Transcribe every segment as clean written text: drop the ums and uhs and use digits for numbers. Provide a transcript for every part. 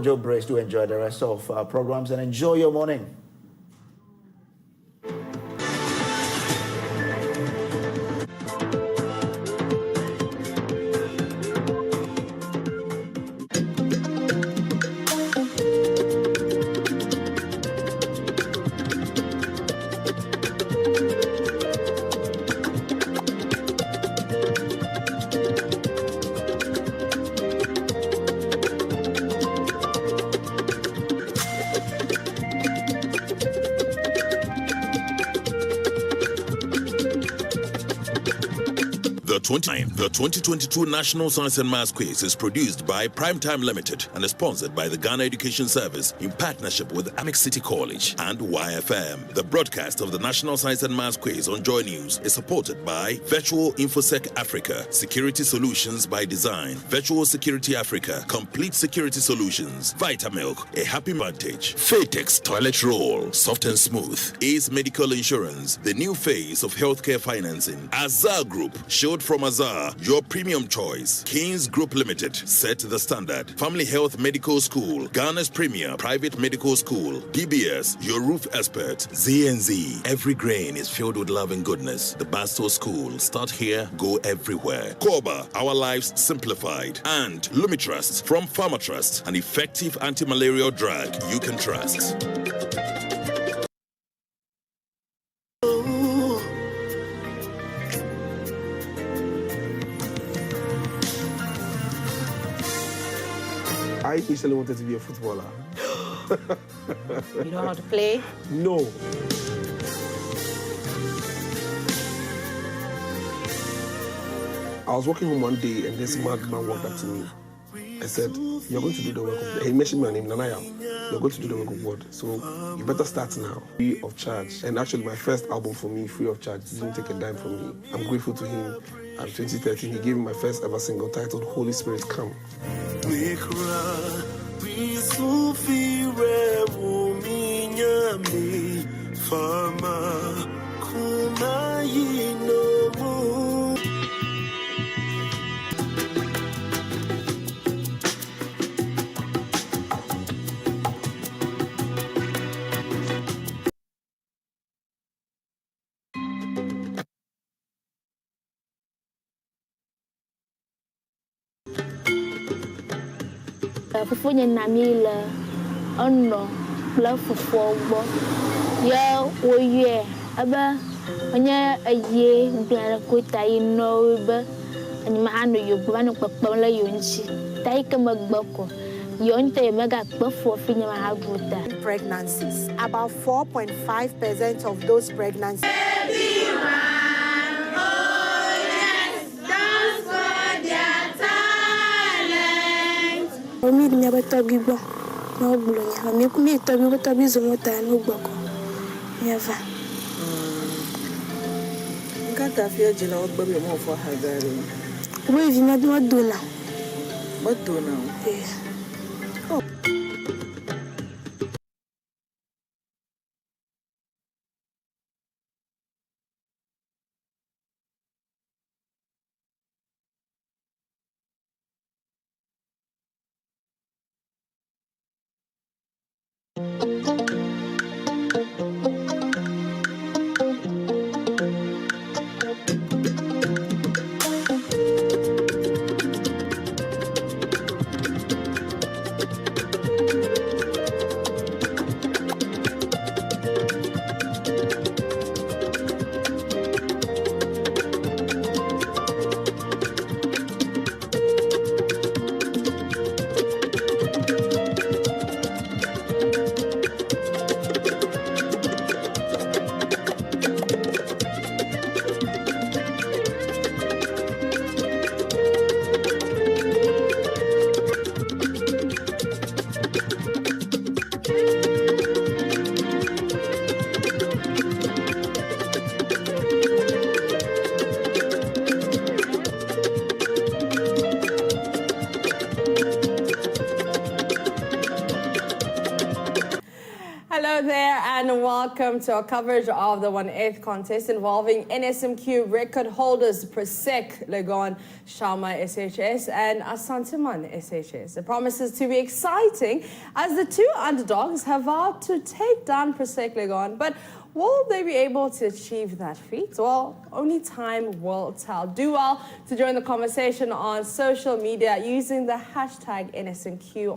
Joe Brace, do enjoy the rest of our programs and enjoy your morning. The 2022 National Science and Maths Quiz is produced by Primetime Limited and is sponsored by the Ghana Education Service in partnership with Amex City College and YFM. The broadcast of the National Science and Maths Quiz on Joy News is supported by Virtual InfoSec Africa, Security Solutions by Design, Virtual Security Africa, Complete Security Solutions, Vitamilk, A Happy Vantage, Fatex Toilet Roll, Soft and Smooth, Ace Medical Insurance, the new phase of healthcare financing, Azar Group, showed from Azar, your premium choice. Kings Group Limited, set the standard. Family Health Medical School, Ghana's premier private medical school. DBS, your roof expert. ZNZ, every grain is filled with love and goodness. The Basto School, start here, go everywhere. Koba, our lives simplified. And Lumitrust from Pharmatrust, an effective anti-malarial drug you can trust. I initially wanted to be a footballer. You know how to play? No. I was walking home one day and this man walked up to me and said, "You're going to do the work of God." He mentioned my name, Nanaya. "You're going to do the work of God. So you better start now." Free of charge. And actually my first album for me, free of charge, didn't take a dime from me. I'm grateful to him. In 2013, he gave me my first ever single titled Holy Spirit Come. Fufu nyinamile ono la fufu ogbo ya oye aba onye aye ngbara ko tayi no be ani ma anu yobu anu papa la yonchi tayi kama gbako yonte mega gbafo fi nyama habuta. Pregnancies. About 4.5% of those pregnancies. Omi mi abatobi gbo no gbulo ya mi ku mi tobi zomota no gboko yava Nkata fi ejina ogbe mi mo fo hagari we vi ma do na Hello there and welcome to our coverage of the 1/8 contest involving NSMQ record holders PRESEC Legon, Shama SHS and Asanteman SHS. It promises to be exciting as the two underdogs have vowed to take down PRESEC Legon, but will they be able to achieve that feat? Well, only time will tell. Do well to join the conversation on social media using the hashtag NSMQ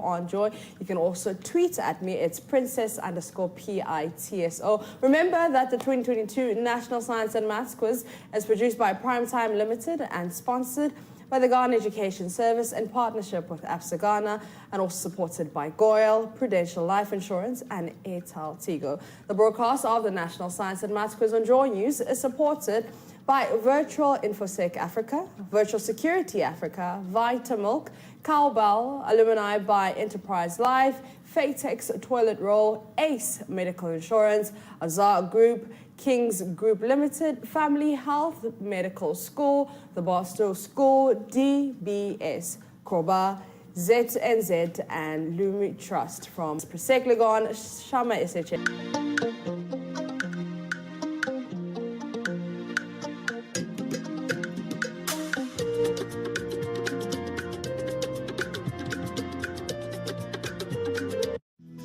You can also tweet at me. It's princess_PITSO. Remember that the 2022 National Science and Maths Quiz is produced by Primetime Limited and sponsored by the Ghana Education Service in partnership with APSA Ghana and also supported by Goyle, Prudential Life Insurance and Airtel Tigo. The broadcast of the National Science and Maths Quiz on Joy News is supported by Virtual InfoSec Africa, Virtual Security Africa, Vitamilk, Cowbell, alumni by Enterprise Life, Fatex Toilet Roll, Ace Medical Insurance, Azar Group, Kings Group Limited, Family Health Medical School, the Barstow School, DBS, Kroba, ZNZ, and Lumi Trust from PRESEC Legon, Shama SHS.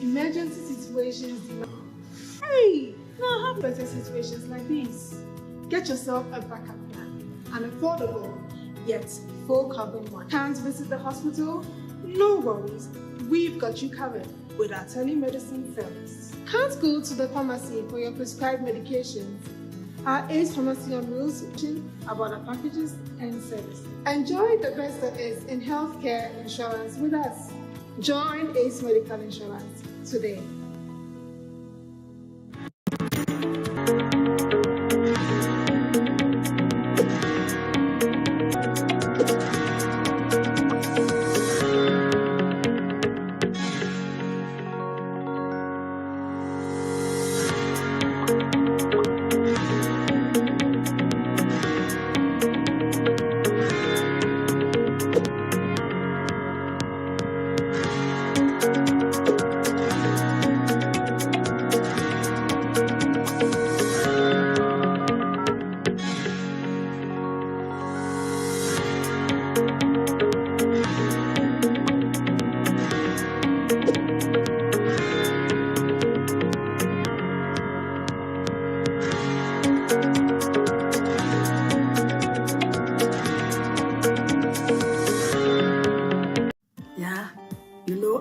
Emergency situations. Hey, now have better situations like these. Get yourself a backup plan, an affordable yet full covered one. Can't visit the hospital? No worries, we've got you covered with our telemedicine service. Can't go to the pharmacy for your prescribed medications? Our Ace Pharmacy on Wheels about our packages and services. Enjoy the best there is in healthcare insurance with us. Join Ace Medical Insurance today.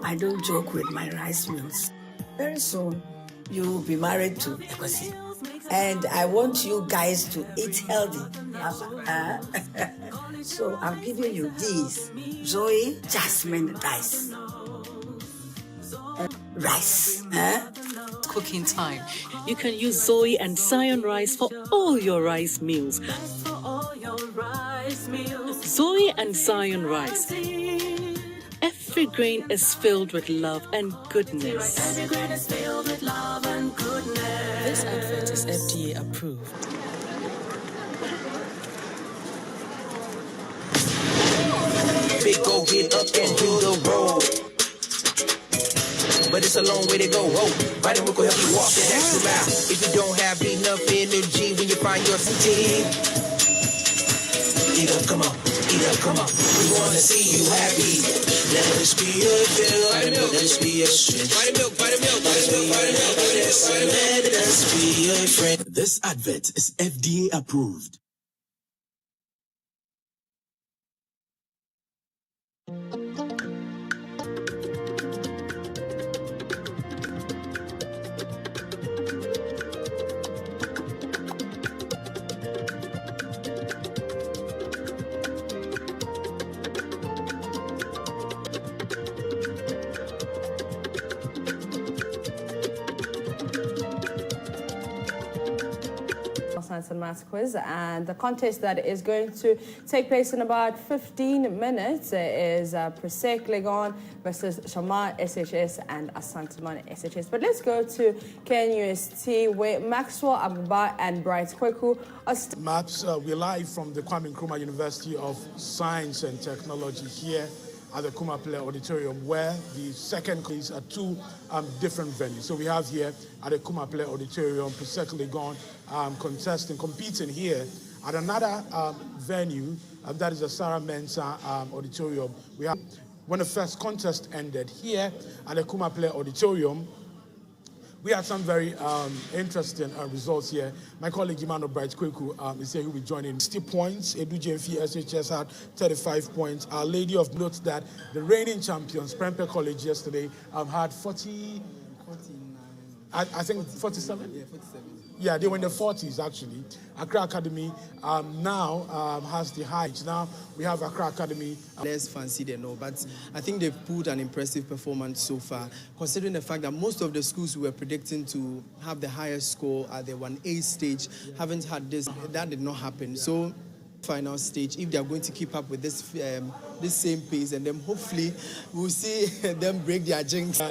I don't joke with my rice meals. Very soon, you'll be married to Ekwasi. And I want you guys to eat healthy. So I'm giving you these Zoe Jasmine rice. Cooking time. You can use Zoe and Zion rice for all your rice meals. Zoe and Zion rice. Every grain is filled with love and goodness. Every grain is filled with love and goodness. This advert is FDA approved. Big go get up and do the road. But it's a long way to go. Vitamin will help you walk that extra mile. If you don't have enough energy when you find your fatigue, eat up, come on. Eat up, come on. We want to see you happy. Let us be your fill. Let us be your strength. Vitamin, let us be your friend. This advert is FDA approved. Science and Maths Quiz, and the contest that is going to take place in about 15 minutes is PRESEC Legon versus Shama SHS and Asanteman SHS. But let's go to KNUST where Maxwell Abuba and Bright Kweku are Maps, we're live from the Kwame Nkrumah University of Science and Technology here at the Kumapele Auditorium, where the second is at two different venues. So we have here at the Kumapele Auditorium, PRESEC Legon competing here at another venue, that is the Sarah Mensah Auditorium. We have, when the first contest ended here at the Kumapele Auditorium, we had some very interesting results here. My colleague Imano Bright Kweku is here, who will be joining. 60 points. Edu JMF SHS had 35 points. Our Lady of note that the reigning champions, Prempeh College, yesterday had 49. I think 47? Yeah, 47. Yeah, they were in the 40s, actually. Accra Academy now has the height. Now we have Accra Academy. Less fancy than all, but I think they've put an impressive performance so far, considering the fact that most of the schools we were predicting to have the highest score at the 1A stage haven't had this. That did not happen. So final stage, if they are going to keep up with this same pace, and then hopefully we'll see them break their jinx.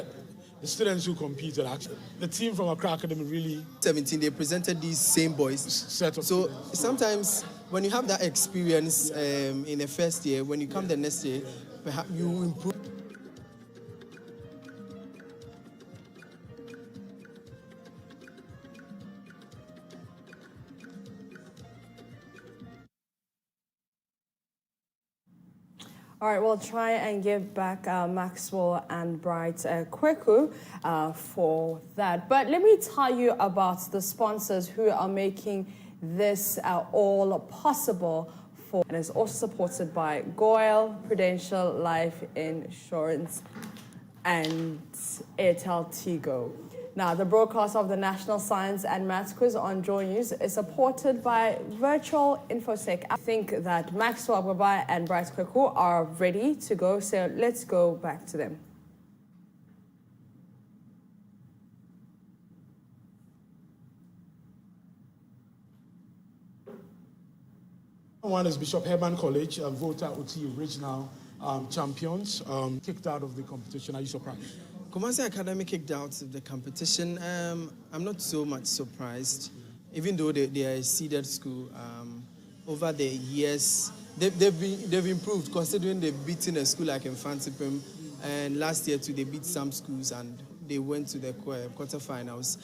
The students who competed, actually, the team from Accra Academy really... 17, they presented these same boys. So sometimes when you have that experience in the first year, when you come the next year, perhaps you improve. All right, we'll try and give back Maxwell and Bright Kweku for that. But let me tell you about the sponsors who are making this all possible for, and is also supported by Goyle, Prudential Life Insurance, and Airtel Tigo. Now, the broadcast of the National Science and Maths Quiz on Joy News is supported by Virtual InfoSec. I think that Maxwell Baba and Bright Kweku are ready to go, so let's go back to them. One is Bishop Herman College, Volta OT Regional champions, kicked out of the competition. Are you surprised? Kumasi Academy kicked out of the competition. I'm not so much surprised, even though they are a seeded school. Over the years, they've improved, considering they've beaten a school like Asanteman, and last year too they beat some schools and they went to the quarterfinals.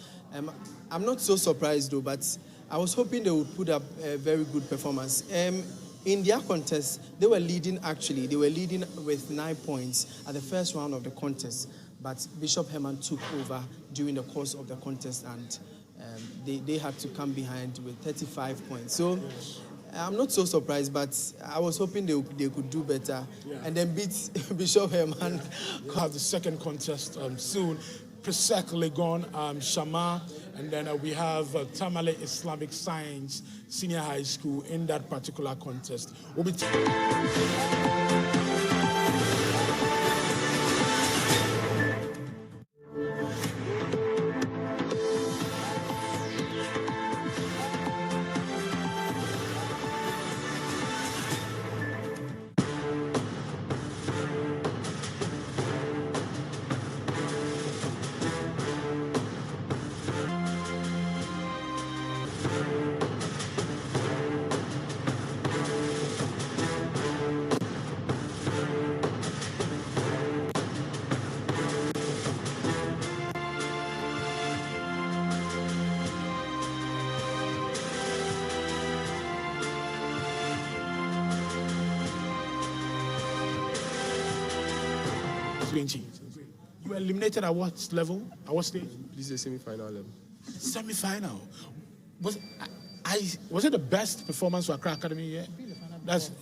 I'm not so surprised though, but I was hoping they would put up a very good performance. In their contest, they were leading actually. They were leading with 9 points at the first round of the contest. But Bishop Herman took over during the course of the contest, and they had to come behind with 35 points. So I'm not so surprised, but I was hoping they could do better and then beat Bishop Herman. We'll have the second contest soon. PRESEC Legon, Shama, and then we have Tamale Islamic Science Senior High School in that particular contest. We'll be You were eliminated at what level? At what stage? This is a semi-final level. Semi-final. Was it the best performance for Accra Academy yet?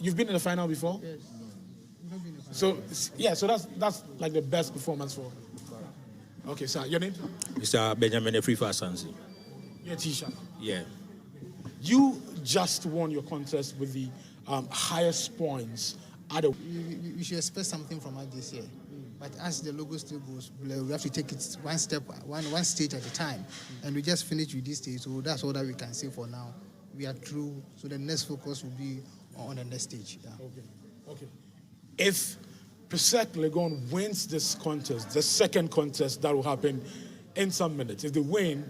You've been in the final before? Yes. So that's like the best performance for. Okay, sir. Your name? Mr. Benjamin Efrifa Sansi. Yeah, Tisha. Yeah. You just won your contest with the highest points. We should expect something from us this year. But as the logo still goes, we have to take it one stage at a time. And we just finished with this stage, so that's all that we can say for now. We are through, so the next focus will be on the next stage. Yeah. Okay. If PRESEC Legon wins this contest, the second contest that will happen in some minutes, if they win,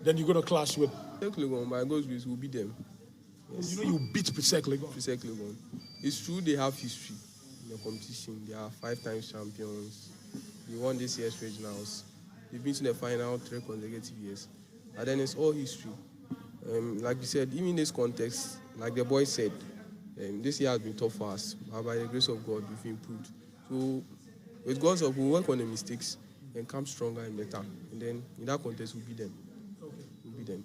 then you're going to clash with PRESEC Legon. By God's grace, we'll beat them. Yes. You know you beat PRESEC Legon. PRESEC Legon. It's true they have history. the competition. They are 5 times champions. They won this year's regionals. They've been to the final 3 consecutive years. And then it's all history. Like you said, even in this context, like the boy said, this year has been tough for us. But by the grace of God, we've improved. So with God's help, we'll work on the mistakes and come stronger and better. And then in that contest, we'll beat them. We'll beat them.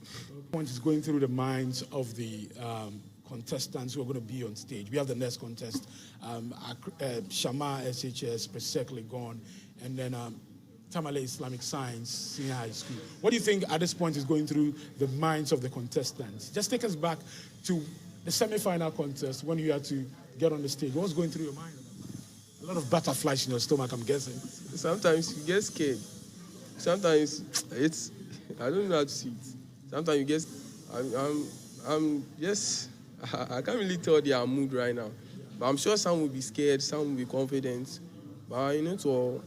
Point is going through the minds of the contestants who are going to be on stage. We have the next contest, Shama SHS, PRESEC Legon, and then Tamale Islamic Science Senior High School. What do you think at this point is going through the minds of the contestants? Just take us back to the semi-final contest when you had to get on the stage. What was going through your mind? A lot of butterflies in your stomach, I'm guessing. Sometimes you get scared. Sometimes it's, I don't know how to see it. Sometimes you get, I'm just, I can't really tell their mood right now. But I'm sure some will be scared, some will be confident. But you know, to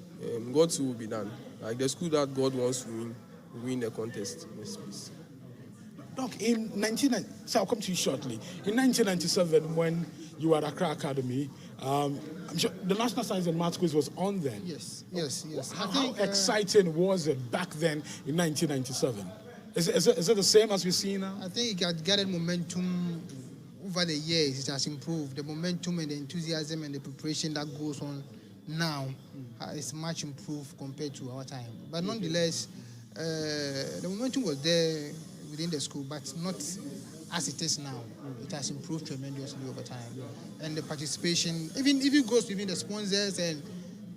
God's will be done. Like the school that God wants to win the contest. Yes, please. Doc, so I'll come to you shortly. In 1997, when you were at Accra Academy, I'm sure the National Science and Maths quiz was on then. Yes. How exciting was it back then in 1997? Is it the same as we see now? I think it had gathered momentum over the years. It has improved. The momentum and the enthusiasm and the preparation that goes on now is much improved compared to our time. But nonetheless, the momentum was there within the school, but not as it is now. It has improved tremendously over time. And the participation, even if it goes within the sponsors and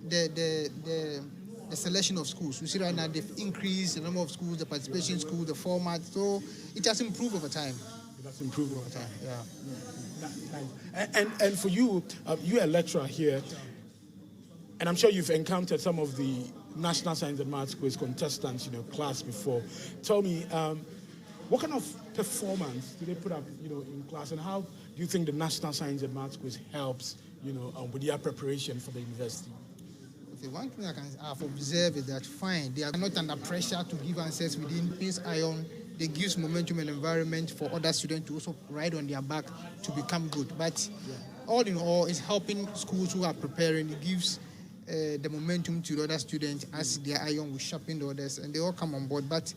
the selection of schools. We see right now they've increased the number of schools, the participation schools, the format. So it has improved over time. It has improved over time. Yeah. And for you, you're a lecturer here, and I'm sure you've encountered some of the National Science and Maths quiz contestants in your class before. Tell me, what kind of performance do they put up, in class, and how do you think the National Science and Maths quiz helps, with their preparation for the university? Okay, one thing I've observed is that they are not under pressure to give answers within Prince Iron. They give momentum and environment for other students to also ride on their back to become good. But all in all, it's helping schools who are preparing. It gives the momentum to the other students as their iron will sharpen the others, and they all come on board. But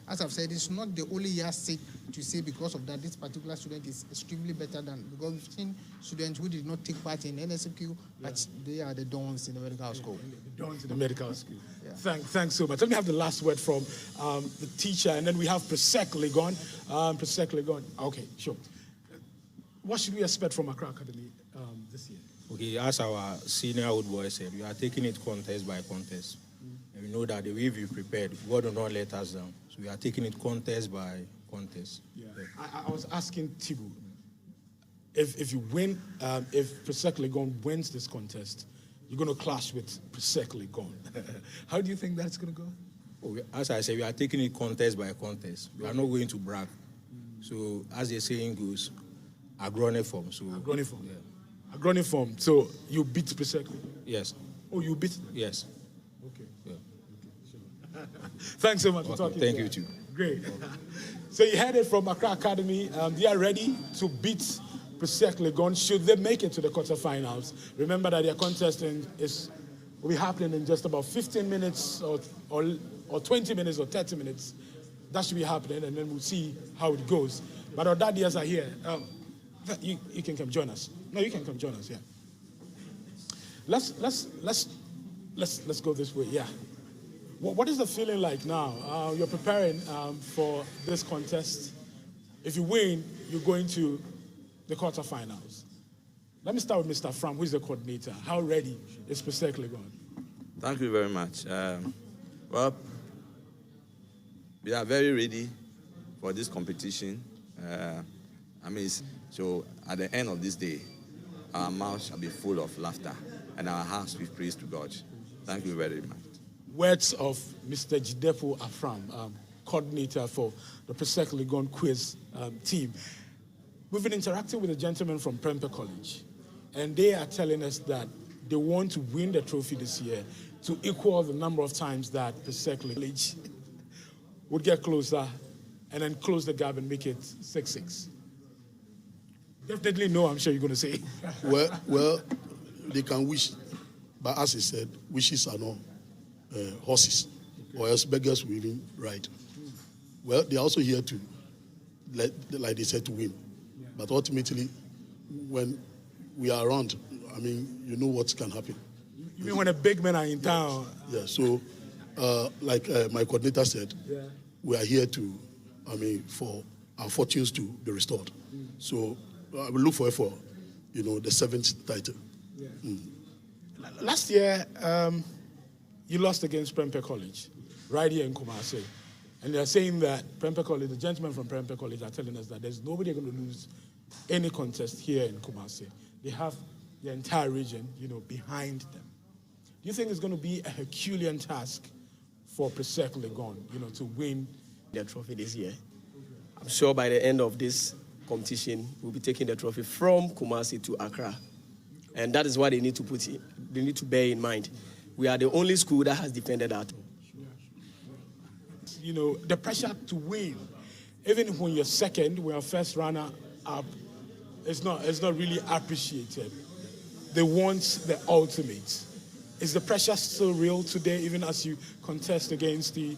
as I've said, it's not the only yardstick to say because of that this particular student is extremely better than, because we've seen students who did not take part in NSMQ, but they are the dons in the medical school. The dons in the medical school. Yeah. Thanks so much. Let me have the last word from the teacher, and then we have PRESEC Legon. PRESEC Legon. Okay, sure. What should we expect from Accra Academy this year? Okay, as our senior old boy said, we are taking it contest by contest. And we know that the way we prepared, God will not let us down. So we are taking it contest by contest. Yeah. I was asking Tibu, if you win, if PRESEC Legon wins this contest, you're going to clash with PRESEC Legon. How do you think that's going to go? Oh, as I said, we are taking it contest by contest. We are not going to brag. So as the saying goes, agroniform. So agroniform. Yeah. Agroniform. So you beat PRESEC Legon? Yes. Oh, you beat them? Yes. Okay. Yeah. Okay, sure. Thanks so much for talking. Thank you too. Great. So you heard it from Accra Academy. They are ready to beat PRESEC Legon should they make it to the quarterfinals. Remember that their contest will be happening in just about 15 minutes or 20 minutes or 30 minutes. That should be happening, and then we'll see how it goes. But our daddies are here. You can come join us. No, you can come join us. Yeah. Let's go this way. Yeah. What is the feeling like now? You're preparing for this contest. If you win, you're going to the quarterfinals. Let me start with Mr. Fram, who is the coordinator. How ready is PRESEC Legon? Thank you very much. Well, we are very ready for this competition. So at the end of this day, our mouths shall be full of laughter and our hearts with praise to God. Thank you very much. Words of Mr. Jidepo Afram, coordinator for the PRESEC Legon quiz team. We've been interacting with a gentleman from Prempeh College, and they are telling us that they want to win the trophy this year to equal the number of times that PRESEC College would get closer and then close the gap and make it 6-6. Definitely no, I'm sure you're going to say. Well, they can wish, but as I said, wishes are not horses, or else beggars will even ride. Well, they're also here to, like they said, to win. Yeah. But ultimately, when we are around, I mean, you know what can happen. You mean when the big men are in town? Yeah, so like my coordinator said, we are here to, I mean, for our fortunes to be restored. So I will look for the 7th title. Yeah. Last year, you lost against Prempeh College, right here in Kumasi. And they're saying that Prempeh College, the gentlemen from Prempeh College are telling us that there's nobody going to lose any contest here in Kumasi. They have the entire region, behind them. Do you think it's going to be a Herculean task for PRESEC Legon, to win the trophy this year? I'm sure by the end of this competition, we'll be taking the trophy from Kumasi to Accra. And that is what they need to they need to bear in mind. We are the only school that has defended that. The pressure to win, even when you're second, when you're first runner up, it's not really appreciated. They want the ultimate. Is the pressure still real today, even as you contest against the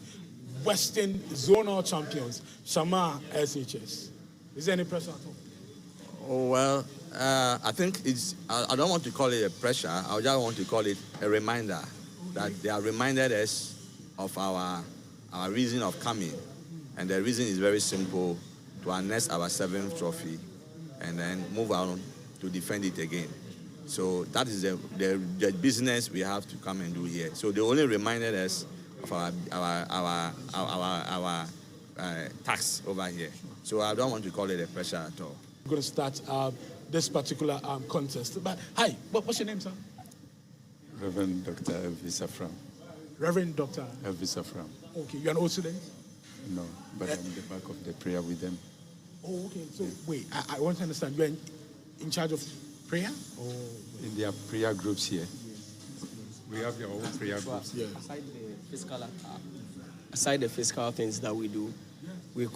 Western Zonal Champions, Shama SHS? Is there any pressure at all? Oh, well, I think I don't want to call it a pressure. I just want to call it a reminder that they have reminded us of our reason of coming. And the reason is very simple, to harness our 7th trophy and then move on to defend it again. So that is the business we have to come and do here. So they only reminded us of our tax over here. So I don't want to call it a pressure at all. We're going to start this particular contest. But hi, what's your name, sir? Reverend Dr. Elvis Afram. Reverend Dr. Elvis Afram. Okay, you're an old student? No, but I'm in the back of the prayer with them. Oh, okay. So wait, I want to understand. You're in charge of prayer? Or? In their prayer groups here. We have their own prayer groups. Yeah. Aside the physical things that we do, we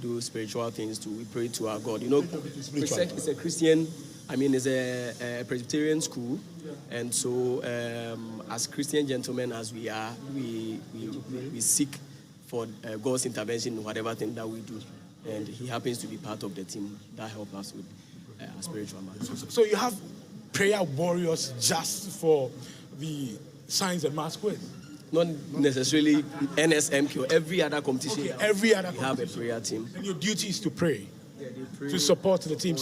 do spiritual things too. We pray to our God. PRESEC is a Christian, it's a Presbyterian school. And so as Christian gentlemen as we are, we seek for God's intervention in whatever thing that we do. And he happens to be part of the team that help us with our spiritual matters. So you have prayer warriors just for the science and maths quiz? Not necessarily NSMQ. Every other competition, we have a prayer team. And your duty is to pray? To support the team?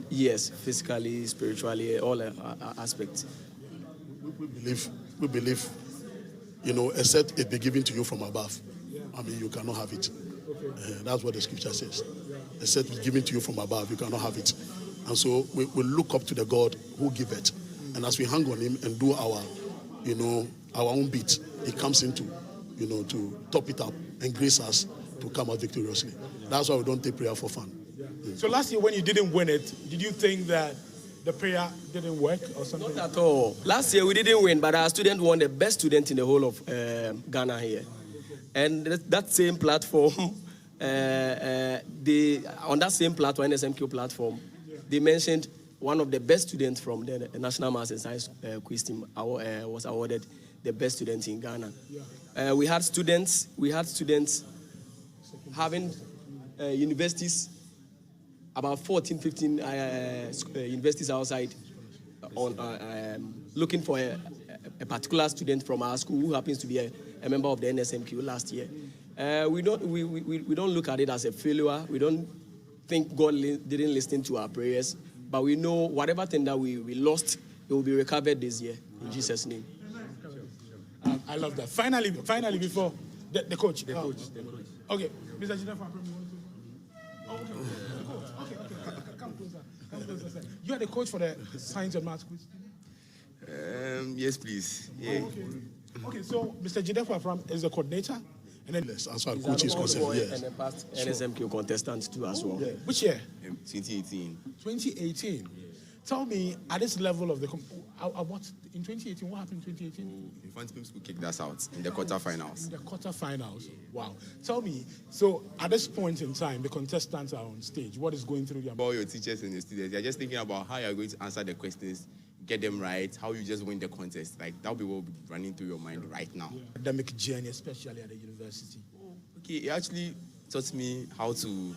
Yes, physically, spiritually, all aspects. We believe, except it be given to you from above. You cannot have it. That's what the scripture says. Except it's given to you from above, you cannot have it. And so we look up to the God who giveth. And as we hang on him and do our own bit, he comes into, to top it up and grace us to come out victoriously. That's why we don't take prayer for fun. So last year when you didn't win it, did you think that the prayer didn't work or something? Not at all. Last year we didn't win, but our student won the best student in the whole of Ghana here. And that same platform, on that same platform, NSMQ platform, they mentioned one of the best students from the National Maths and Science quiz team was awarded the best student in Ghana. We had students having universities, about 14, 15 universities outside, looking for a particular student from our school who happens to be a member of the NSMQ last year. We don't look at it as a failure. We don't think God didn't listen to our prayers, but we know whatever thing that we lost, it will be recovered this year in Jesus' name. I love that. Finally, before the coach. The coach. Okay, Mr. Jidefu. Okay. Come closer. You are the coach for the science and maths quiz? Yes, please. Yeah. Okay, so Mr. Jidefu is the coordinator, and then as far as coach is concerned, yes. And the past NSMQ contestant too as well. Yeah. Which year? 2018. 2018. Tell me, at this level of the what in 2018? What happened in 2018? Infantil School kicked us out in the quarterfinals. In the quarterfinals. Wow. Tell me, so at this point in time, the contestants are on stage. What is going through your mind? All your teachers and your students, they're just thinking about how you're going to answer the questions, get them right, how you just win the contest. Like, that'll be what will be running through your mind right now. Yeah. Academic journey, especially at the university. Okay, it actually taught me how to,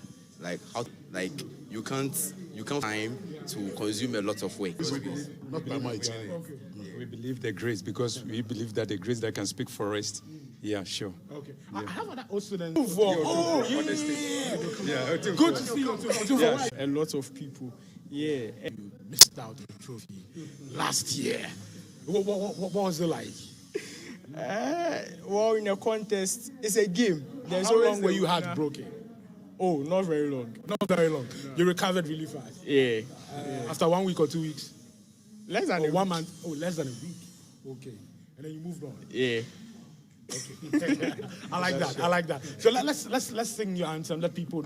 you can't time to consume a lot of work. Not by might. We believe the grace because we believe that the grace that can speak for us. Yeah, sure. Okay. Yeah. I have other students. Yeah. Good to see you. Yeah. A lot of people. Yeah. You missed out on the trophy last year. What was it like? Well, in a contest, it's a game. There's so long where you heartbroken. Oh, not very long. Not very long. No. You recovered really fast. Yeah. After 1 week or 2 weeks? Less than 1 month. Oh, less than a week. Okay. And then you moved on. Yeah. Okay. I like that. So let's sing your anthem. Let people.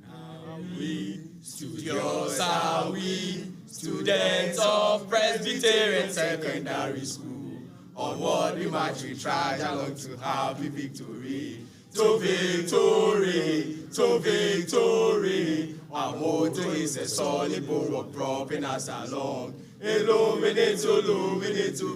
We studios are we, students of Presbyterian Secondary School. Onward we march, we trudge along to happy victory. To victory, to victory. Our motto is a solid bulwark propping us along. Illuminate,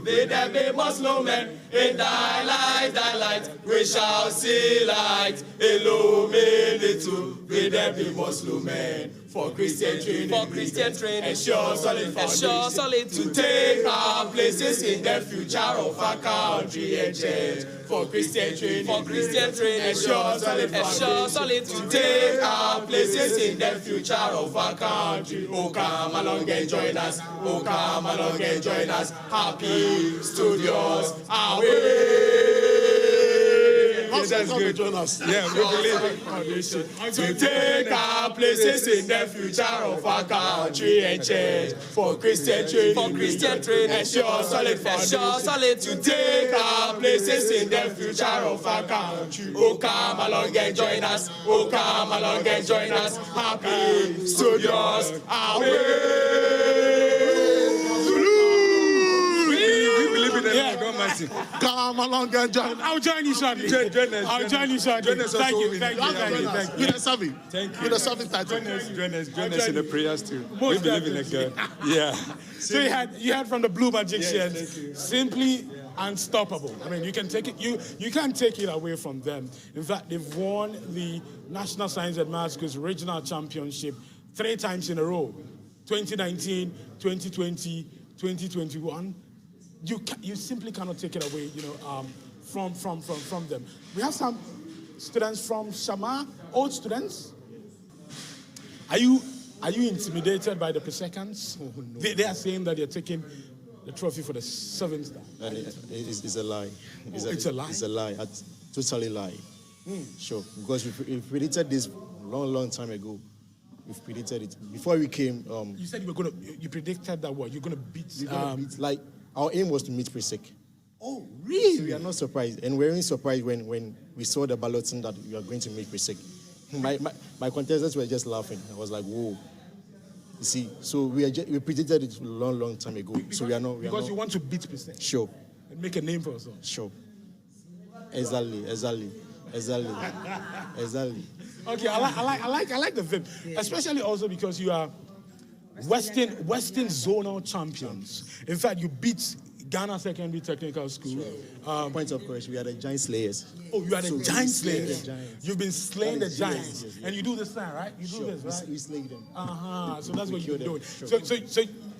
be there be Muslim men. In thy light, we shall see light. Illuminate, be there be Muslim men. For Christian training, ensure solid foundation. To take our places in the future of our country and church. For Christian training, ensure solid foundation. To take our places in the future of our country. Oh, come along and join us. Oh, come along and join us. Happy studios are we. That's good. Join us. Yeah, we believe to take our places in the future of our country and church. For Christian training, ensure solid foundation. To take our places in the future of our country. Oh, come along and join us. Oh, come along and join us. Happy studios are we. Come along and join. I'll join you shortly. I'll join you shortly. Thank you. With a serving. With a serving title. Join us in the prayers too. We believe in a God. Yeah. So you had from the Blue Magicians, simply unstoppable. I mean, you can take it. You can't take it away from them. In fact, they've won the National Science and Maths Quiz Regional Championship 3 times in a row: 2019, 2020, 2021. You simply cannot take it away, from them. We have some students from Shama, old students. Are you intimidated by the PRESECans? Oh, no. They are saying that they're taking the trophy for the 7th time. And it's a lie. It's a lie? It's a lie. Totally lie. Sure. Because we predicted this long time ago. We've predicted it. Before we came... you said you predicted that what? You're going to beat... like, our aim was to meet PRESEC. Oh, really? So we are not surprised. And we're even surprised when we saw the balloting that we are going to meet PRESEC. My contestants were just laughing. I was like, whoa. You see, so we predicted it a long time ago. So we are not... Because you want to beat PRESEC? Sure. And make a name for yourself? Sure. Exactly. Okay, I like the vim, especially also because you are Western zonal champions. In fact, you beat Ghana Secondary Technical School. Point of correction, we are the giant slayers. Oh, you are the giant slayers. You've been slaying the giants, yes. And you do this thing, right? You do this, right? We slay them. So that's what you're doing. Sure.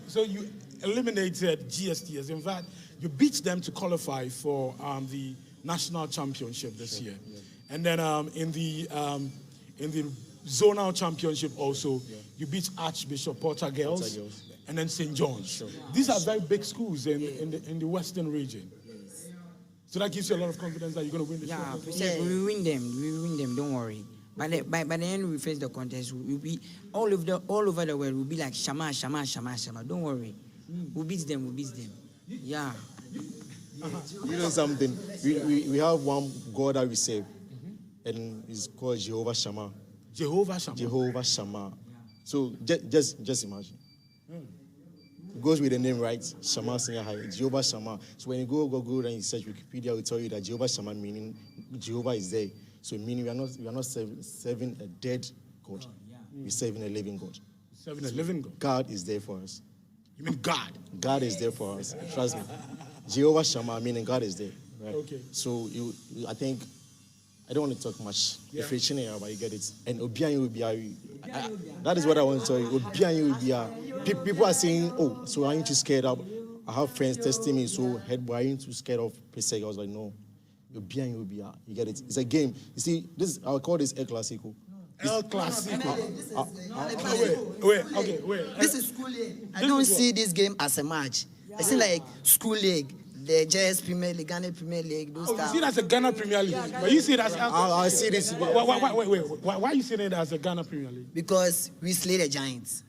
So you eliminated GSTs. In fact, you beat them to qualify for the national championship this year. Yeah. And then in the zonal championship also, you beat Archbishop Porter Girls, and then St. John's. Sure. These are very big schools in the western region. So that gives you a lot of confidence that you're going to win the show. Yeah, we win them, don't worry. By the end we face the contest, we'll be all over the world, we'll be like Shama. Don't worry. We'll beat them. Yeah. You know something? We have one God that we serve, and it's called Jehovah Shama. Jehovah Shama. So just imagine. goes with the name, right? Shama Senior High, Jehovah Shama. So when you go and you search Wikipedia, it will tell you that Jehovah Shama meaning Jehovah is there. So meaning we are not serving a dead God. We're serving a living God. Serving a living God. God is there for us. You mean God? God is there for us. Trust me. Jehovah Shama meaning God is there. Right? Okay. So I think I don't want to talk much. If you're chilling, but you get it. And Obian will be that is what I want to tell you. Obian will be people are saying, oh, so aren't you scared of? I have friends testing me, so head, why aren't you scared of PRESEC? I was like, no. Obian will be you get it. It's a game. You see, I'll call this El Clasico. El Clasico. Wait. This is school league. I don't see this game as a match. I see like school league. The JS Premier League, Ghana Premier League, those stuff. You see it as a Ghana Premier League, but you see it as I see this. Wait. Why are you seeing it as a Ghana Premier League? Because we slay the Giants,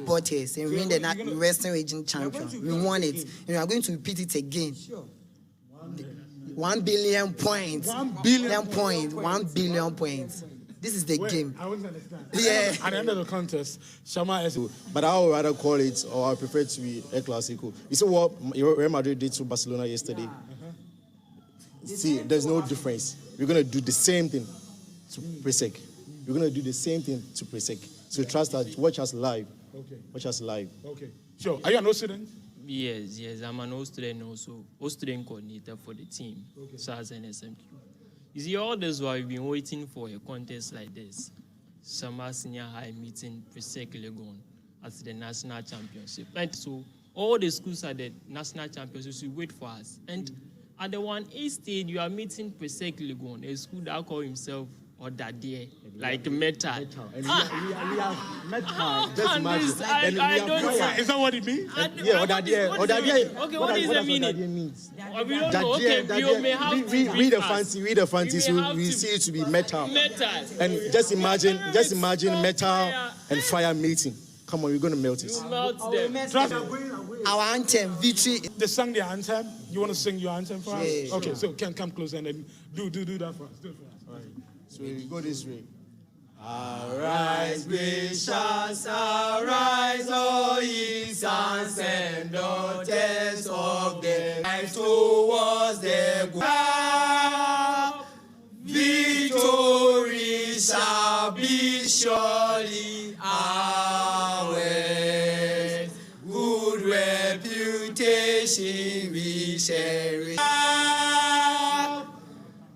Portes, and win the Western Region champion. We won it, and we are going to repeat it again. 1 billion points. 1 billion points. 1 billion points. This is the game. I wouldn't understand. Yeah. At the end of the contest, Shama SHS. But I would rather call it, or I prefer to be El Clasico. You see what Real Madrid did to Barcelona yesterday? See, there's no difference. We're going to do the same thing to PRESEC. We're going to do the same thing to PRESEC. So trust us, watch us live. Okay. Watch us live. Okay. Sure. Are you an O student? Yes. I'm an O student also. O student coordinator for the team. Okay. So as NSMQ. You see, all this while we've been waiting for a contest like this. Shama Senior High meeting PRESEC Legon at the national championship. And so all the schools at the national championship should wait for us. And at the 1A stage, you are meeting PRESEC Legon, a school that call himself Odadie, like Meta. And we have Meta. Just imagine. I don't. Is that what it means? Yeah, Odadie. Okay, what is the meaning? Odadie means? We don't know. Okay, we may have to read the fancy, so we see it to be metal. And just imagine metal and fire meeting. Come on, we're going to melt it. Our anthem, victory. They sang their anthem. You want to sing your anthem for us? Yeah, okay, so can come close and then do that for us. Do it for us. All right. So we go this way. Arise, great shines, arise, all ye sons and daughters of the light towards the ground. Victory shall be surely ours. Good reputation we shall have.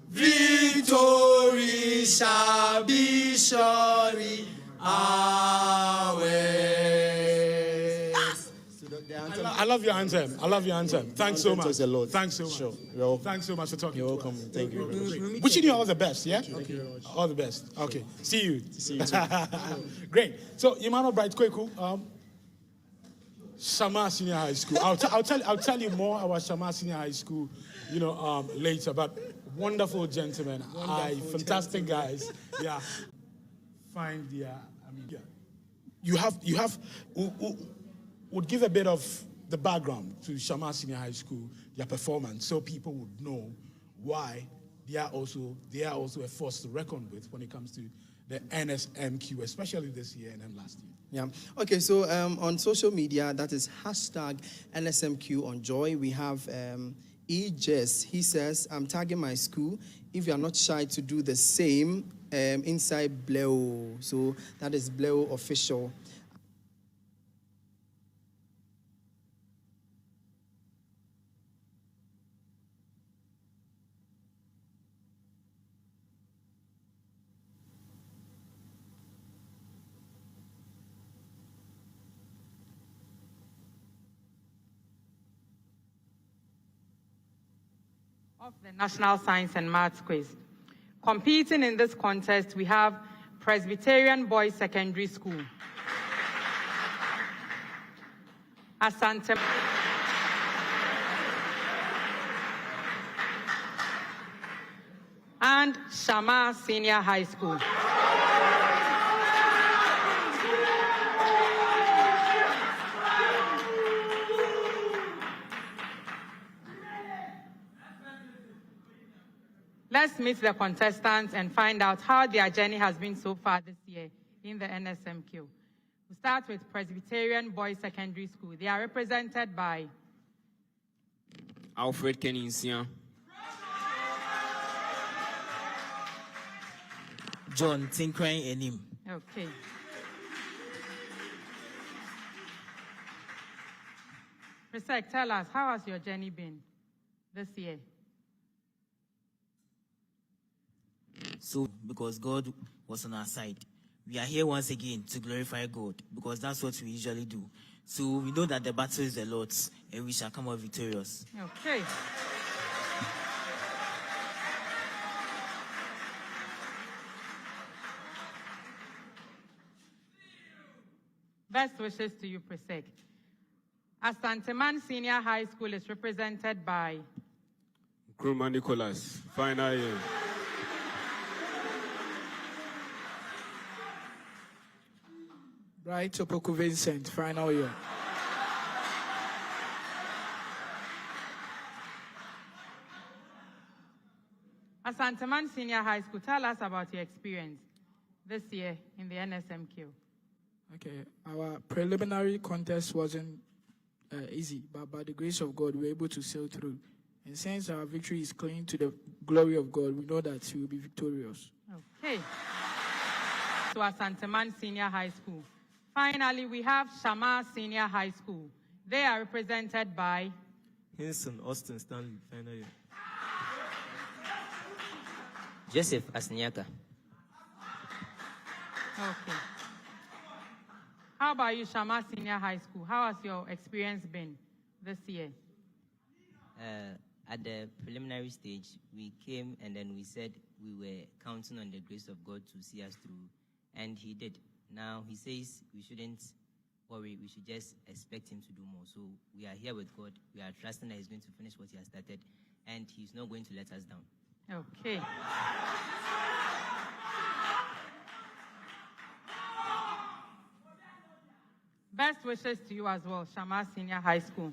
Victory shall be surely ours. I love your anthem. Thanks so much. Thanks so much. Sure. Thanks so much for talking. You're welcome. Thank you very much. Wishing you all the best, yeah? Thank you very much. All the best. Okay. See you. See you too. Great. So, Emmanuel Bright Kweku, Shama Senior High School. I'll tell you more about Shama Senior High School, later. But wonderful gentlemen, fantastic guys. Yeah. Find you have. Would give a bit of the background to Shama Senior High School, their performance, so people would know why they are also a force to reckon with when it comes to the NSMQ, especially this year and then last year. Yeah. Okay, so on social media, that is hashtag NSMQ on Joy. We have EJS. He says, I'm tagging my school. If you are not shy to do the same inside Bleo. So that is Bleo official. Of the National Science and Maths Quiz. Competing in this contest, we have Presbyterian Boys Secondary School, Asanteman, and Shama Senior High School. Let's meet the contestants and find out how their journey has been so far this year in the NSMQ. We start with Presbyterian Boys Secondary School. They are represented by Alfred Keninsian, John Tinkran Enim. Okay. PRESEC, tell us, how has your journey been this year? So, because God was on our side, we are here once again to glorify God, because that's what we usually do. So we know that the battle is the Lord's, and we shall come out victorious. Okay. Best wishes to you, PRESEC. Asanteman Senior High School is represented by Nkrumah Nicholas, final year. Bright Opoku Vincent, final year. Asanteman Senior High School, tell us about your experience this year in the NSMQ. Okay, our preliminary contest wasn't easy, but by the grace of God, we were able to sail through. And since our victory is clinging to the glory of God, we know that we will be victorious. Okay. To Asanteman Senior High School. Finally, we have Shama Senior High School. They are represented by Hinson Austin Stanley, final year. Joseph Asniaka. Okay. How about you, Shama Senior High School? How has your experience been this year? At the preliminary stage, we came and then we said we were counting on the grace of God to see us through, and He did. Now He says we shouldn't worry, we should just expect Him to do more. So we are here with God. We are trusting that He's going to finish what He has started, and He's not going to let us down. Okay. Best wishes to you as well, Shama Senior High School.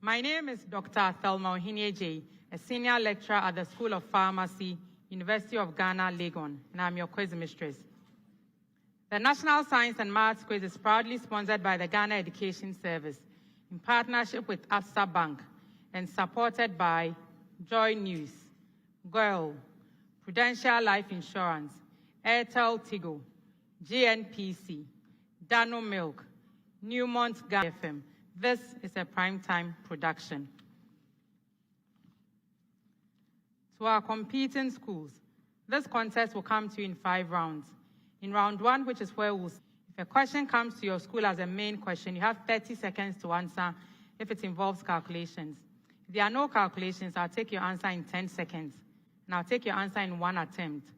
My name is Dr. Thelma Ohinieje, a senior lecturer at the School of Pharmacy, University of Ghana, Legon, and I'm your quiz mistress. The National Science and Maths Quiz is proudly sponsored by the Ghana Education Service in partnership with Absa Bank and supported by Joy News, GOIL, Prudential Life Insurance, Airtel Tigo, GNPC, Dano Milk, Newmont Ghana FM. This is a primetime production. To our competing schools, this contest will come to you in 5 rounds. In round 1, which is where if a question comes to your school as a main question, you have 30 seconds to answer if it involves calculations. If there are no calculations, I'll take your answer in 10 seconds, and I'll take your answer in 1 attempt.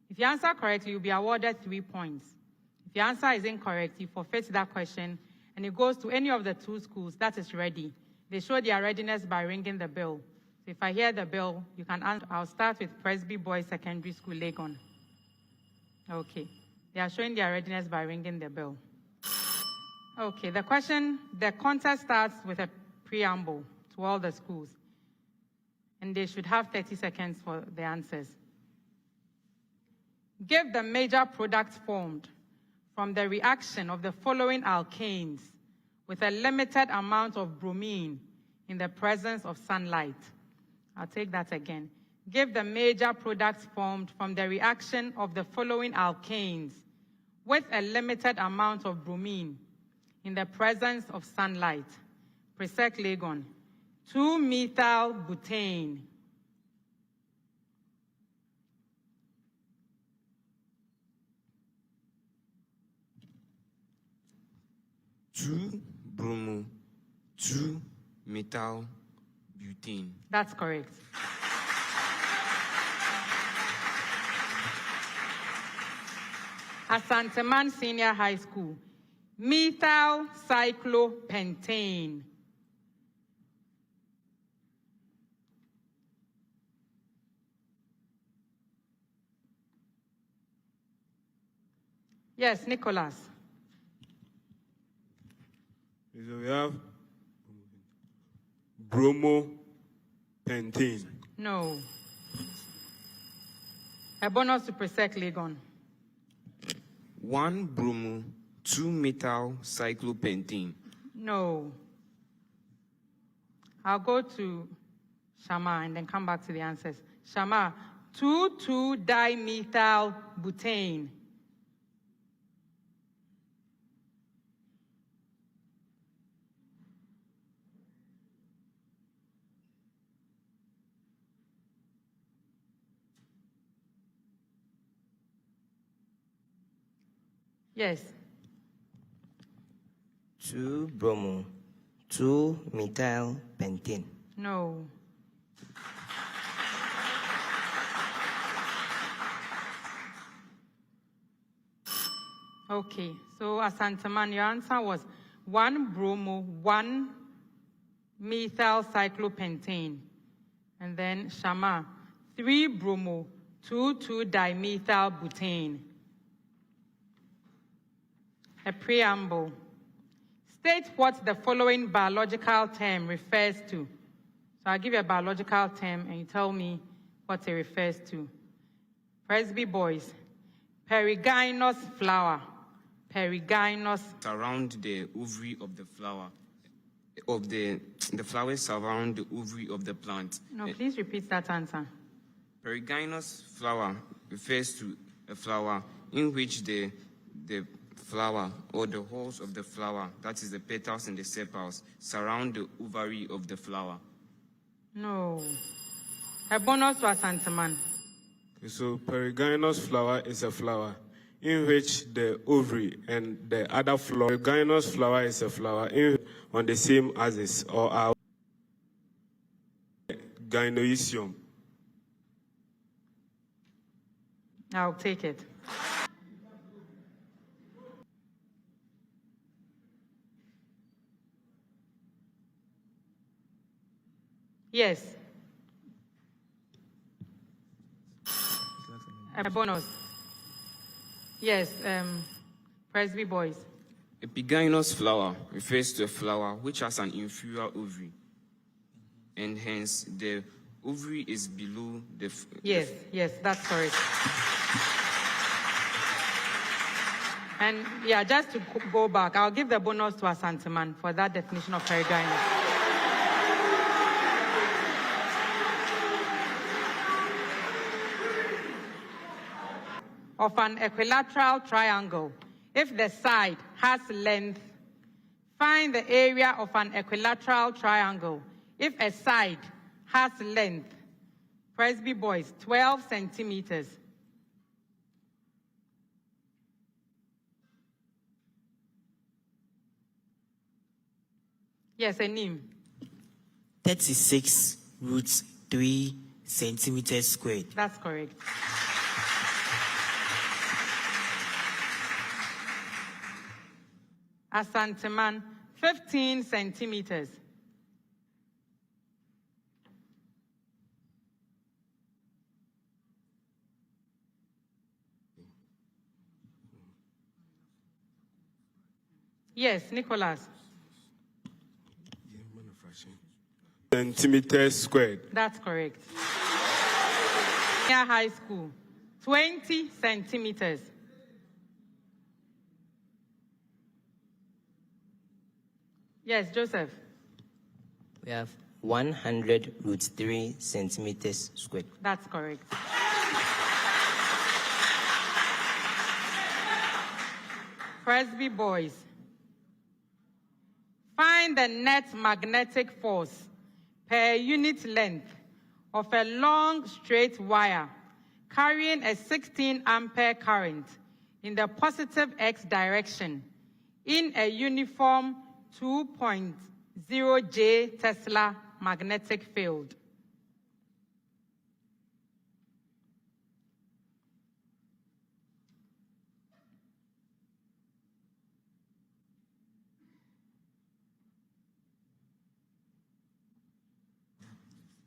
If you answer correctly, you'll be awarded 3 points. If your answer is incorrect, you forfeit that question, and it goes to any of the 2 schools that is ready. They show their readiness by ringing the bell. So if I hear the bell, you can answer. I'll start with Presby Boys Secondary School, Legon. Okay. They are showing their readiness by ringing the bell. Okay, the contest starts with a preamble to all the schools. And they should have 30 seconds for the answers. Give the major products formed from the reaction of the following alkanes with a limited amount of bromine in the presence of sunlight. I'll take that again. Give the major products formed from the reaction of the following alkanes with a limited amount of bromine in the presence of sunlight. PRESEC Legon. 2-methyl butane. Bromo, 2-methyl butane. That's correct. Asanteman Senior High School. Methyl cyclopentane. Yes, Nicholas. So we have bromopentane. No. A bonus to PRESEC Legon. 1 bromo 2-methyl cyclopentane. No. I'll go to Shama and then come back to the answers. Shama, 2,2-dimethyl butane. Yes. 2-bromo, 2-methyl pentane. No. Okay, so Asanteman, your answer was 1-bromo, 1-methyl cyclopentane. And then Shama, 3-bromo, 2,2-dimethyl butane. A preamble. State what the following biological term refers to. So I'll give you a biological term and you tell me what it refers to. Presby boys, perigynous flower. Perigynous. Around the ovary of the flower. The flowers surround the ovary of the plant. No, please repeat that answer. Perigynous flower refers to a flower in which the flower or the halls of the flower, that is the petals and the sepals, surround the ovary of the flower. No. A bonus to Asanteman. So perigynous flower is a flower in which the ovary and the other flower. Perigynous flower is a flower on the same axis or our gynoecium. I'll take it. Yes. A bonus. Yes, Presby boys. Epigynous flower refers to a flower which has an inferior ovary, and hence the ovary is below the. Yes, that's correct. And yeah, just to go back, I'll give the bonus to Asanteman for that definition of perigynous. Of an equilateral triangle, if the side has length, find the area of an equilateral triangle. If a side has length, Presby boys, 12 centimeters. Yes, a name. 36√3 centimeters squared. That's correct. Asanteman, 15 centimeters. Yes, Nicholas. Centimeters squared. That's correct. Near high school, 20 centimeters. Yes, Joseph. We have 100√3 centimeters squared. That's correct. Presby boys. Find the net magnetic force per unit length of a long straight wire carrying a 16 ampere current in the positive X direction in a uniform 2.0 J Tesla magnetic field.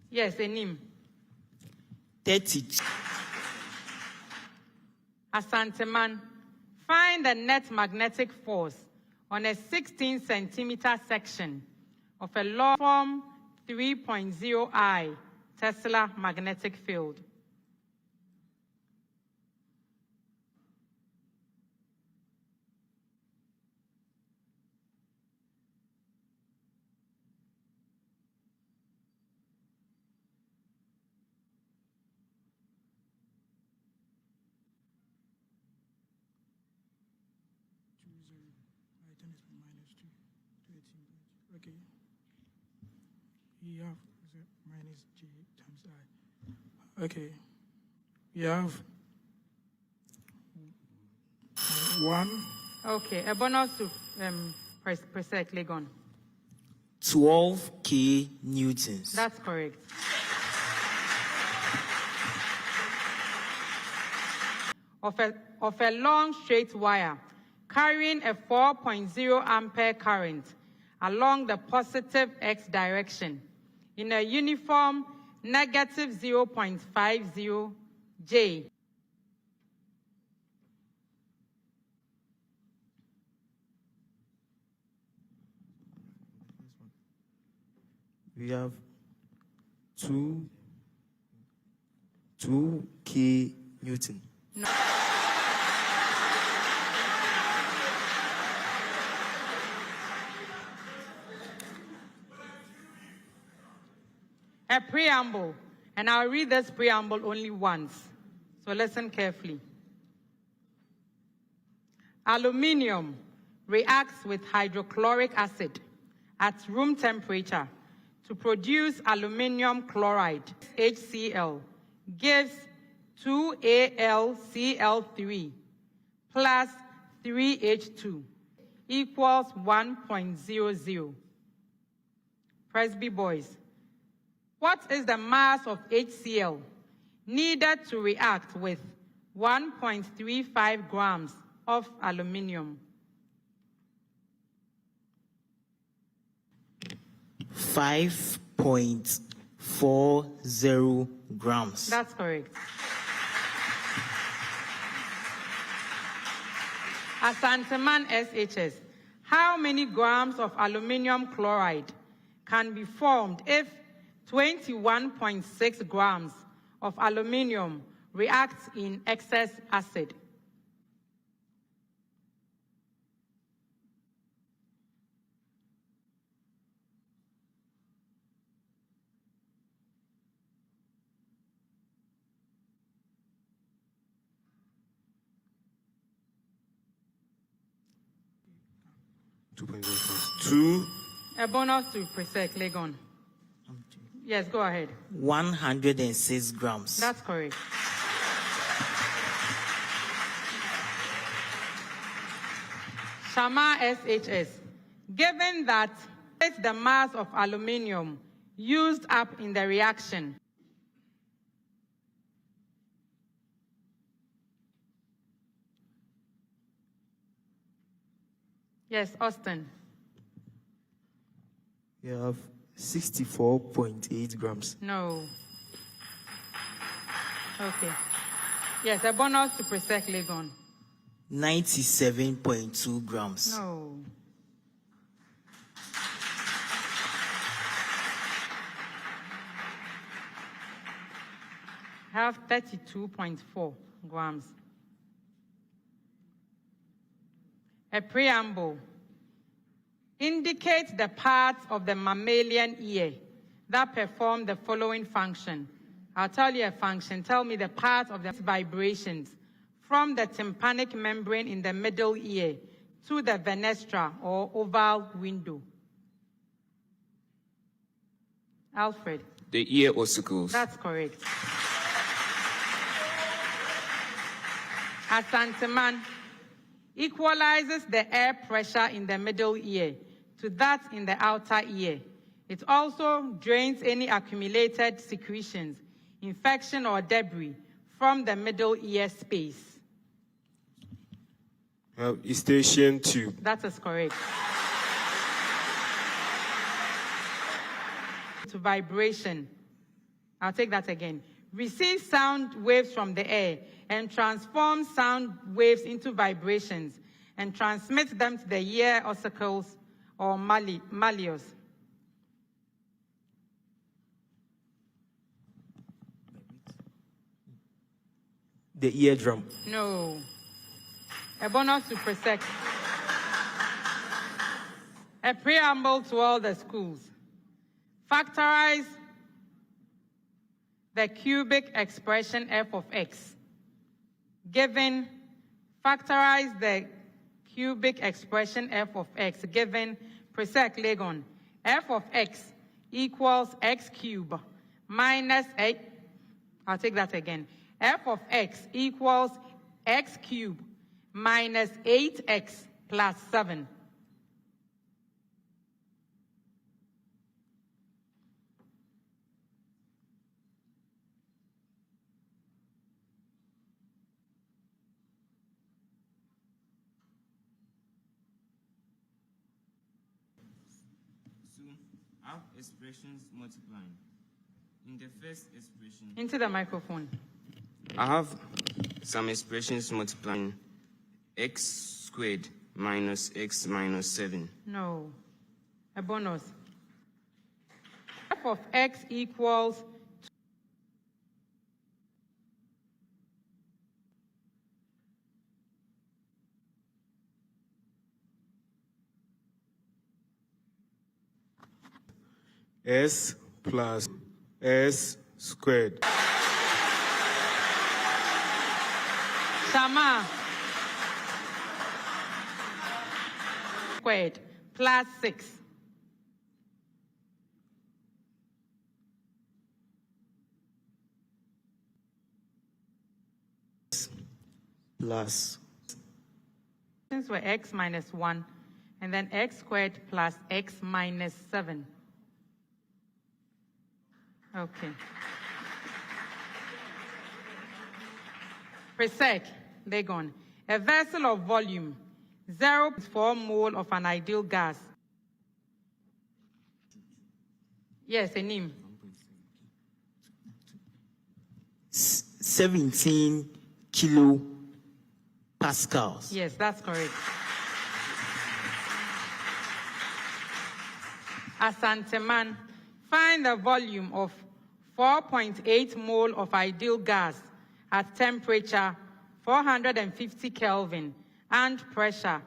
Yes, Enim. 32. Asanteman, find the net magnetic force on a 16 centimeter section of a long 3.0 I Tesla magnetic field. Okay. We have minus J times I. Okay. We have 1. Okay, a bonus to PRESEC Legon. 12 newtons. That's correct. Of a long straight wire carrying a 4.0 ampere current along the positive x direction in a uniform negative 0.50 J. We have 2K Newton. No. A preamble, and I'll read this preamble only once, so listen carefully. Aluminium reacts with hydrochloric acid at room temperature to produce aluminium chloride, HCl, gives 2AlCl3 plus 3H2 equals 1.00. Presby boys, what is the mass of HCl needed to react with 1.35 grams of aluminium? 5.40 grams. That's correct. Asanteman SHS, how many grams of aluminium chloride can be formed if 21.6 grams of aluminium reacts in excess acid? A bonus to PRESEC Legon. Yes, go ahead. 106 grams. That's correct. Shama SHS, given that it's the mass of aluminium used up in the reaction, yes, Austin. We have 64.8 grams. No. Okay. Yes, a bonus to PRESEC Legon. 97.2 grams. No. Have 32.4 grams. A preamble indicates the parts of the mammalian ear that perform the following function. I'll tell you a function. Tell me the parts of the vibrations from the tympanic membrane in the middle ear to the venestra or oval window. Alfred. The ear ossicles. That's correct. Asanteman equalizes the air pressure in the middle ear to that in the outer ear. It also drains any accumulated secretions, infection, or debris from the middle ear space. Eustachian tube. That is correct. To vibration. I'll take that again. Receive sound waves from the air and transform sound waves into vibrations and transmit them to the ear ossicles or malleus. The eardrum. No. A bonus to PRESEC. A preamble to all the schools. Factorize the cubic expression f of x. Given, factorize the cubic expression f of x given PRESEC Legon. F of x equals x cubed minus 8. I'll take that again. F of x equals x cubed minus 8x plus 7. Have expressions multiplying. In the first expression, Into the microphone. I have some expressions multiplying x squared minus x minus 7. No. A bonus. F of x equals S plus S squared. Shama squared plus 6. Plus. Since we're x minus 1, and then x squared plus x minus 7. Okay. PRESEC Legon. A vessel of volume 0.4 mole of an ideal gas. Yes, a name. 17 kilo pascals. Yes, that's correct. Asanteman, find the volume of 4.8 mole of ideal gas at temperature 450 Kelvin and pressure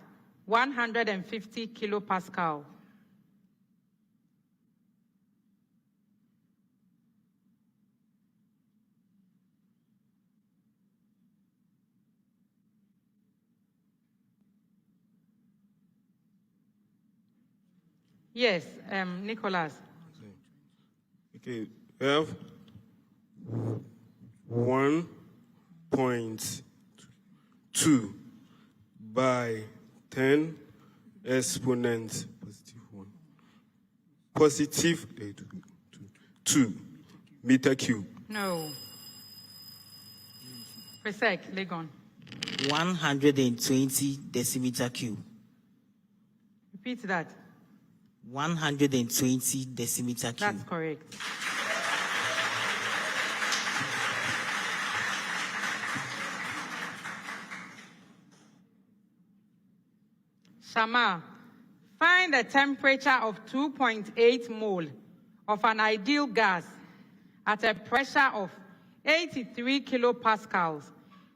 150 kilopascal. Yes, Nicholas. Okay, we have 1.2 by 10 exponent positive 2 meter cube. No. PRESEC Legon. 120 decimeter cube. Repeat that. 120 decimeter cube. That's correct. Shama, find the temperature of 2.8 mole of an ideal gas at a pressure of 83 kilopascals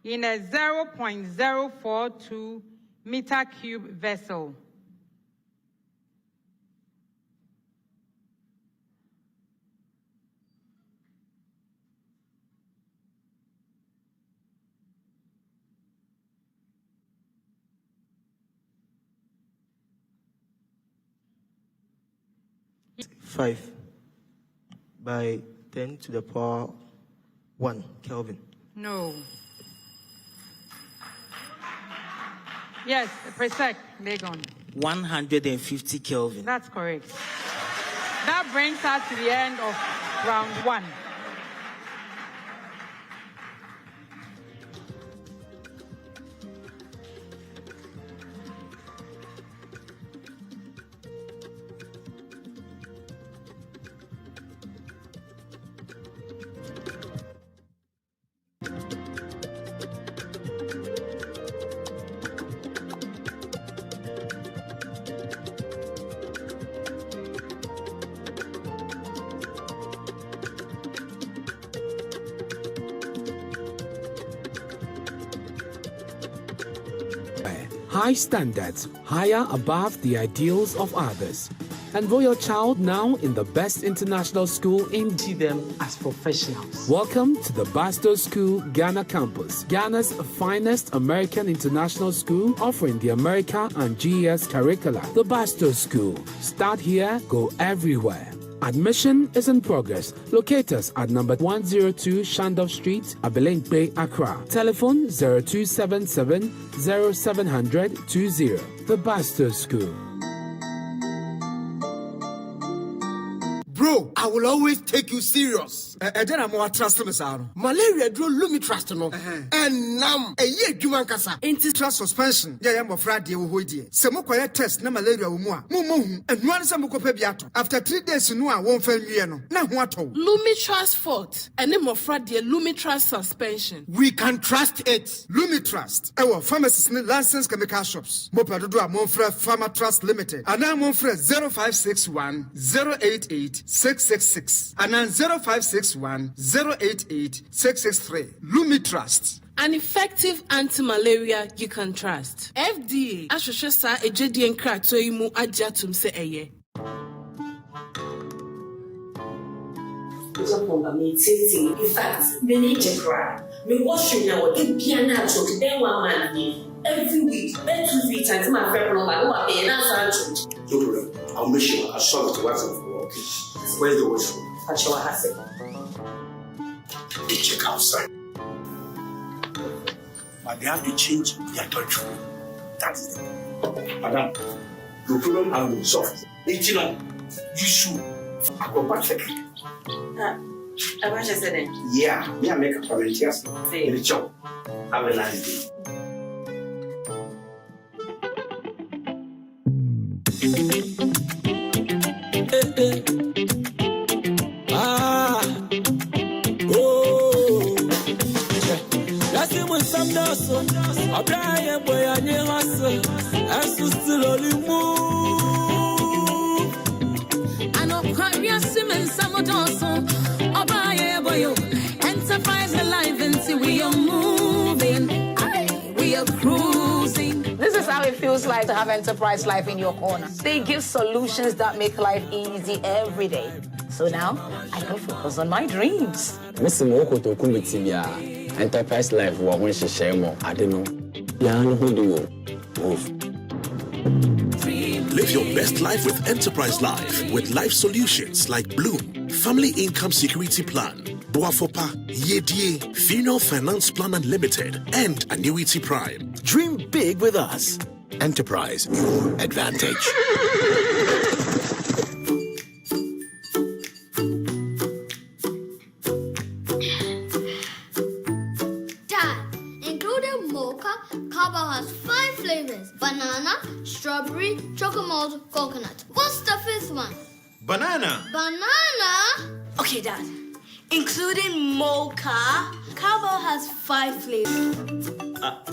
in a 0.042 meter cube vessel. Five by 10 to the power 1 Kelvin. No. Yes, PRESEC Legon. 150 Kelvin. That's correct. That brings us to the end of round 1. High standards, higher above the ideals of others. Enroll your child now in the best international school in see them as professionals. Welcome to the Basto School Ghana campus, Ghana's finest American international school offering the America and GES curricula. The Basto School. Start here, go everywhere. Admission is in progress. Locate us at number 102 Shandov Street, Abilene Bay, Accra. Telephone 0277 0700 20. The Basto School. Bro, I will always take you serious. Then I'm more trust me, sir. Malaria drew lumi trust no. And nam a year juman kasa. Anti-trust suspension. Yeah, I'm afraid you will hold you. Some more test na malaria umwa. Mumu and one some copebiato. After 3 days, no, I won't fail me. No, what? Lumi trust fault. And I'm afraid the Lumi trust suspension. We can trust it. Lumi trust. Our pharmacists need license chemical shops. Mopa do a Monfre Pharma Trust Limited. And I'm Monfre 0561 088 666 and then 0561 088 663. Lumi Trust. An effective anti-malaria you can trust. FDA. Ashoshosa ejedi enkra to imu ajatum se eye. In fact, we need to cry. We wash you now. Get piano to then 1 month every week. Then 2 3 times my friend no man no pay na sancho. No problem. I'll make sure I solve the work of work. Where's the washroom? That's what I said. They check outside. But they have to change their touch room. That's it. Madam, the problem has been solved. It's not. You should. I go back second. I just said it. Yeah, me I make a volunteers. In the job. Have a nice day. Enterprise alive and we are moving, we are cruising. This is how it feels like to have Enterprise Life in your corner. They give solutions that make life easy every day. So now I can focus on my dreams. Mr. Moko to Kumitibia, Enterprise Life, when she share more, I don't know. Yeah, who do you move? Live your best life with Enterprise Life with life solutions like Bloom, Family Income Security Plan, Boafopa, Yedie, Funeral Finance Plan Unlimited, and Annuity Prime. Dream big with us. Enterprise, your advantage. Dad, including mocha, Kaba has 5 flavors: banana, strawberry, chocolate, coconut. What's the 5th one? Banana. Banana? Okay, Dad. Including mocha, Cowbell has 5 flavors.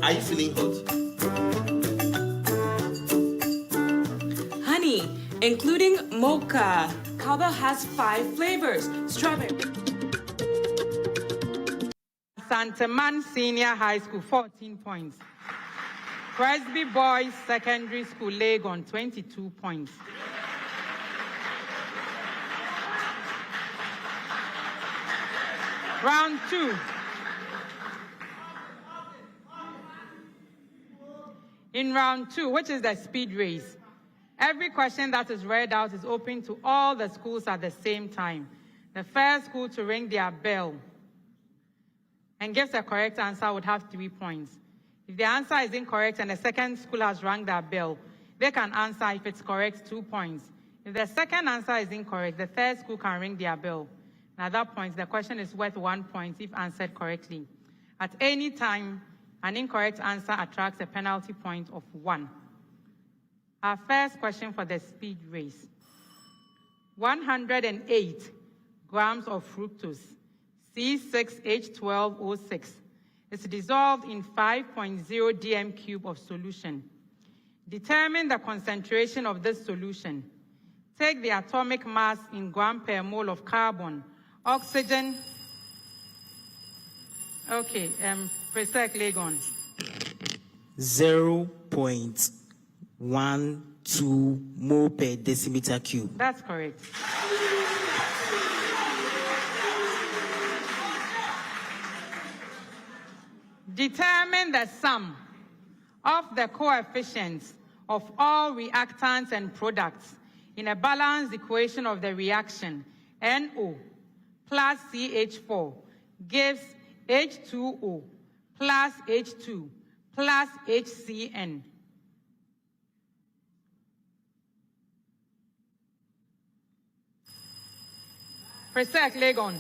Are you feeling hot? Honey, including mocha, Cowbell has 5 flavors. Strawberry. Asanteman Senior High School, 14 points. Presby Boys Secondary School, Legon, 22 points. Round 2. In round 2, which is the speed race, every question that is read out is open to all the schools at the same time. The first school to ring their bell and gives a correct answer would have 3 points. If the answer is incorrect and the second school has rung their bell, they can answer if it's correct 2 points. If the second answer is incorrect, the third school can ring their bell. At that point, the question is worth 1 point if answered correctly. At any time, an incorrect answer attracts a penalty point of 1. Our first question for the speed race. 108 grams of fructose, C6H12O6, is dissolved in 5.0 dm cube of solution. Determine the concentration of this solution. Take the atomic mass in gram per mole of carbon, oxygen. Okay, PRESEC Legon. 0.12 2 mole per decimeter cube. That's correct. Determine the sum of the coefficients of all reactants and products in a balanced equation of the reaction NO plus CH4 gives H2O plus H2 plus HCN. PRESEC Legon.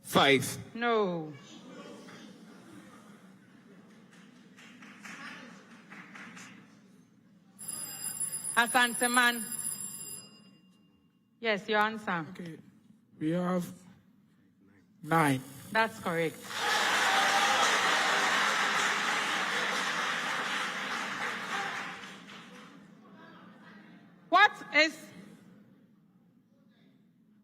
5. No. Asanteman. Yes, your answer. Okay. We have 9. That's correct.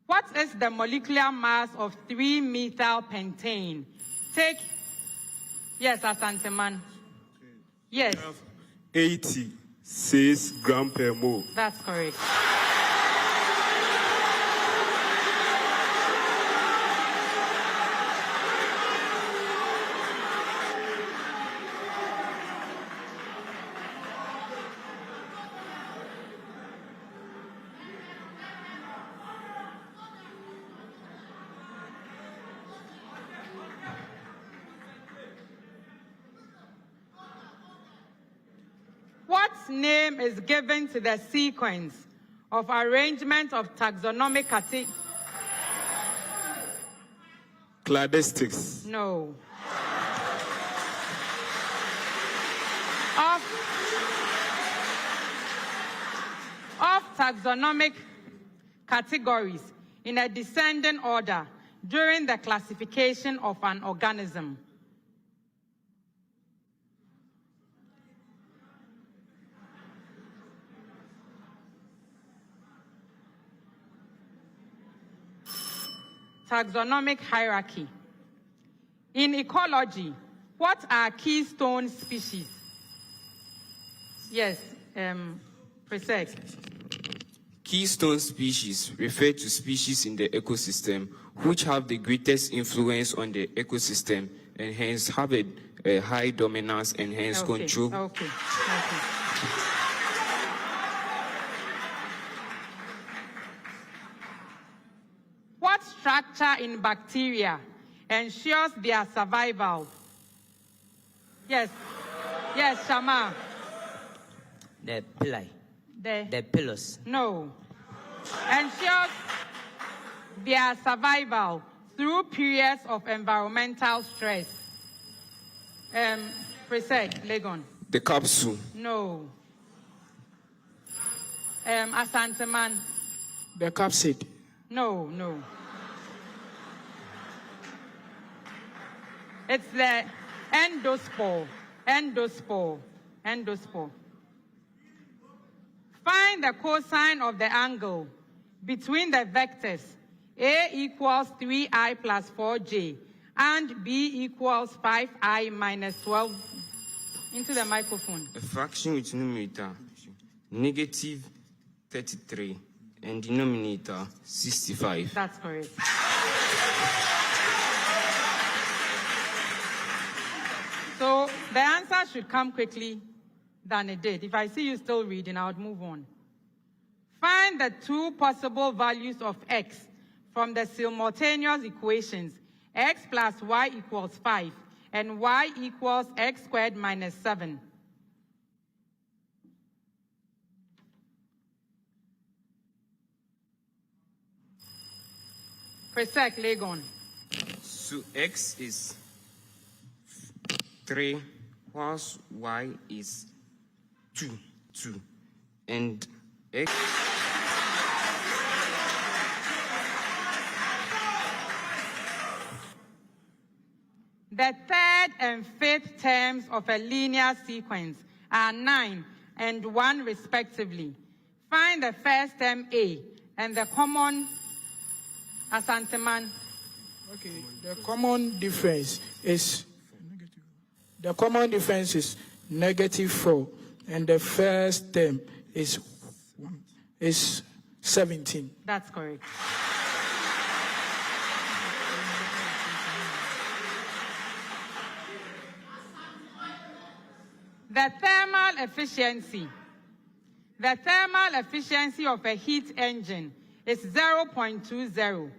What is the molecular mass of 3-methyl pentane? Take. Yes, Asanteman. Yes. 86 grams per mole. That's correct. What name is given to the sequence of arrangement of taxonomic categories? Cladistics. No. Of taxonomic categories in a descending order during the classification of an organism. Taxonomic hierarchy. In ecology, what are keystone species? Yes, PRESEC. Keystone species refer to species in the ecosystem which have the greatest influence on the ecosystem and hence have a high dominance and hence control. Okay. What structure in bacteria ensures their survival? Yes, Shama. The pili. The pillars. No. Ensures their survival through periods of environmental stress. PRESEC Legon. The capsule. No. Asanteman. The capsid. No. It's the endospore. Find the cosine of the angle between the vectors A equals 3i plus 4j and B equals 5i minus 12. Into the microphone. A fraction with numerator negative 33 and denominator 65. That's correct. So the answer should come quickly than it did. If I see you still reading, I would move on. Find the two possible values of x from the simultaneous equations x plus y equals 5 and y equals x squared minus 7. PRESEC Legon. So x is 3 whilst y is 2 and x the third and fifth terms of a linear sequence are 9 and 1 respectively. Find the first term A and the common Asanteman. Okay, the common difference is negative 4 And the first term is 17. That's correct. The thermal efficiency of a heat engine is 0.20.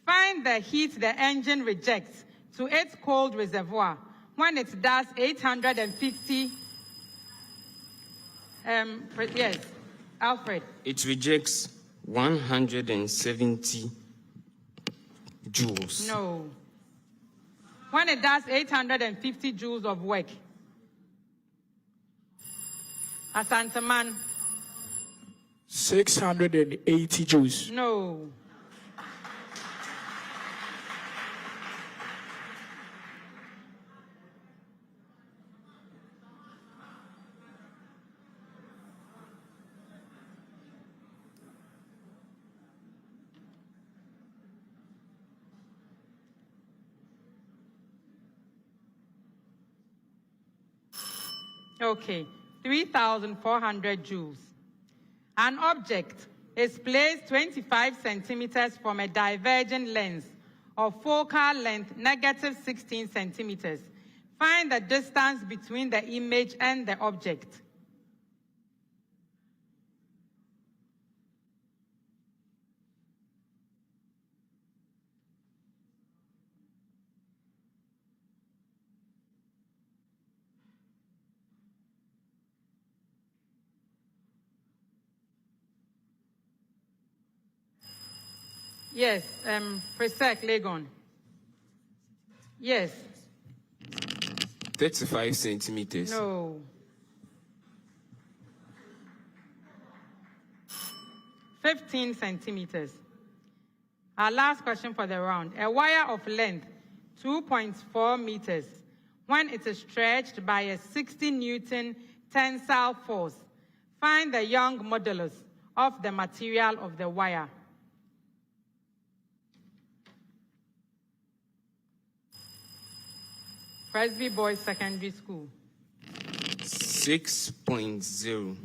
Find the heat the engine rejects to its cold reservoir when it does 850. Yes, Alfred. It rejects 170 joules. No. When it does 850 joules of work. Asanteman. 680 joules. No. Okay, 3,400 joules. An object is placed 25 centimeters from a diverging lens of focal length negative 16 centimeters. Find the distance between the image and the object. Yes, PRESEC Legon. Yes. 35 centimeters. No. 15 centimeters. Our last question for the round. A wire of length 2.4 meters when it is stretched by a 60 Newton tensile force. Find the Young modulus of the material of the wire. Presby Boys Secondary School. 6.0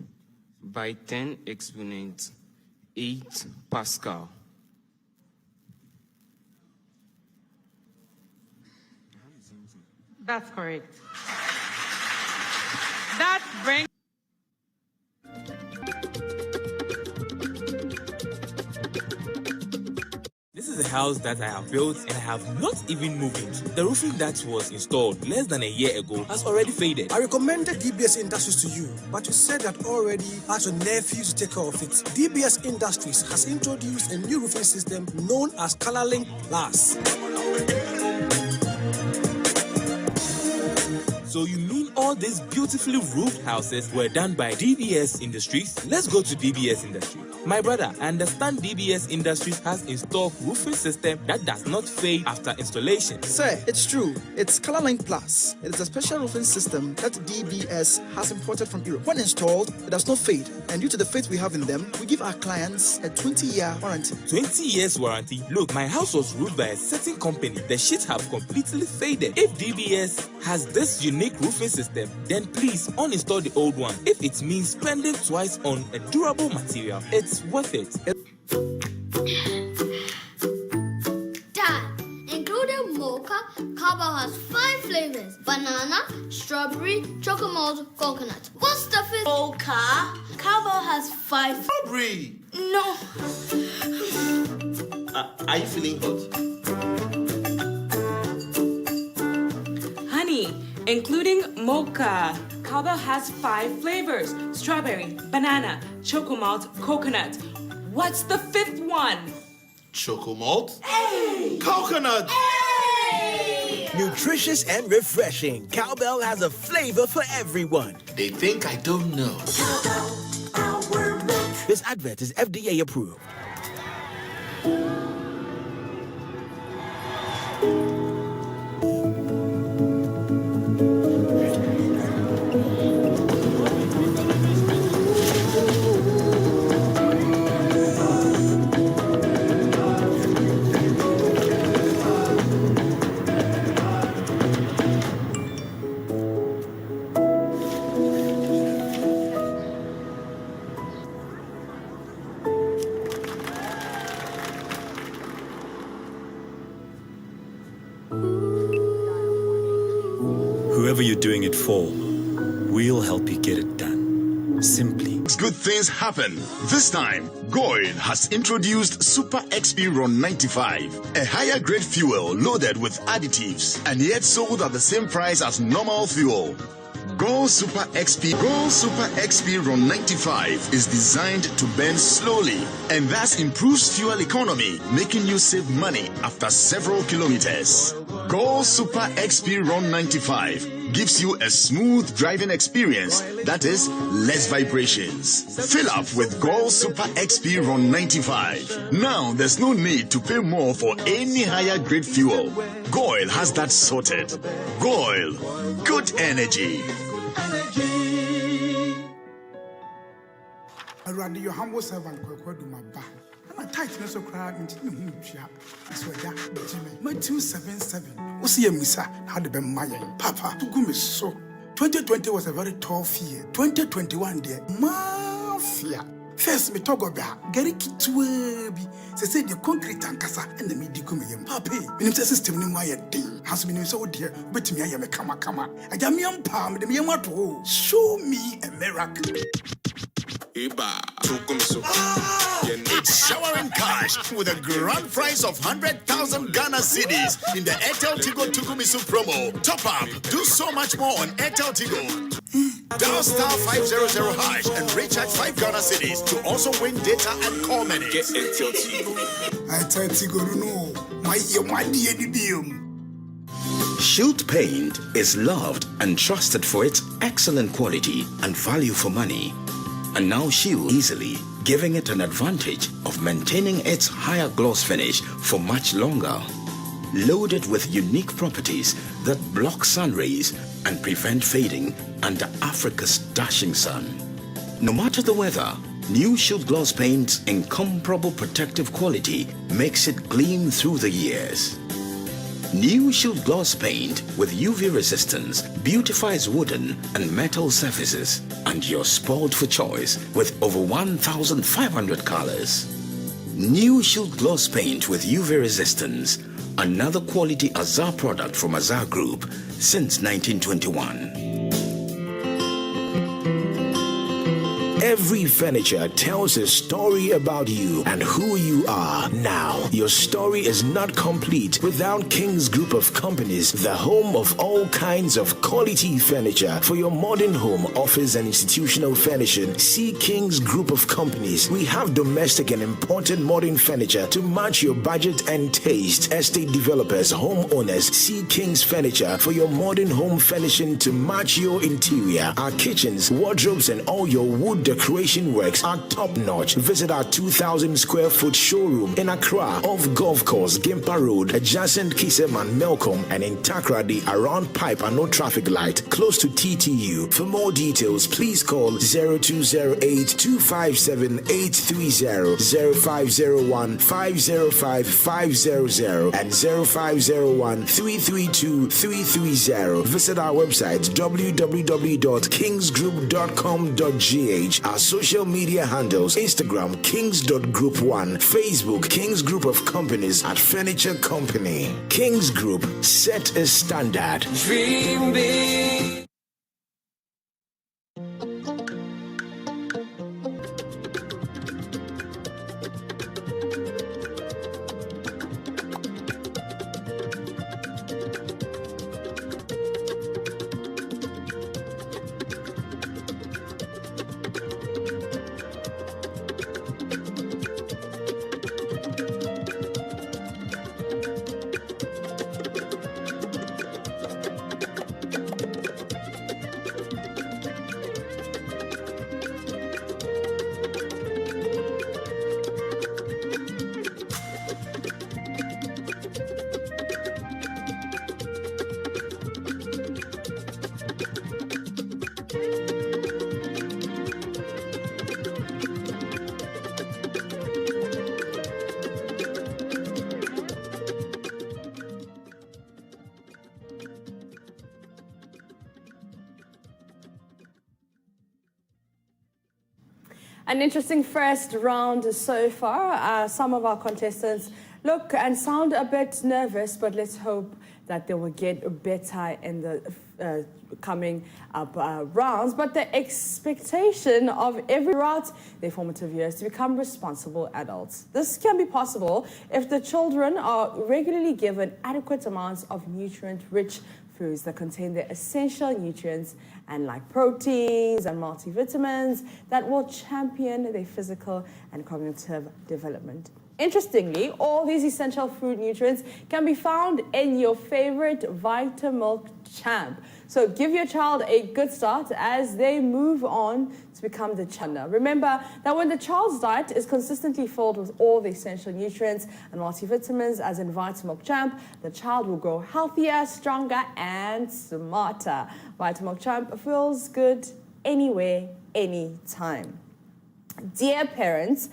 by 10 exponent 8 Pascal. That's correct. That brings This is a house that I have built and I have not even moved into. The roofing that was installed less than a year ago has already faded. I recommended DBS Industries to you, but you said that already asked your nephew to take care of it. DBS Industries has introduced a new roofing system known as ColorLink Plus. So you mean all these beautifully roofed houses were done by DBS Industries? Let's go to DBS Industries. My brother, I understand DBS Industries has installed roofing system that does not fade after installation. Sir, it's true. It's ColorLink Plus. It is a special roofing system that DBS has imported from Europe. When installed, it does not fade. And due to the faith we have in them, we give our clients a 20-year warranty. 20 years warranty? Look, my house was roofed by a certain company. The sheets have completely faded. If DBS has this unique roofing system, then please uninstall the old one. If it means spending twice on a durable material, it's worth it. Dad, including mocha, Cowbell has 5 flavors: banana, strawberry, chocolate malt, coconut. What stuff is mocha? Cowbell has 5. Strawberry. No. Are you feeling hot? Honey, including mocha. Cowbell has 5 flavors: strawberry, banana, chocolate malt, coconut. What's the 5th one? Chocolate malt? Hey! Coconut! Hey! Nutritious and refreshing, Cowbell has a flavor for everyone. They think I don't know. This advert is FDA approved. whoever you're doing it for, we'll help you get it done. Simply. Good things happen. This time, Goil has introduced Super XP Ron 95, a higher grade fuel loaded with additives and yet sold at the same price as normal fuel. Goil Super XP Ron 95 is designed to burn slowly and thus improves fuel economy, making you save money after several kilometers. Goil Super XP Ron 95 gives you a smooth driving experience, that is, less vibrations. Fill up with Goil Super XP Ron 95. Now there's no need to pay more for any higher grade fuel. Goil has that sorted. Goil, good energy. Around your humble servant, Kwekwedu Maba. And a tightness of crowd into the moon shop. That's where that Jimmy. My 277. Was here, Missa, had been my Papa. To go so. 2020 was a very tough year. 2021, dear. Mafia. First, me talk about Gary Kitwebi. They say the concrete and casa and the medical medium. Papi, in the system, no my thing. Has been so dear, but me, I am a kama. I am young palm, the Miamato. Show me a miracle. It's showering cash with a grand prize of 100,000 Ghana cedis in the Airtel Tigo Tukumisu promo. Top up, do so much more on Airtel Tigo. Dial star 500 hash and recharge 5 Ghana cedis to also win data and call minutes. Get Airtel Tigo. Airtel Tigo, no. My dear. Shield Paint is loved and trusted for its excellent quality and value for money. And now Shield easily giving it an advantage of maintaining its higher gloss finish for much longer. Loaded with unique properties that block sun rays and prevent fading under Africa's dashing sun. No matter the weather, new Shield Gloss Paint's incomparable protective quality makes it gleam through the years. New Shield Gloss Paint with UV resistance beautifies wooden and metal surfaces, and you're spoiled for choice with over 1,500 colors. New Shield Gloss Paint with UV resistance, another quality Azar product from Azar Group since 1921. Every furniture tells a story about you and who you are. Now, your story is not complete without King's Group of Companies, the home of all kinds of quality furniture. For your modern home, office, and institutional furnishing, see King's Group of Companies. We have domestic and imported modern furniture to match your budget and taste. Estate developers, homeowners, see King's Furniture for your modern home furnishing to match your interior. Our kitchens, wardrobes, and all your wood decoration works are top-notch. Visit our 2,000 square foot showroom in Accra off Golf Course, Gimpa Road, adjacent Kiseman, Melcom, and in Takrady around Pipe and No Traffic Light, close to TTU. For more details, please call 0208 257 830, 0501 505 500, and 0501 332 330. Visit our website www.kingsgroup.com.gh. Our social media handles: Instagram kings.group1, Facebook Kings Group of Companies at Furniture Company. Kings Group, set a standard. Dream big. An interesting first round so far. Some of our contestants look and sound a bit nervous, but let's hope that that they will get better in the coming up rounds, but the expectation of every throughout their formative years to become responsible adults. This can be possible if the children are regularly given adequate amounts of nutrient-rich foods that contain the essential nutrients and like proteins and multivitamins that will champion their physical and cognitive development. Interestingly, all these essential food nutrients can be found in your favorite Vitamilk champ. So give your child a good start as they move on to become the champ. Remember that when the child's diet is consistently filled with all the essential nutrients and multivitamins as in Vitamilk champ, the child will grow healthier, stronger, and smarter. Vitamilk champ feels good anywhere, anytime. Dear parents,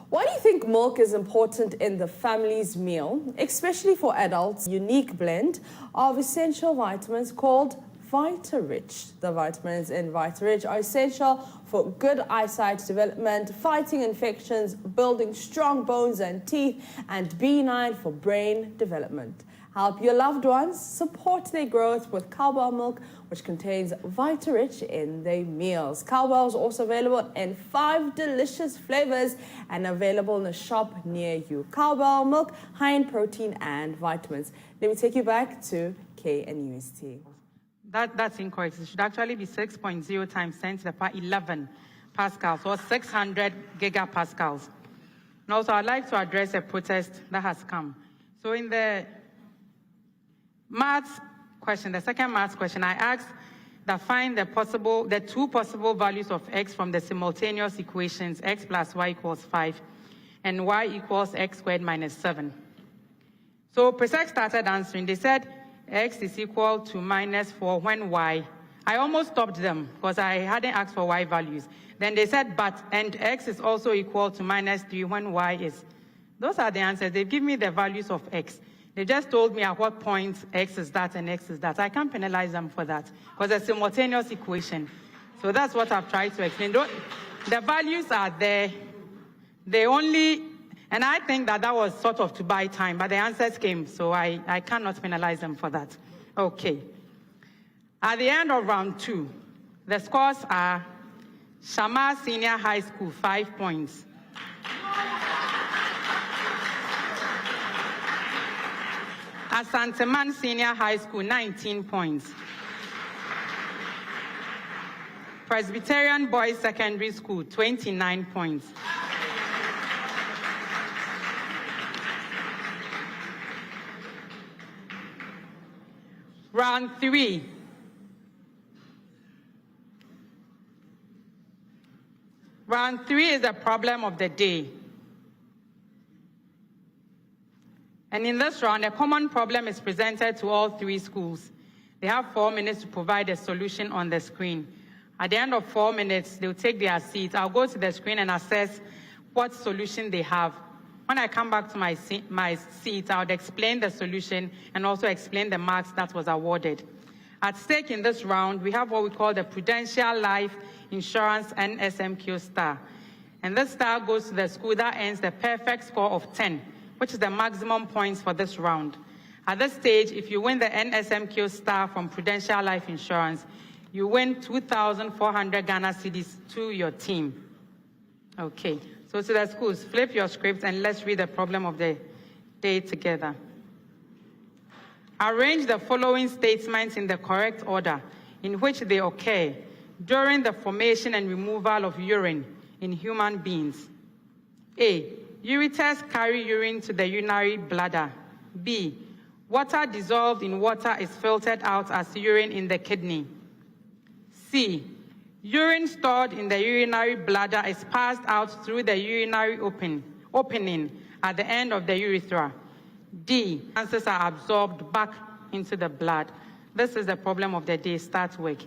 why do you think milk is important in the family's meal, especially for adults? Unique blend of essential vitamins called VitaRich. The vitamins in VitaRich are essential for good eyesight development, fighting infections, building strong bones and teeth, and B9 for brain development. Help your loved ones support their growth with cowbell milk, which contains VitaRich in their meals. Cowbell is also available in 5 delicious flavors and available in a shop near you. Cowbell milk, high in protein and vitamins. Let me take you back to KNUST. That's incorrect. It should actually be 6.0 times 10 to the power 11 pascals, or 600 gigapascals. And also, I'd like to address a protest that has come. So in the maths question, the second maths question, I asked that find the 2 possible values of x from the simultaneous equations x plus y equals 5 and y equals x squared minus 7. So PRESEC started answering. They said x is equal to minus 4 when y. I almost stopped them because I hadn't asked for y values. Then they said and x is also equal to minus 3 when y is. Those are the answers. They've given me the values of x. They just told me at what point x is that and x is that. I can't penalize them for that because it's a simultaneous equation. So that's what I've tried to explain. The values are there. And I think that was sort of to buy time, but the answers came, so I cannot penalize them for that. Okay. At the end of round 2, the scores are Shama Senior High School, 5 points. Asanteman Senior High School, 19 points. Presbyterian Boys Secondary School, 29 points. Round 3. Round 3 is the problem of the day. And in this round, a common problem is presented to all 3 schools. They have 4 minutes to provide a solution on the screen. At the end of 4 minutes, they'll take their seats. I'll go to the screen and assess what solution they have. When I come back to my seat, I would explain the solution and also explain the marks that was awarded. At stake in this round, we have what we call the Prudential Life Insurance NSMQ star. And this star goes to the school that earns the perfect score of 10, which is the maximum points for this round. At this stage, if you win the NSMQ star from Prudential Life Insurance, you win 2,400 Ghana cedis to your team. Okay. So to the schools, flip your scripts and let's read the problem of the day together. Arrange the following statements in the correct order in which they occur during the formation and removal of urine in human beings. A. Ureters carry urine to the urinary bladder. B. Water dissolved in water is filtered out as urine in the kidney. C. Urine stored in the urinary bladder is passed out through the urinary opening at the end of the urethra. D. Substances are absorbed back into the blood. This is the problem of the day. Start work.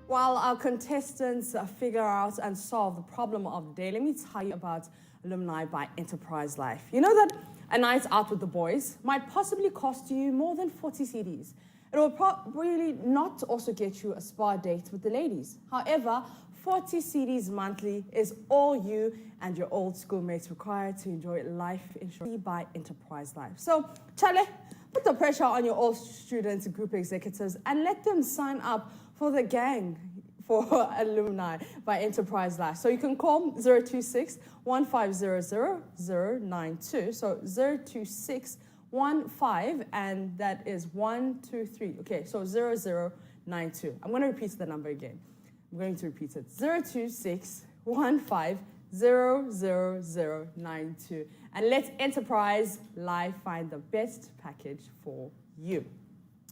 While our contestants figure out and solve the problem of the day, let me tell you about Alumni by Enterprise Life. You know that a night out with the boys might possibly cost you more than 40 CDs. It will probably not also get you a spa date with the ladies. However, 40 CDs monthly is all you and your old schoolmates require to enjoy life insurance by Enterprise Life. So, Chale, put the pressure on your old students, group executives, and let them sign up for the gang for Alumni by Enterprise Life. So you can call 026-1500-092. So 026-15, and that is 123. Okay, so 0092. I'm going to repeat the number again. I'm going to repeat it. 026-15-00092. And let Enterprise Life find the best package for you.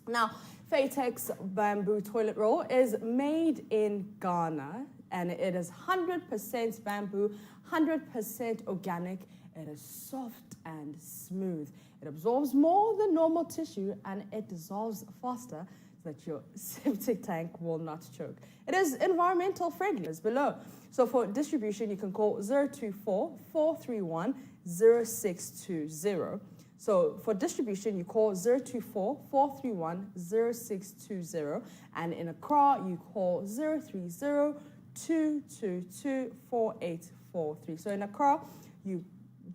Now, Fatex bamboo toilet roll is made in Ghana, and it is 100% bamboo, 100% organic. It is soft and smooth. It absorbs more than normal tissue, and it dissolves faster so that your septic tank will not choke. It is environmental friendly, as below. So for distribution, you can call 024-431-0620. So for distribution, you call 024-431-0620. And in Accra, you call 030-222-4843. So in Accra, you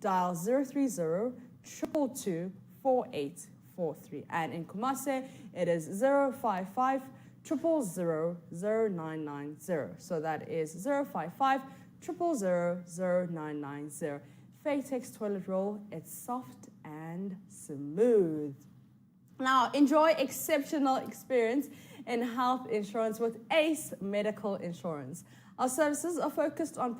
dial 030-222-4843. And in Kumasi, it is 055-000-0990. So that is 055-000-0990. Fatex toilet roll, it's soft and smooth. Now, enjoy exceptional experience in health insurance with Ace Medical Insurance. Our services are focused on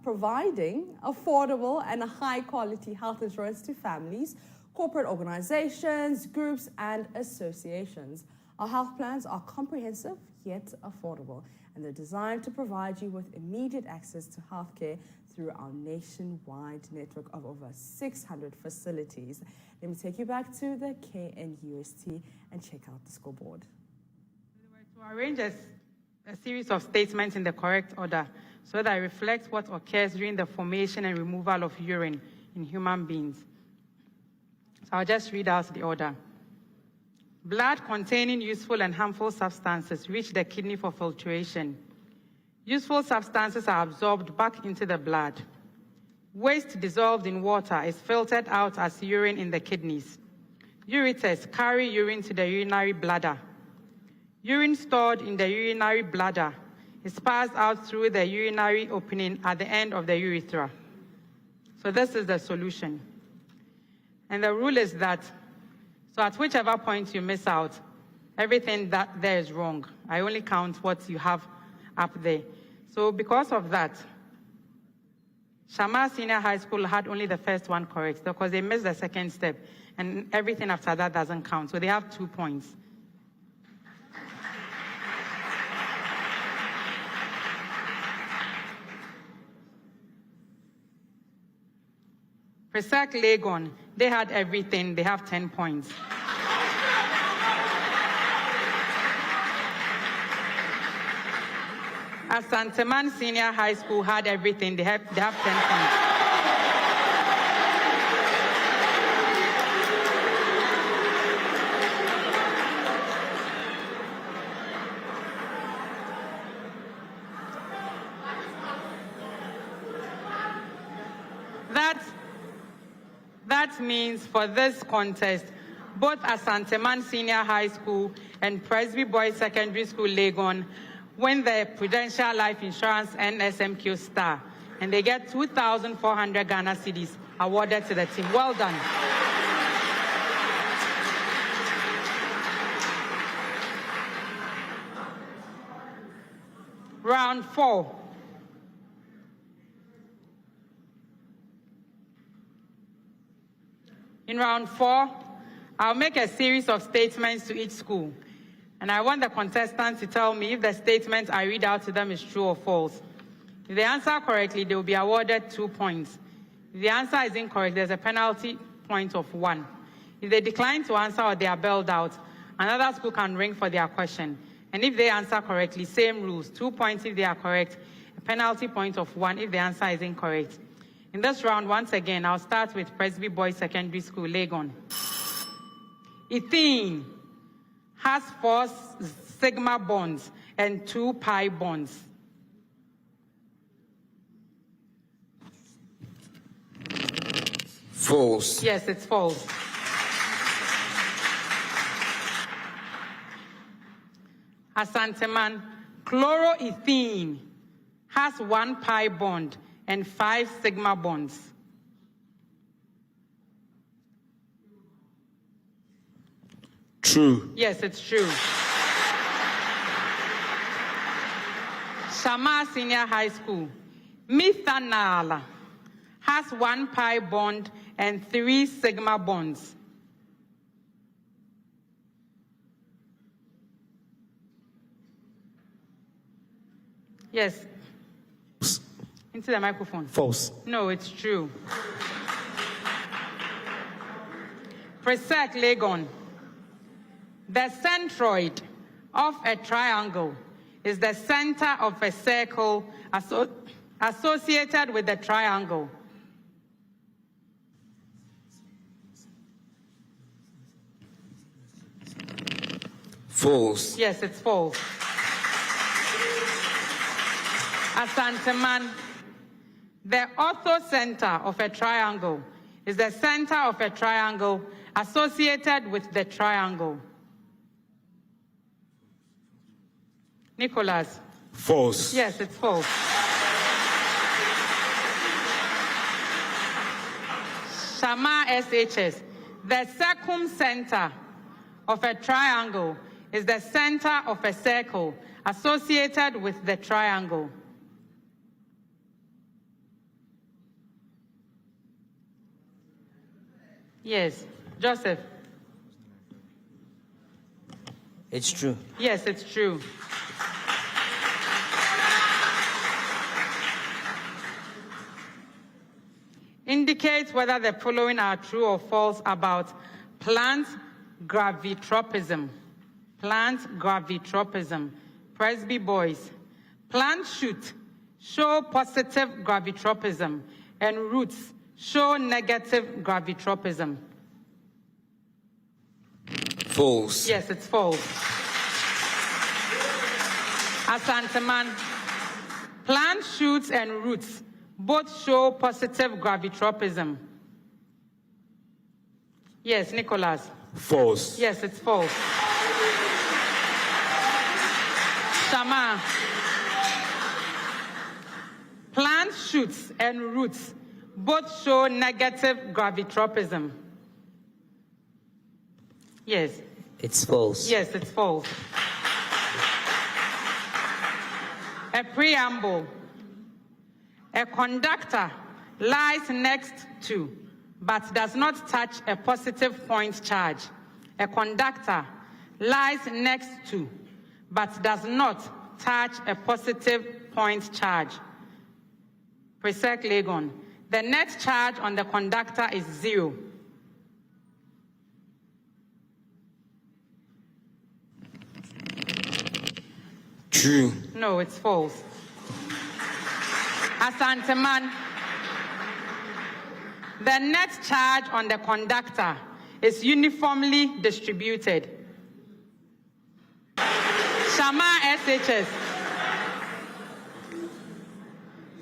providing affordable and high-quality health insurance to families, corporate organizations, groups, and associations. Our health plans are comprehensive yet affordable, and they're designed to provide you with immediate access to healthcare through our nationwide network of over 600 facilities. Let me take you back to the KNUST and check out the scoreboard. To arrange a series of statements in the correct order so that it reflects what occurs during the formation and removal of urine in human beings. So I'll just read out the order. Blood containing useful and harmful substances reach the kidney for filtration. Useful substances are absorbed back into the blood. Waste dissolved in water is filtered out as urine in the kidneys. Ureters carry urine to the urinary bladder. Urine stored in the urinary bladder is passed out through the urinary opening at the end of the urethra. So this is the solution. And the rule is that, so at whichever point you miss out, everything that there is wrong. I only count what you have up there. So because of that, Shama Senior High School had only the first one correct because they missed the second step, and everything after that doesn't count. So they have 2 points. PRESEC Legon, they had everything. They have 10 points. Asanteman Senior High School had everything. They have 10 points. That means for this contest, both Asanteman Senior High School and Presby Boys Secondary School Legon win the Prudential Life Insurance NSMQ star, and they get 2,400 Ghana cedis awarded to the team. Well done. Round 4. In round 4, I'll make a series of statements to each school. And I want the contestants to tell me if the statement I read out to them is true or false. If they answer correctly, they will be awarded 2 points. If the answer is incorrect, there's a penalty point of 1. If they decline to answer or they are bailed out, another school can ring for their question. And if they answer correctly, same rules. 2 points if they are correct, a penalty point of 1 if the answer is incorrect. In this round, once again, I'll start with Presby Boys Secondary School, Legon. Ethene has 4 sigma bonds and 2 pi bonds. False. Yes, it's false. Asanteman chloroethene has 1 pi bond and 5 sigma bonds. True. Yes, it's true. Shama Senior High School, methanol has 1 pi bond and 3 sigma bonds. Yes. Into the microphone. False. No, it's true. PRESEC Legon. The centroid of a triangle is the center of a circle associated with the triangle. False. Yes, it's false. Asanteman, the orthocenter of a triangle is the center of a triangle associated with the triangle. Nicholas. False. Yes, it's false. Shama SHS, the circumcenter of a triangle is the center of a circle associated with the triangle. Yes. Joseph. It's true. Yes, it's true. Indicate whether the following are true or false about plant gravitropism. Plant gravitropism. Presby Boys. Plant shoots show positive gravitropism and roots show negative gravitropism. False. Yes, it's false. Asanteman, plant shoots and roots both show positive gravitropism. Yes, Nicholas. False. Yes, it's false. Shama, plant shoots and roots both show negative gravitropism. Yes. It's false. Yes, it's false. A preamble. A conductor lies next to, but does not touch a positive point charge. A conductor lies next to, but does not touch a positive point charge. PRESEC Legon. The net charge on the conductor is 0. True. No, it's false. Asanteman, the net charge on the conductor is uniformly distributed. Shama SHS,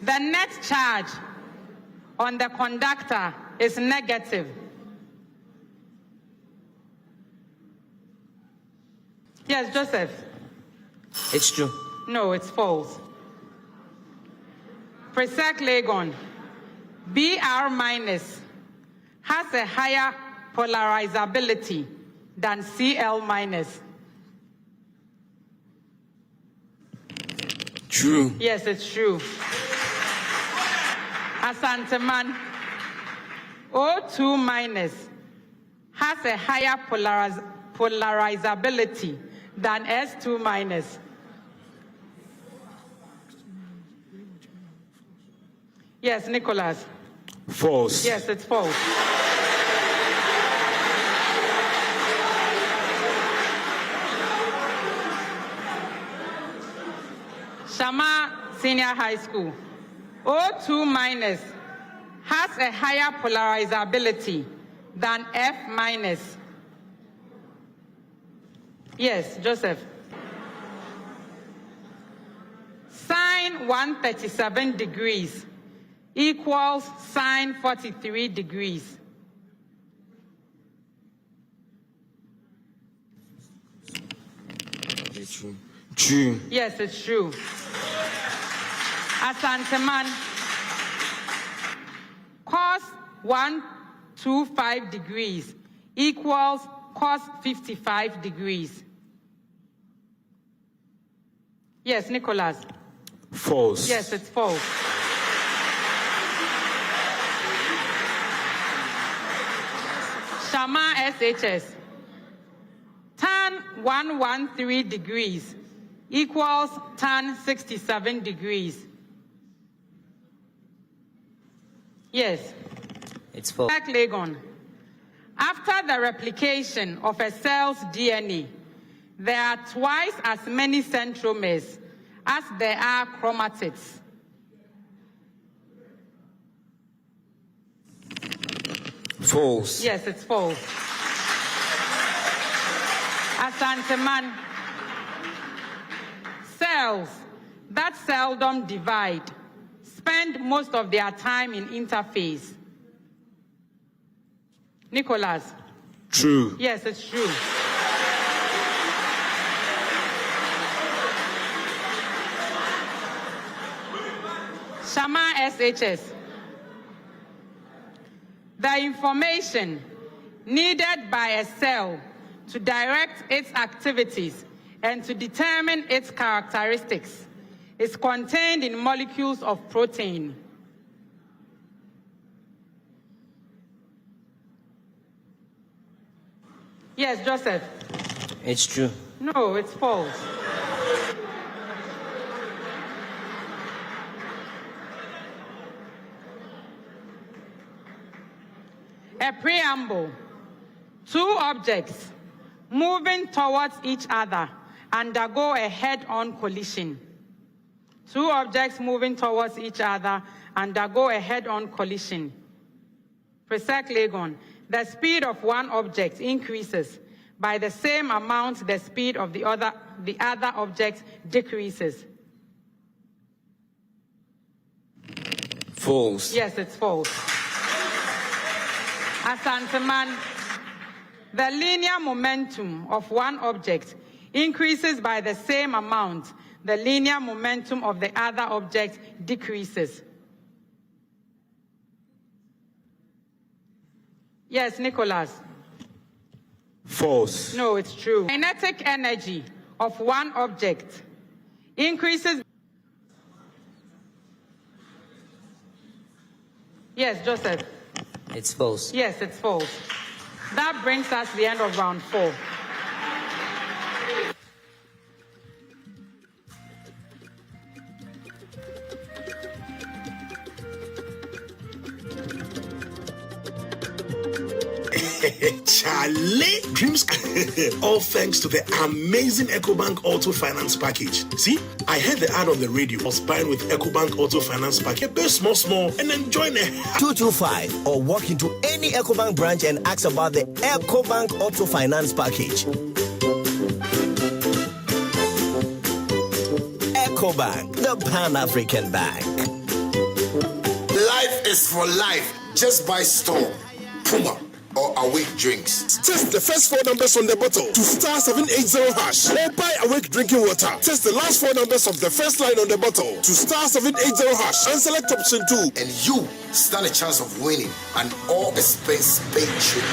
the net charge on the conductor is negative. Yes, Joseph. It's true. No, it's false. PRESEC Legon, BR minus has a higher polarizability than CL minus. True. Yes, it's true. Asanteman, O2 minus has a higher polarizability than S2 minus. Yes, Nicholas. False. Yes, it's false. Shama Senior High School. O2 minus has a higher polarizability than F minus. Yes, Joseph. Sine 137 degrees equals sine 43 degrees. True. Yes, it's true. Asanteman, cos 125 degrees equals cos 55 degrees. Yes, Nicholas. False. Yes, it's false. Shama SHS. Tan 113 degrees equals tan 67 degrees. Yes. It's false. PRESEC Legon. After the replication of a cell's DNA, there are twice as many centromeres as there are chromatids. False. Yes, it's false. Asanteman, cells that seldom divide spend most of their time in interphase. Nicholas. True. Yes, it's true. Shama SHS. The information needed by a cell to direct its activities and to determine its characteristics is contained in molecules of protein. Yes, Joseph. It's true. No, it's false. A preamble. Two objects moving towards each other undergo a head-on collision. Two objects moving towards each other undergo a head-on collision. PRESEC Legon. The speed of one object increases by the same amount the speed of the other object decreases. False. Yes, it's false. Asanteman, the linear momentum of one object increases by the same amount the linear momentum of the other object decreases. Yes, Nicholas. False. No, it's true. Kinetic energy of one object increases. Yes, Joseph. It's false. Yes, it's false. That brings us to the end of round 4. Charlie, dreams. All thanks to the amazing EcoBank Auto Finance Package. See, I heard the ad on the radio. I was buying with EcoBank Auto Finance Package. Pay small, and enjoy it. 225 or walk into any EcoBank branch and ask about the EcoBank Auto Finance Package. EcoBank, the Pan-African Bank. Life is for life. Just buy Storm, Puma, or Awake drinks. Test the first 4 numbers on the bottle to star 780 hash. Or buy Awake drinking water. Test the last 4 numbers of the first line on the bottle to star 780 hash and select option 2. And you stand a chance of winning an all-expense paid trip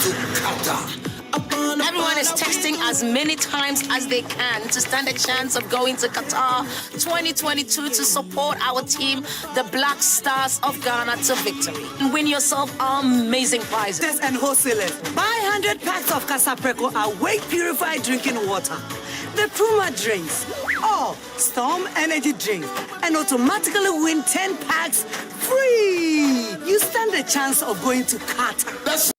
to Qatar. Everyone is texting as many times as they can to stand a chance of going to Qatar 2022 to support our team, the Black Stars of Ghana, to victory. Win yourself amazing prizes. And wholesalers. Buy 100 packs of Casapreco Awake Purified Drinking Water, the Puma drinks, or Storm Energy drinks, and automatically win 10 packs free. You stand a chance of going to Qatar.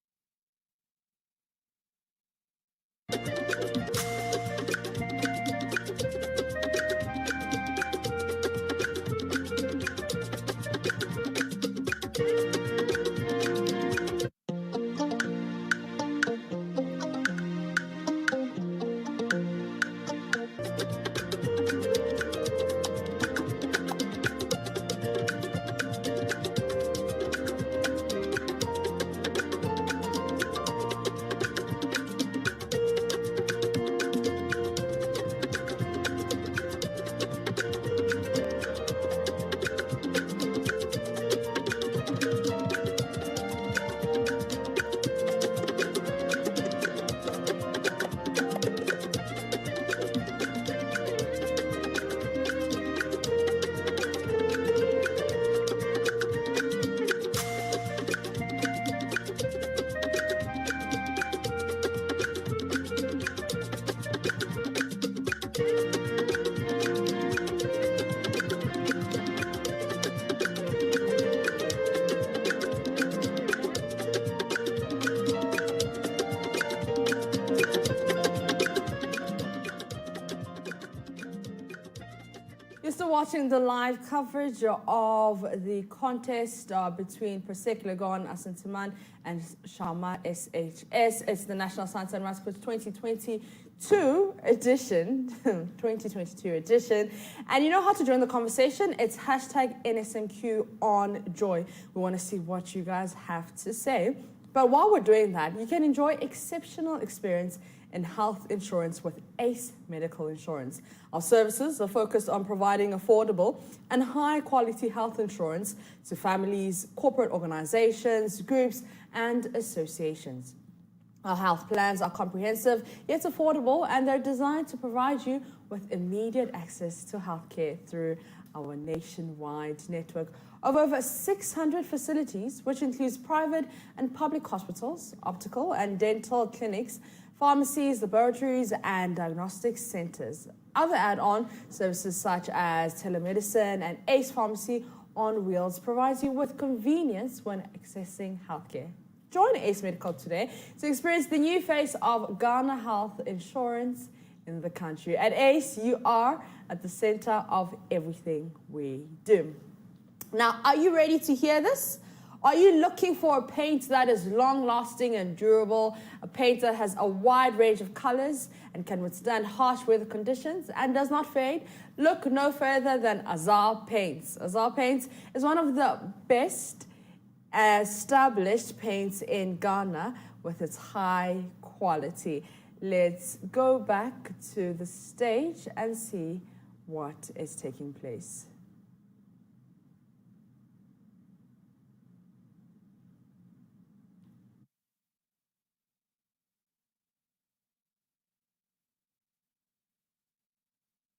You're still watching the live coverage of the contest between PRESEC Legon, Asanteman and Shama SHS. It's the National Science and Maths Quiz 2022 edition. 2022 edition. And you know how to join the conversation? It's hashtag NSMQ on Joy. We want to see what you guys have to say. But while we're doing that, you can enjoy exceptional experience in health insurance with ACE Medical Insurance. Our services are focused on providing affordable and high-quality health insurance to families, corporate organizations, groups, and associations. Our health plans are comprehensive, yet affordable, and they're designed to provide you with immediate access to healthcare through our nationwide network of over 600 facilities, which includes private and public hospitals, optical and dental clinics, pharmacies, laboratories, and diagnostic centers. Other add-on services such as telemedicine and ACE Pharmacy on Wheels provides you with convenience when accessing healthcare. Join ACE Medical today to experience the new face of Ghana health insurance in the country. At ACE, you are at the center of everything we do. Now, are you ready to hear this? Are you looking for a paint that is long-lasting and durable, a paint that has a wide range of colors and can withstand harsh weather conditions and does not fade? Look no further than Azar Paints. Azar Paints is one of the best established paints in Ghana with its high quality. Let's go back to the stage and see what is taking place.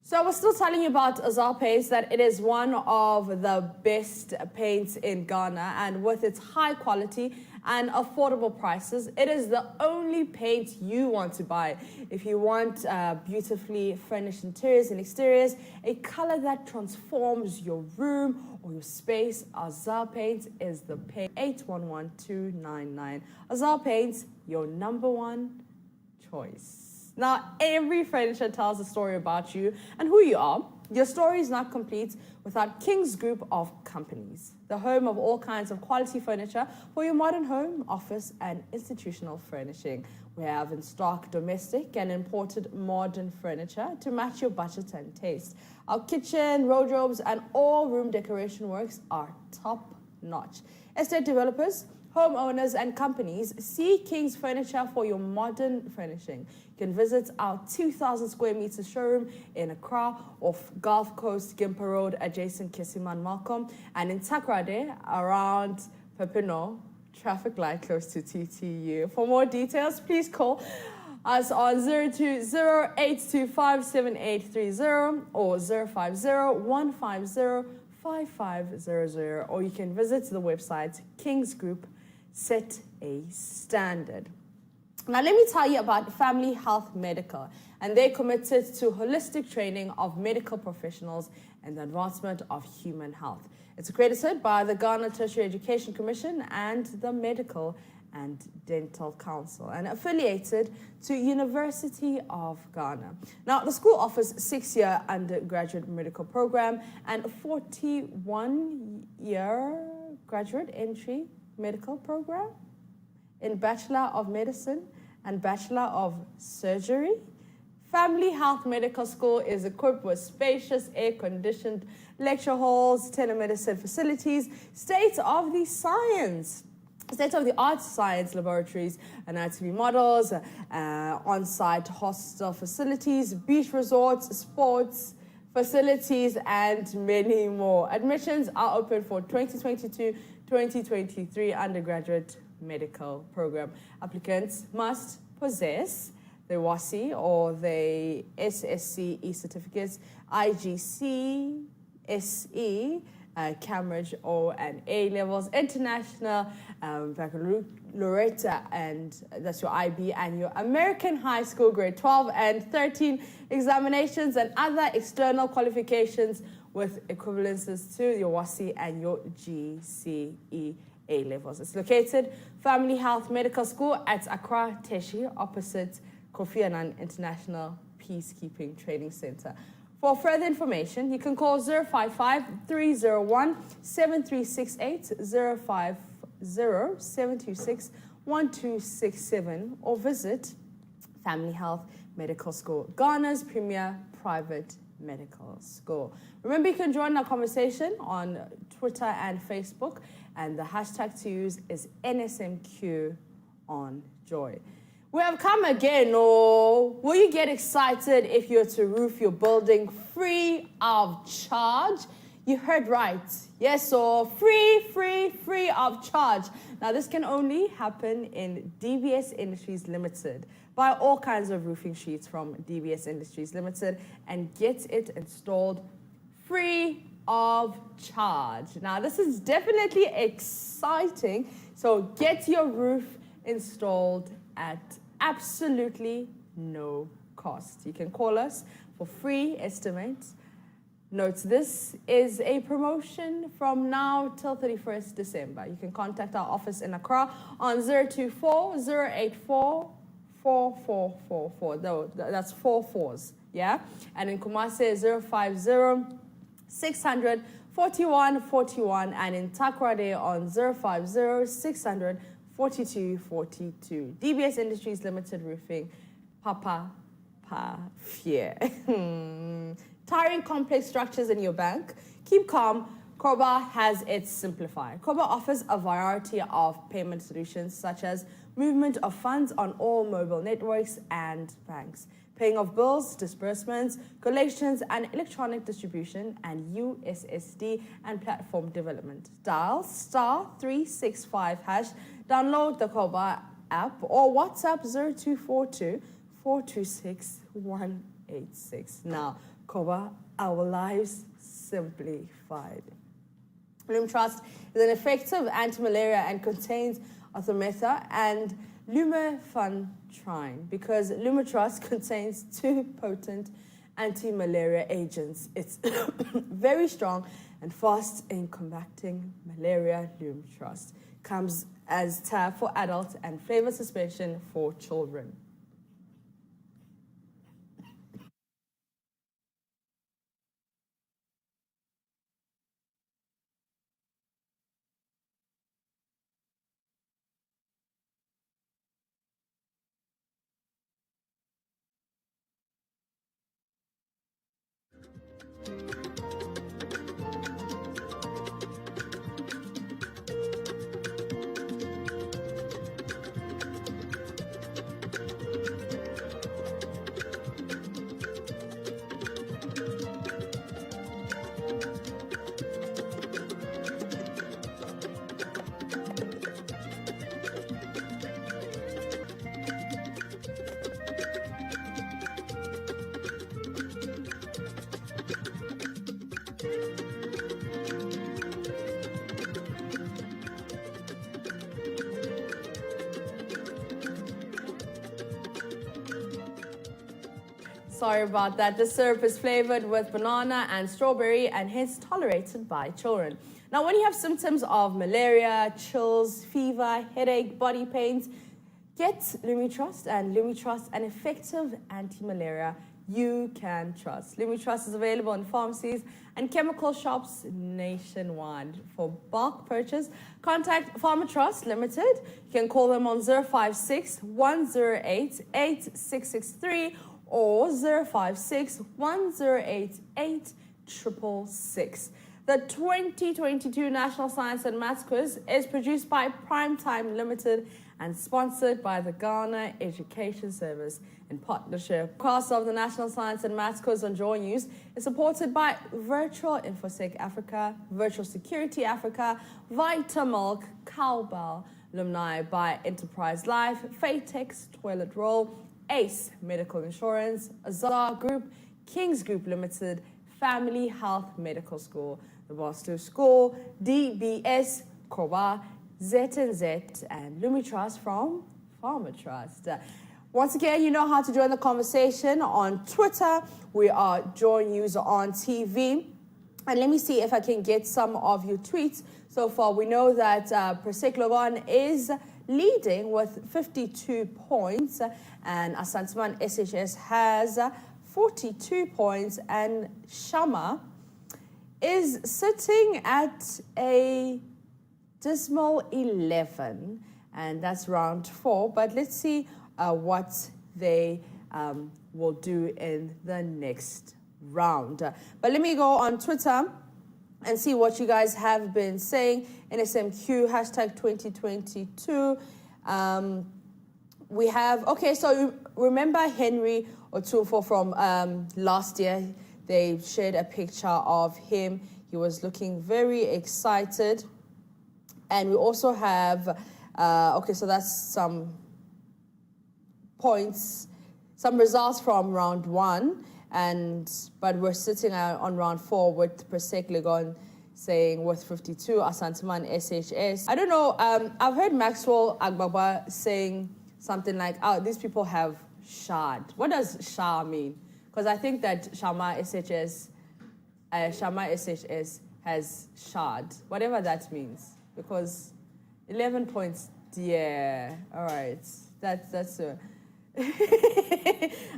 So I was still telling you about Azar Paints, that it is one of the best paints in Ghana, and with its high quality and affordable prices, it is the only paint you want to buy. If you want beautifully furnished interiors and exteriors, a color that transforms your room or your space, Azar Paints is the paint. 811299. Azar Paints, your #1 choice. Now, every furniture tells a story about you and who you are. Your story is not complete without King's Group of Companies, the home of all kinds of quality furniture for your modern home, office, and institutional furnishing. We have in stock domestic and imported modern furniture to match your budget and taste. Our kitchen, wardrobes, and all room decoration works are top-notch. Estate developers, homeowners, and companies see King's Furniture for your modern furnishing. You can visit our 2,000 square meter showroom in Accra off Gulf Coast, Gimpa Road, adjacent Kesiman Malcolm, and in Takrade around Pepino, traffic light close to TTU. For more details, please call us on 020-825-7830 or 050-150-5500, or you can visit the website King's Group. Set a standard. Now, let me tell you about Family Health Medical, and they're committed to holistic training of medical professionals and the advancement of human health. It's accredited by the Ghana Tertiary Education Commission and the Medical and Dental Council, and affiliated to University of Ghana. Now, the school offers 6-year undergraduate medical program and a 41-year graduate entry medical program in Bachelor of Medicine and Bachelor of Surgery. Family Health Medical School is equipped with spacious air-conditioned lecture halls, telemedicine facilities, state-of-the-art science laboratories, anatomy models, on-site hostel facilities, beach resorts, sports facilities, and many more. Admissions are open for 2022-2023 undergraduate medical program. Applicants must possess the WASI or the SSC e-certificates, IGC, SE, Cambridge O and A levels, international baccalaureate, and that's your IB, and your American high school grade 12 and 13 examinations, and other external qualifications with equivalences to your WASI and your GCE A levels. It's located Family Health Medical School at Accra Teshi, opposite Kofi Annan International Peacekeeping Training Center. For further information, you can call 055-301-7368, 050-726-1267, or visit Family Health Medical School, Ghana's premier private medical school. Remember, you can join our conversation on Twitter and Facebook, and the hashtag to use is NSMQ on Joy. We have come again, will you get excited if you're to roof your building free of charge? You heard right. Yes, so free of charge. Now, this can only happen in DBS Industries Limited. Buy all kinds of roofing sheets from DBS Industries Limited and get it installed free of charge. Now, this is definitely exciting. So get your roof installed at absolutely no cost. You can call us for free estimates. Note, this is a promotion from now till 31st December. You can contact our office in Accra on 024-084-4444. That's 4 4s, yeah? And in Kumasi, 050-600-4141, and in Takoradi on 050-600-4242. DBS Industries Limited Roofing, Papa Fear. Tiring complex structures in your bank? Keep calm. Koba has it simplified. Koba offers a variety of payment solutions such as movement of funds on all mobile networks and banks, paying of bills, disbursements, collections and electronic distribution, and USSD and platform development. Dial *365#, download the Koba app or WhatsApp 0242-426-186. Now, Koba, our lives simplified. Lume Trust is an effective anti-malaria and contains artemether and lumefantrine because Lume Trust contains 2 potent anti-malaria agents. It's very strong and fast in combating malaria. Lume Trust comes as tab for adults and flavor suspension for children. Sorry about that. The syrup is flavored with banana and strawberry and hence tolerated by children. Now, when you have symptoms of malaria, chills, fever, headache, body pains, get Lume Trust, and Lume Trust, an effective anti-malaria you can trust. Lume Trust is available in pharmacies and chemical shops nationwide. For bulk purchase, contact Pharma Trust Limited. You can call them on 056-108-8663 or 056-108-8666. The 2022 National Science and Maths Quiz is produced by Primetime Limited and sponsored by the Ghana Education Service in partnership. The cost of the National Science and Maths Quiz on Joy News is supported by Virtual InfoSec Africa, Virtual Security Africa, Vitamilk, Cowbell, alumni by Enterprise Life, Fatex Toilet Roll, ACE Medical Insurance, Azar Group, Kings Group Limited, Family Health Medical School, the Boston School, DBS, Koba, ZNZ, and Lume Trust from Pharma Trust. Once again, you know how to join the conversation on Twitter. We are Joy News on TV. And let me see if I can get some of your tweets. So far, we know that PRESEC Legon is leading with 52 points, and Asanteman SHS has 42 points, and Shama is sitting at a dismal 11, and that's round 4. But let's see what they will do in the next round. But let me go on Twitter and see what you guys have been saying. NSMQ, hashtag 2022. We have, okay, so remember Henry Otufo from last year? They shared a picture of him. He was looking very excited. And we also have, okay, so that's some points, some results from round 1. But we're sitting on round 4 with PRESEC Legon saying with 52, Asanteman SHS. I don't know, I've heard Maxwell Agbaba saying something like, oh, these people have shard. What does shar mean? Because I think that Shama SHS has shard, whatever that means. Because 11 points, yeah, all right. That's a,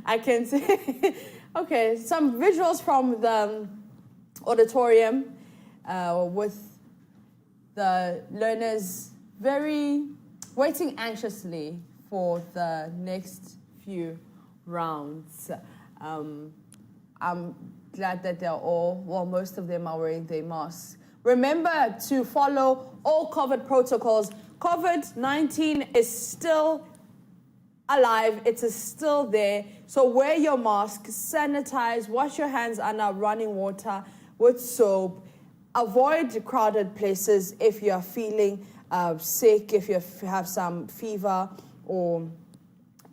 I can say. Okay, some visuals from the auditorium with the learners waiting anxiously for the next few rounds. I'm glad that they're all, well, most of them are wearing their masks. Remember to follow all COVID protocols. COVID-19 is still alive. It is still there. So wear your mask, sanitize, wash your hands under running water with soap. Avoid crowded places if you're feeling sick, if you have some fever, or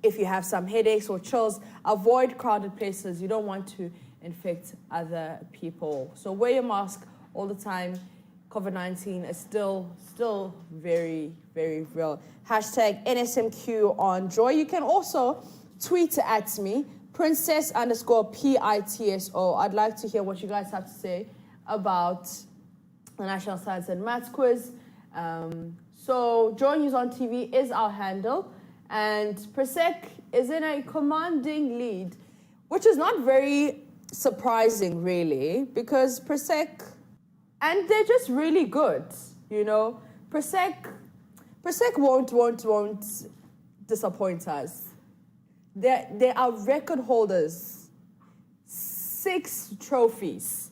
if you have some headaches or chills. Avoid crowded places. You don't want to infect other people. So wear your mask all the time. COVID-19 is still very, very real. Hashtag NSMQ on Joy. You can also tweet at me, princess_PITSO. I'd like to hear what you guys have to say about the National Science and Maths quiz. So Joy News on TV is our handle, and PRESEC is in a commanding lead, which is not very surprising, really, because PRESEC, and they're just really good, you know. PRESEC won't disappoint us. They are record holders, 6 trophies.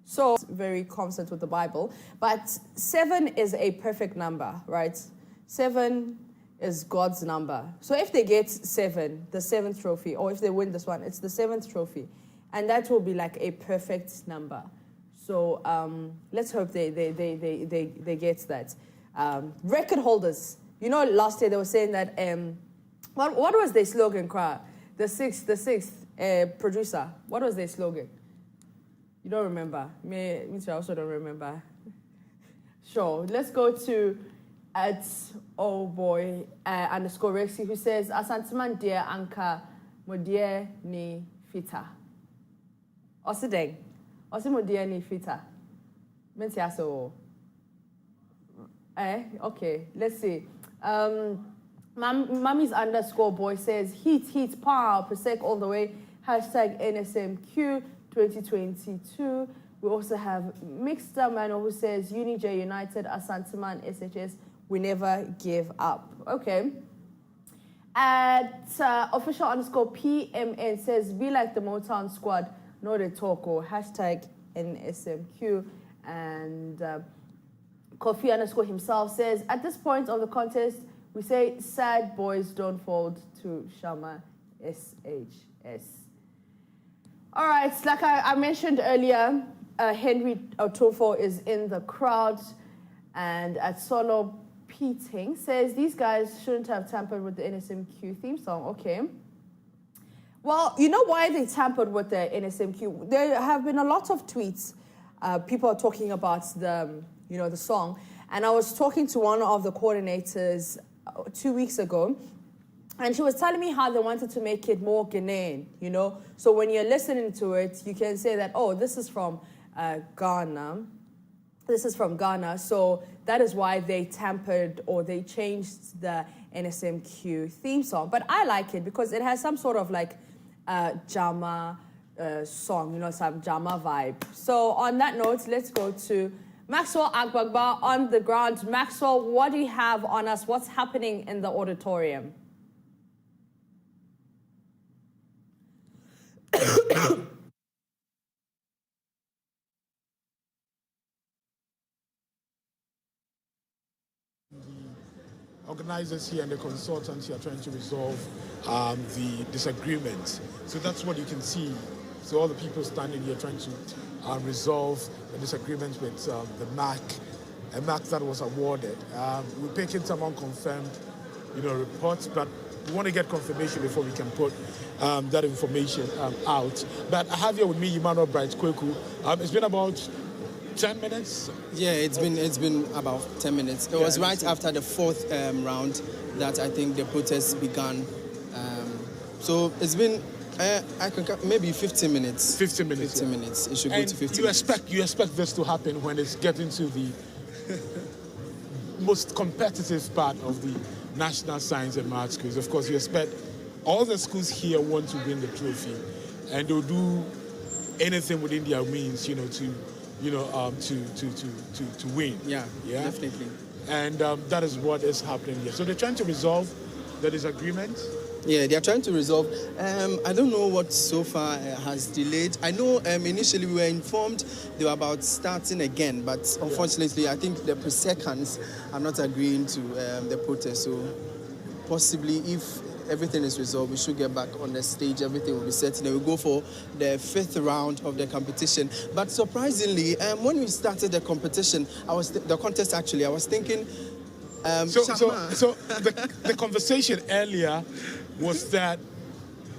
So very consistent with the Bible, but 7 is a perfect number, right? 7 is God's number. So if they get 7, the 7th trophy, or if they win this one, it's the 7th trophy, and that will be like a perfect number. So let's hope they get that. Record holders. You know, last year they were saying that, what was their slogan, Kra? The sixth producer. What was their slogan? You don't remember? Me too, I also don't remember. Sure, let's go to @_Rexy, who says, Asanteman dear anka modie ni fita. Osideng. Osimodie ni fita. Mentiaso. Okay, let's see. Mommy's _boy says, heat, power, PRESEC all the way. Hashtag NSMQ 2022. We also have Mixter Mano who says, UniJ United, Asanteman SHS, we never give up. Okay. @official_PMN says, be like the Motown squad, no they talk, or hashtag NSMQ. And Kofi _himself says, at this point of the contest, we say sad boys don't fold to Shama SHS. All right, like I mentioned earlier, Henry Otufo is in the crowd, and at Solo Peting says these guys shouldn't have tampered with the NSMQ theme song. Okay. Well, you know why they tampered with the NSMQ? There have been a lot of tweets. People are talking about the song, and I was talking to one of the coordinators 2 weeks ago, and she was telling me how they wanted to make it more Ghanaian, you know? So when you're listening to it, you can say that, oh, this is from Ghana. This is from Ghana. So that is why they tampered or they changed the NSMQ theme song. But I like it because it has some sort of like Jama song, some Jama vibe. So on that note, let's go to Maxwell Agbagba on the ground. Maxwell, what do you have on us? What's happening in the auditorium? Organizers here and the consultants here are trying to resolve the disagreements. So that's what you can see. So all the people standing here trying to resolve the disagreements with the MAC, a MAC that was awarded. We're picking some unconfirmed, reports, but we want to get confirmation before we can put that information out. But I have here with me Emmanuel Bright Kweku. It's been about 10 minutes? Yeah, it's been about 10 minutes. It was right after the fourth round that I think the protests began. So it's been maybe 15 minutes. 15 minutes. 15 minutes. It should go to 15 minutes. You expect this to happen when it's getting to the most competitive part of the National Science and Math Schools. Of course, you expect all the schools here want to win the trophy, and they'll do anything within their means, to win. Yeah, definitely. And that is what is happening here. So they're trying to resolve the disagreement. Yeah, they are trying to resolve. I don't know what so far has delayed. I know initially we were informed they were about starting again, but unfortunately I think the PRESECans are not agreeing to the protest. So possibly if everything is resolved, we should get back on the stage, everything will be set, and then we'll go for the fifth round of the competition. But surprisingly, when we started the competition, the contest actually, I was thinking, So the conversation earlier was that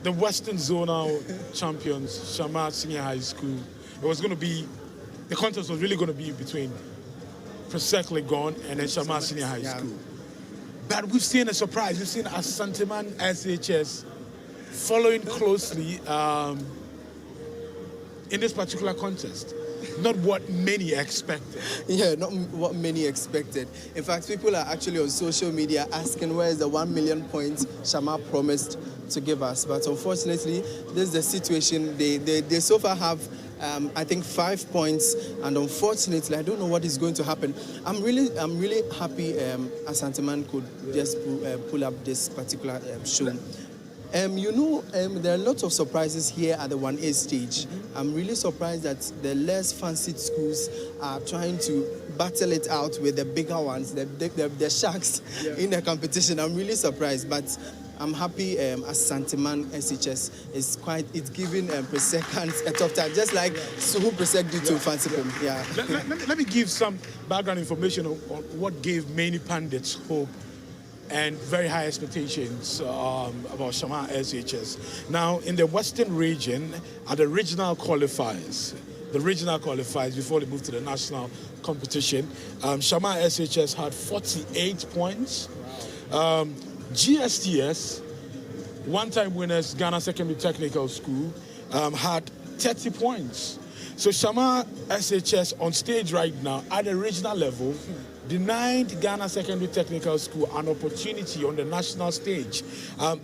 the Western Zonal champions, Shama Senior High School, the contest was really going to be between PRESEC Legon and then Shama Senior High School. But we've seen a surprise. We've seen Asanteman SHS following closely in this particular contest. Not what many expected. Yeah, not what many expected. In fact, people are actually on social media asking where is the 1 million points Shama promised to give us. But unfortunately, this is the situation. They so far have, I think, 5 points. And unfortunately, I don't know what is going to happen. I'm really happy Asanteman could just pull up this particular show. There are lots of surprises here at the 1A stage. I'm really surprised that the less fancied schools are trying to battle it out with the bigger ones, the sharks in the competition. I'm really surprised, but I'm happy Asanteman SHS it's giving PRESECans a tough time, just like who PRESEC did to Fansipom. Yeah. Let me give some background information on what gave many pundits hope and very high expectations about Shama SHS. Now, in the Western region, at the regional qualifiers, before they moved to the national competition, Shama SHS had 48 points. GSTS, one-time winners, Ghana Secondary Technical School, had 30 points. So Shama SHS on stage right now at the regional level denied Ghana Secondary Technical School an opportunity on the national stage.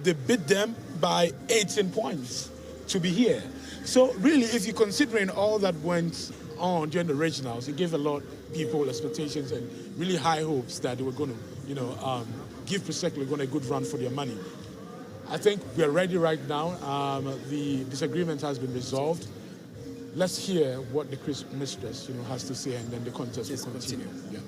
They beat them by 18 points to be here. So really, if you're considering all that went on during the regionals, it gave a lot of people expectations and really high hopes that they were going to, give PRESEC Legon a good run for their money. I think we are ready right now. The disagreement has been resolved. Let's hear what the Chris mistress, has to say, and then the contest will continue. Yeah.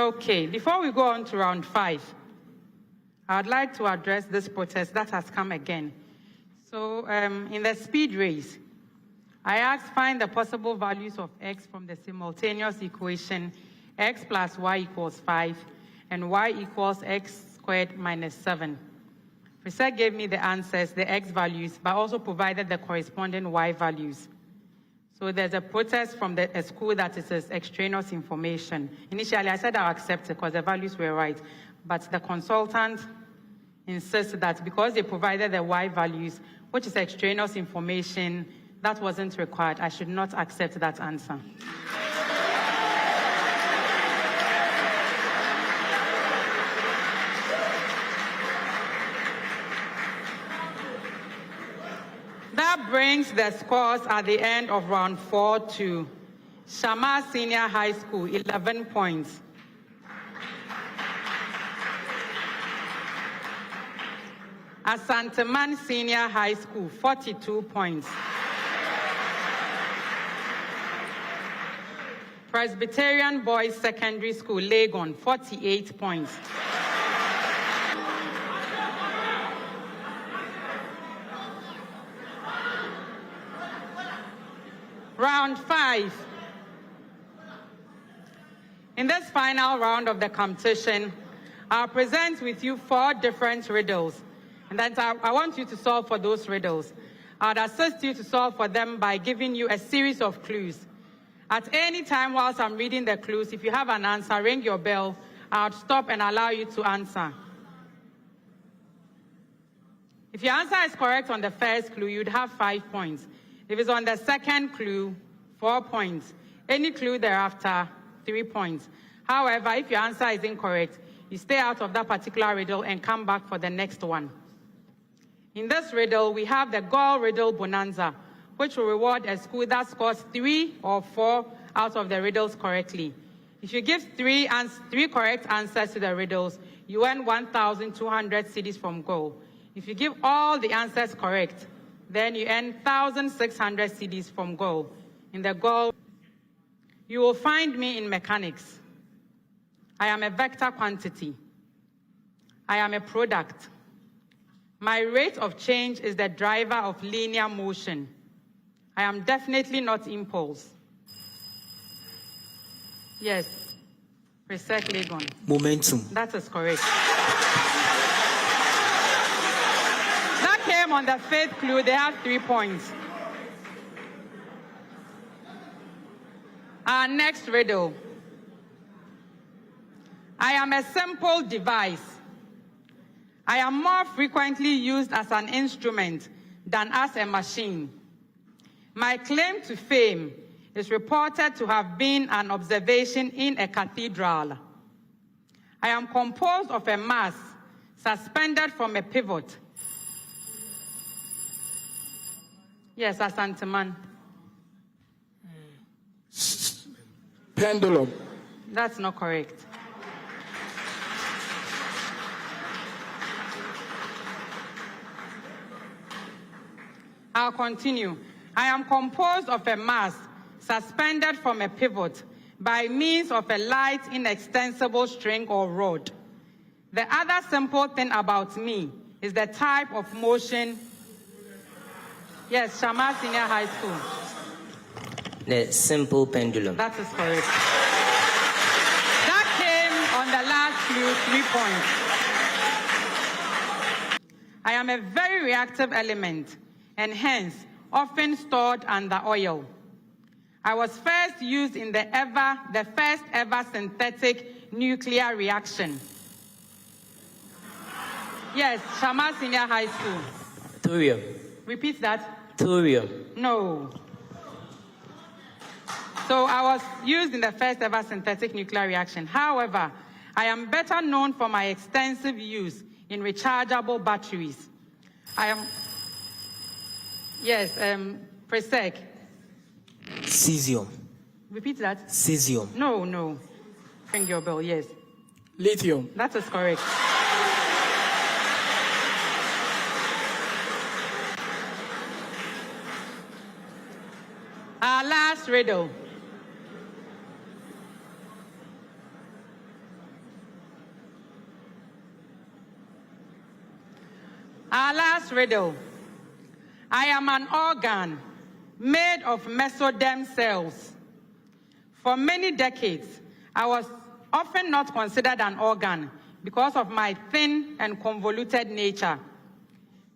Okay, before we go on to round 5, I would like to address this protest that has come again. So in the speed race, I asked find the possible values of x from the simultaneous equation x plus y equals 5 and y equals x squared minus 7. PRESEC gave me the answers, the x values, but also provided the corresponding y values. So there's a protest from a school that is extraneous information. Initially, I said I'll accept it because the values were right, but the consultant insists that because they provided the y values, which is extraneous information, that wasn't required. I should not accept that answer. That brings the scores at the end of round 4 to Shama Senior High School, 11 points. Asanteman Senior High School, 42 points. Presbyterian Boys Secondary School, Legon, 48 points. Round 5. In this final round of the competition, I'll present with you 4 different riddles. And then I want you to solve for those riddles. I'd assist you to solve for them by giving you a series of clues. At any time whilst I'm reading the clues, if you have an answer, ring your bell. I'll stop and allow you to answer. If your answer is correct on the first clue, you'd have 5 points. If it's on the second clue, 4 points. Any clue thereafter, 3 points. However, if your answer is incorrect, you stay out of that particular riddle and come back for the next one. In this riddle, we have the Goal Riddle Bonanza, which will reward a school that scores 3 or 4 out of the riddles correctly. If you give 3 correct answers to the riddles, you earn 1,200 cedis from Goal. If you give all the answers correct, then you earn 1,600 cedis from Goal. In the Goal, you will find me in mechanics. I am a vector quantity. I am a product. My rate of change is the driver of linear motion. I am definitely not impulse. Yes, PRESEC Legon. Momentum. That is correct. That came on the 5th clue. They have 3 points. Our next riddle. I am a simple device. I am more frequently used as an instrument than as a machine. My claim to fame is reported to have been an observation in a cathedral. I am composed of a mass suspended from a pivot. Yes, Asanteman. Pendulum. That's not correct. I'll continue. I am composed of a mass suspended from a pivot by means of a light, inextensible string or rod. The other simple thing about me is the type of motion. Yes, Shama Senior High School. The simple pendulum. That is correct. That came on the last clue, 3 points. I am a very reactive element and hence often stored under oil. I was first used in the first ever synthetic nuclear reaction. Yes, Shama Senior High School. Thorium. Repeat that. Thorium. No. So I was used in the first ever synthetic nuclear reaction. However, I am better known for my extensive use in rechargeable batteries. I am... Yes, PRESEC. Cesium. Repeat that. Cesium. No. Ring your bell, yes. Lithium. That is correct. Our last riddle. Our last riddle. I am an organ made of mesoderm cells. For many decades, I was often not considered an organ because of my thin and convoluted nature.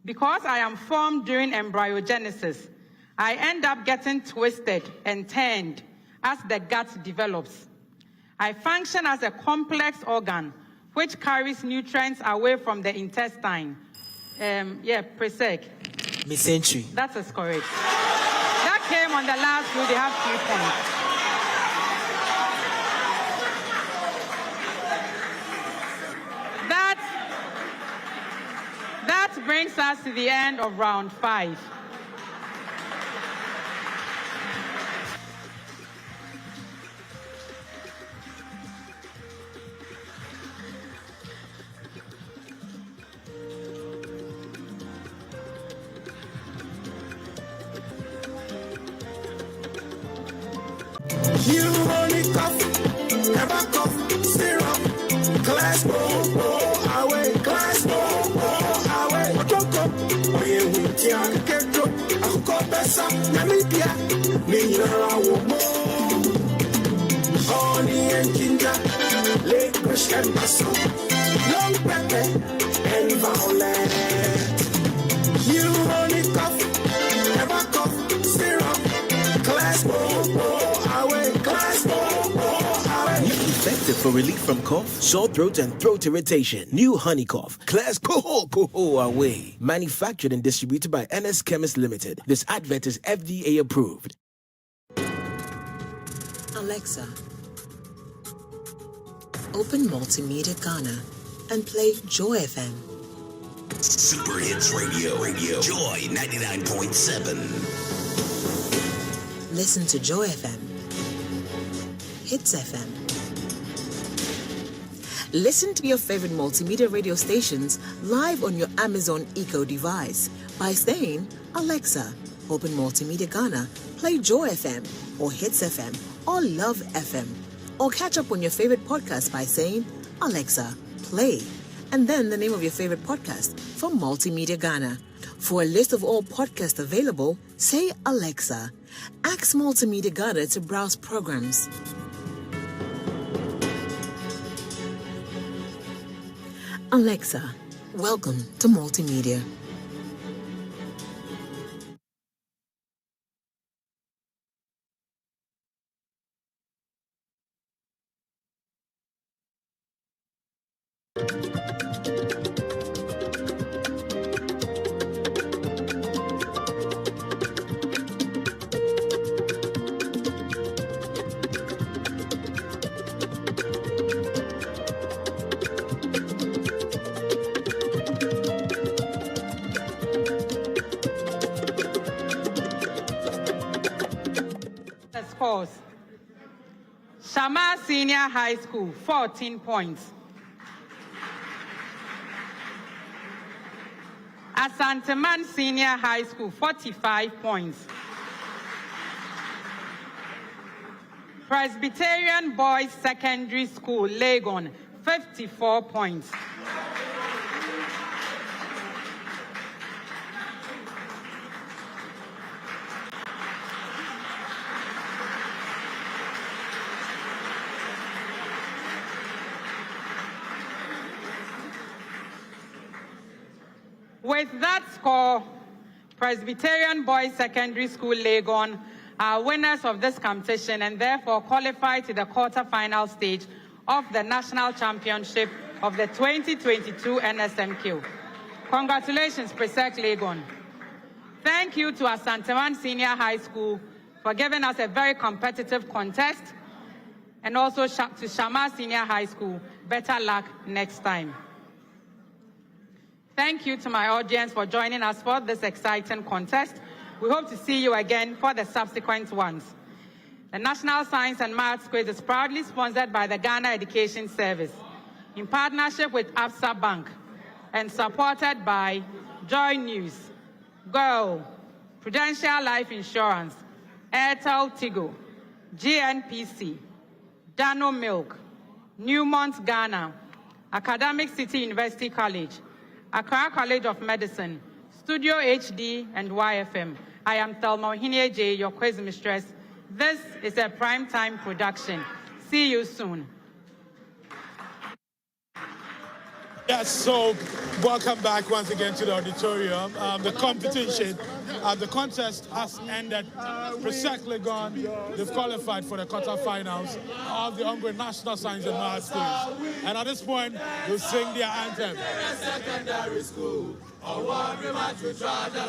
Because I am formed during embryogenesis, I end up getting twisted and turned as the gut develops. I function as a complex organ which carries nutrients away from the intestine. PRESEC. Mesentery. That is correct. That came on the last row. They have 3 points. That brings us to the end of round 5. You only cough, never cough, syrup, class away, class away. Otoko, we will get to a copessa, Namibia, Nina Womo, honey and ginger, lake bush and muscle, long pepper and violet. You only cough, never cough, syrup, class effective for relief from cough, sore throat, and throat irritation. New Honey Cough. Class Coho away. Manufactured and distributed by NS Chemist Limited. This advert is FDA approved. Alexa, open Multimedia Ghana and play Joy FM. Super Hits Radio. Joy 99.7. Listen to Joy FM. Hits FM. Listen to your favorite multimedia radio stations live on your Amazon Echo device by saying, Alexa, open Multimedia Ghana, play Joy FM, or Hits FM, or Love FM. Or catch up on your favorite podcast by saying, Alexa, play, and then the name of your favorite podcast from Multimedia Ghana. For a list of all podcasts available, say Alexa. Ask Multimedia Ghana to browse programs. Alexa, welcome to Multimedia. Scores. Shama Senior High School, 14 points. Asanteman Senior High School, 45 points. Presbyterian Boys Secondary School, Legon, 54 points. With that score, Presbyterian Boys Secondary School Legon are winners of this competition and therefore qualify to the quarter-final stage of the National Championship of the 2022 NSMQ. Congratulations, PRESEC Legon. Thank you to Asanteman Senior High School for giving us a very competitive contest, and also to Shama Senior High School. Better luck next time. Thank you to my audience for joining us for this exciting contest. We hope to see you again for the subsequent ones. The National Science and Maths Quiz is proudly sponsored by the Ghana Education Service in partnership with Absa Bank and supported by Joy News, Girl, Prudential Life Insurance, Airtel Tigo, GNPC, Dano Milk, Newmont Ghana, Academic City University College, Accra College of Medicine, Studio HD and YFM. I am Thelma Ohinie J, your quiz mistress. This is a primetime production. See you soon. Yes, so welcome back once again to the auditorium. The competition, the contest has ended. PRESEC Legon, they've qualified for the quarterfinals of the ongoing National Science and Maths Quiz. And at this point, we'll sing their anthem. Secondary school, one match we try to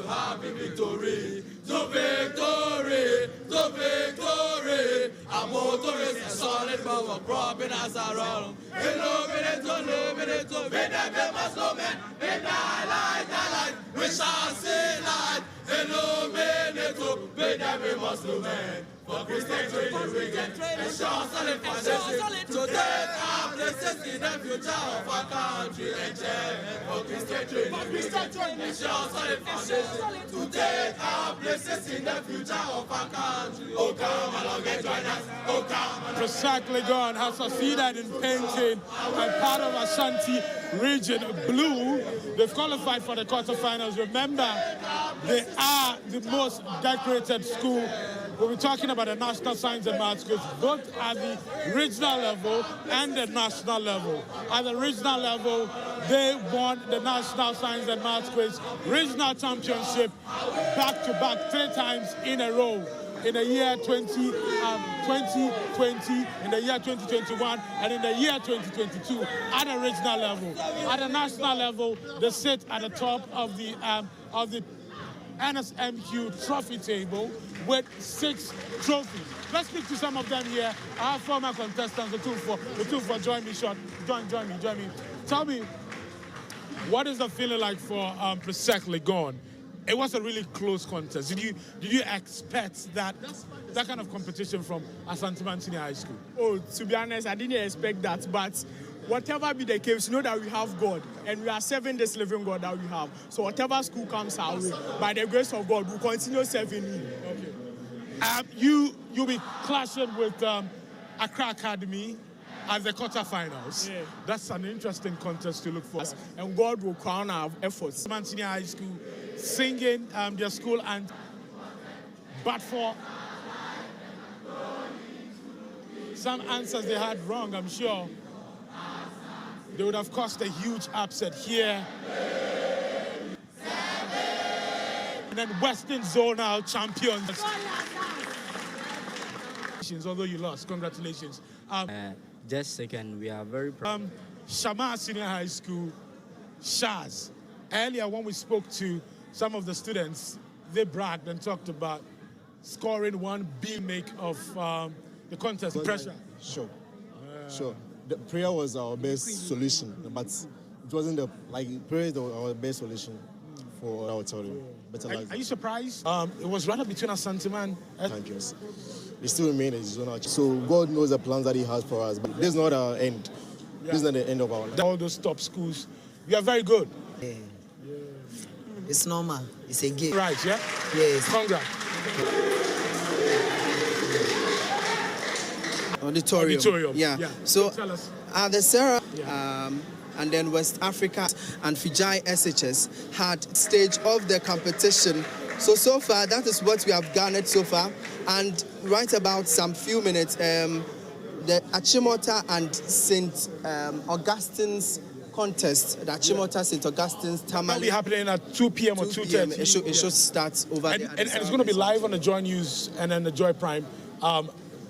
have a victory. To victory, to victory. Our motto is a solid power, propping us around. Illuminate, we must illuminate. In thy light, we shall see light. Illuminate, we must illuminate. For Christian training, we get ensure solid foundation. To take our places in the future of our country and change. For Christian training, ensure solid foundation. To take our places in the future of our country. Oh, come along and join us. Oh, come along. PRESEC Legon has succeeded in painting a part of Ashanti region blue. They've qualified for the quarterfinals. Remember, they are the most decorated school. We'll be talking about the National Science and Maths Quiz, both at the regional level and the national level. At the regional level, they won the National Science and Maths Quiz regional championship back-to-back 3 times in a row. In the year 2020, in the year 2021, and in the year 2022 at the regional level. At the national level, they sit at the top of the NSMQ trophy table with 6 trophies. Let's speak to some of them here. Our former contestants, the two for join me. Tell me, what is the feeling like for PRESEC Legon? It was a really close contest. Did you expect that kind of competition from Asanteman Senior High School? Oh, to be honest, I didn't expect that, but whatever be the case, you know that we have God, and we are serving this living God that we have. So whatever school comes our way, by the grace of God, we'll continue serving Him. Okay. You'll be clashing with Accra Academy at the quarterfinals. Yeah. That's an interesting contest to look for. And God will crown our efforts. Asanteman Senior High School singing their school and but for some answers they had wrong, I'm sure they would have caused a huge upset here. And then Western Zonal champions. Although you lost, congratulations. Just second, we are very proud. Shama Senior High School, Shaz. Earlier when we spoke to some of the students, they bragged and talked about scoring 1 B make of the contest. Pressure. Sure. The prayer was our best solution, but it wasn't prayer is our best solution for our auditorium. Are you surprised? It was rather between Asanteman and champions. We still remain a zonal. So God knows the plans that He has for us, but this is not our end. Yeah. This is not the end of our life. All those top schools, you are very good. Yeah. It's normal. It's a game. Right, yeah? Yes. Congrats. Auditorium. Yeah. So tell us. The Sarah and then West Africa and Fiji SHS had stage of the competition. So far, that is what we have garnered so far. And right about some few minutes, the Achimota and St. Augustine's contest, the Achimota St. Augustine's Tamale. It'll be happening at 2 p.m. or 2:30. It should start over there. And it's going to be live on the Joy News and then the Joy Prime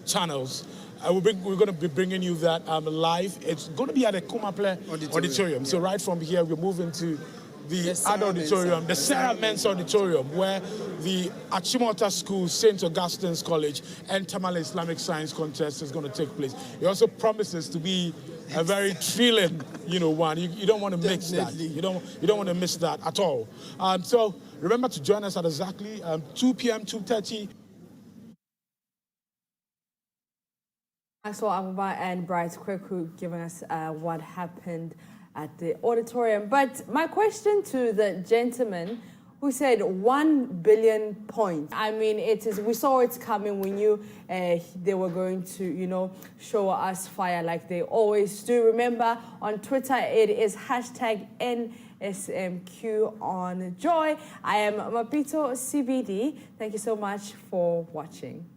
channels. We're going to be bringing you that live. It's going to be at the Kumaple Auditorium. Yeah. So right from here, we're moving to the other auditorium, the Sarah Men's Auditorium, where the Achimota School, St. Augustine's College, and Tamale Islamic Science Contest is going to take place. It also promises to be a very thrilling, one. You don't want to mix that. You don't want to miss that at all. So remember to join us at exactly 2 p.m., 2:30. I saw Ababa and Bright Kweku giving us what happened at the auditorium. But my question to the gentleman, who said 1 billion points. I mean, we saw it coming. We knew they were going to, show us fire like they always do. Remember, on Twitter, it is hashtag NSMQ on Joy. I am Mapito CBD. Thank you so much for watching.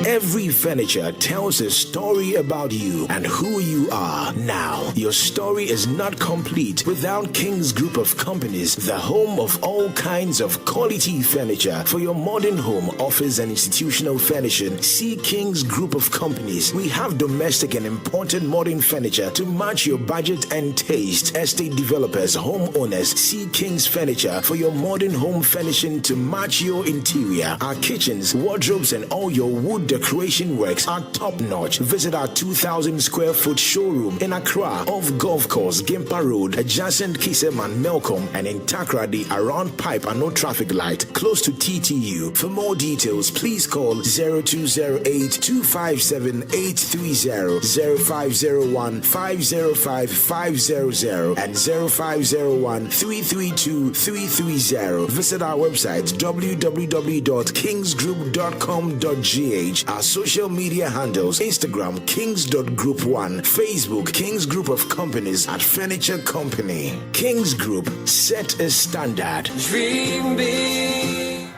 Every furniture tells a story about you and who you are. Now, your story is not complete without King's Group of Companies, the home of all kinds of quality furniture. For your modern home, office, and institutional furnishing, see King's Group of Companies. We have domestic and imported modern furniture to match your budget and taste. Estate developers, homeowners, see King's Furniture for your modern home furnishing to match your interior. Our kitchens, wardrobes, and all your wood decoration works are top-notch. Visit our 2,000 square foot showroom in Accra, off Golf Course, Gimpa Road, adjacent Kiseman, Melcom, and in Takrady, around Pipe and no traffic light, close to TTU. For more details, please call 0208-257-830, 0501-505-500, and 0501-332-330. Visit our website www.kingsgroup.com.gh. Our social media handles: Instagram kings.group1, Facebook Kings Group of Companies at Furniture Company. Kings Group, set a standard. Dream big.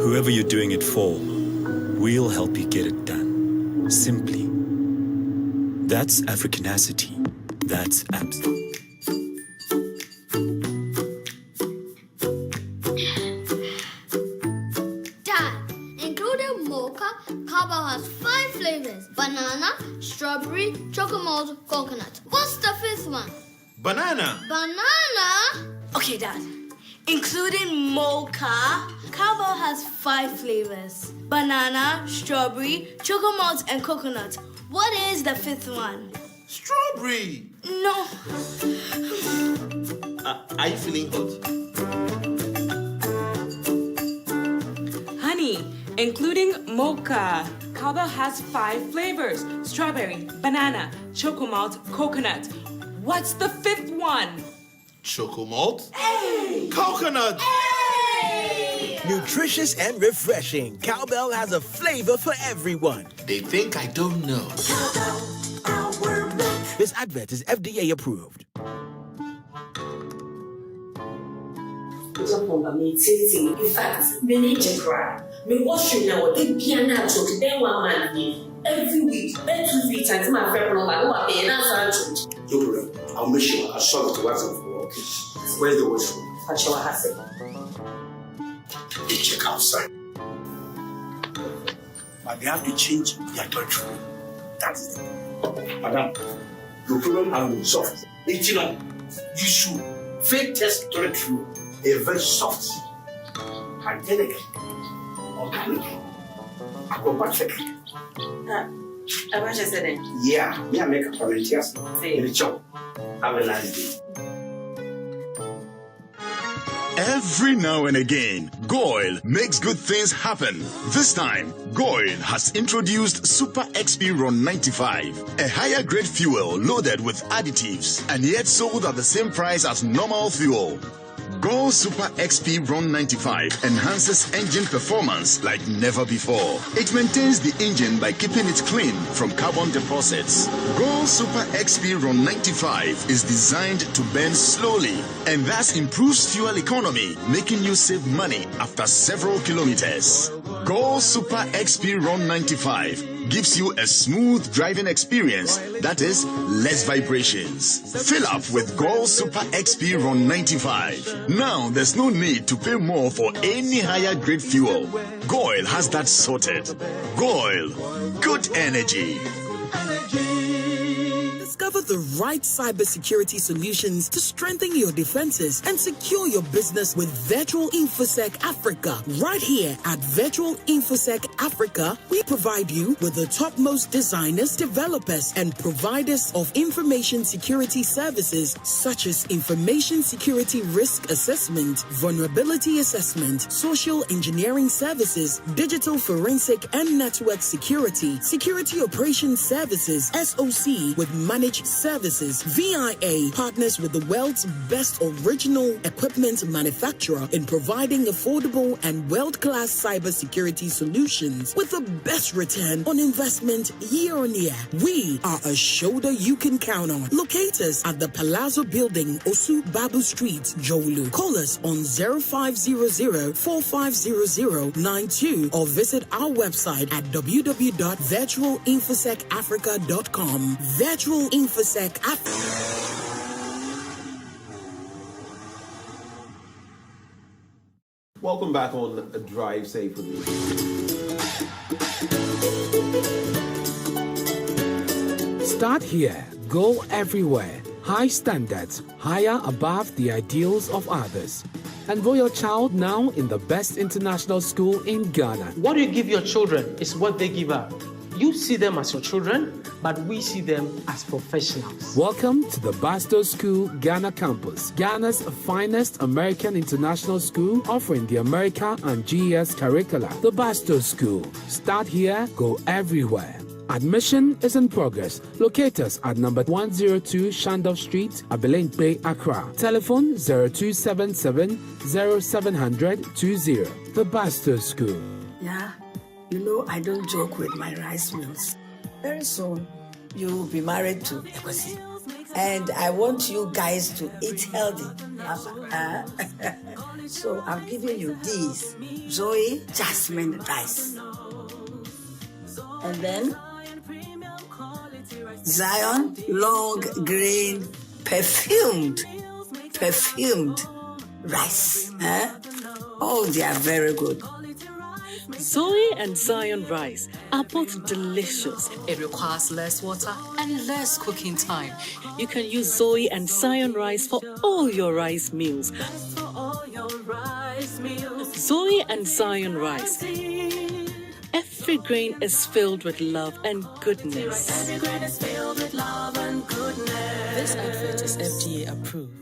Whoever you're doing it for, we'll help you get it done. Simply. That's Africanacity. That's abs. Dad, including mocha, Cabo has 5 flavors: banana, strawberry, chocolate, coconut. What's the 5th one? Banana. Banana? Okay, Dad. Including mocha, Cabo has 5 flavors: banana, strawberry, chocolate, and coconut. What is the 5th one? Strawberry. No. Are you feeling hot? Honey, including mocha, Cabo has 5 flavors: strawberry, banana, chocolate, coconut. What's the 5th one? Chocomalt? Hey! Coconut! Hey! Nutritious and refreshing, Cowbell has a flavor for everyone. They think I don't know. This advert is FDA approved. In fact, we need to cry. We wash you now, they piano to then 1 month. Every week, then 2 weeks, until my friend no man who are paying us. No problem. I'll make sure I'll solve it once and for all. Where's the washroom? They check outside. But they have to change their toilet room. That's it. Madam, your problem has been solved. You should fake test toilet room. A very soft, hygienic, organic, acrobatic. Yeah, me I make a volunteers. In the job. Have a nice day. Every now and again, Goil makes good things happen. This time, Goil has introduced Super XP Ron 95, a higher grade fuel loaded with additives and yet sold at the same price as normal fuel. Gold Super XP Run 95 enhances engine performance like never before. It maintains the engine by keeping it clean from carbon deposits. Gold Super XP Run 95 is designed to burn slowly and thus improves fuel economy, making you save money after several kilometers. Gold Super XP Run 95 gives you a smooth driving experience that is less vibrations. Fill up with Gold Super XP Run 95. Now there's no need to pay more for any higher grade fuel. Goil has that sorted. Goil, good energy. Discover the right cybersecurity solutions to strengthen your defenses and secure your business with Virtual InfoSec Africa. Right here at Virtual InfoSec Africa, we provide you with the topmost designers, developers, and providers of information security services such as information security risk assessment, vulnerability assessment, social engineering services, digital forensic and network security, security operations services, SOC with managed services. VIA partners with the world's best original equipment manufacturer in providing affordable and world-class cybersecurity solutions with the best return on investment year on year. We are a shoulder you can count on. Locate us at the Palazzo Building, Osu Babu Street, Jolu. Call us on 0500-450092 or visit our website at www.virtualinfosecafrica.com. Virtual InfoSec Africa. Welcome back on Drive Safe with me. Start here, go everywhere. High standards, higher above the ideals of others. Enroll your child now in the best international school in Ghana. What you give your children is what they give up. You see them as your children, but we see them as professionals. Welcome to the Basto School Ghana campus, Ghana's finest American international school offering the America and GES curricula. The Basto School. Start here, go everywhere. Admission is in progress. Locate us at number 102 Shandov Street, Abilene Bay, Accra. Telephone 0277 0700 20. The Basto School. Yeah, you know I don't joke with my rice meals. Very soon, you will be married to Ekwesi. And I want you guys to eat healthy. So I'm giving you these Zoe Jasmine rice. And then Zion long grain perfumed rice. Oh, they are very good. Zoe and Zion rice are both delicious. It requires less water and less cooking time. You can use Zoe and Zion rice for all your rice meals. Zoe and Zion rice. Every grain is filled with love and goodness. Every grain is filled with love and goodness. This advert is FDA approved.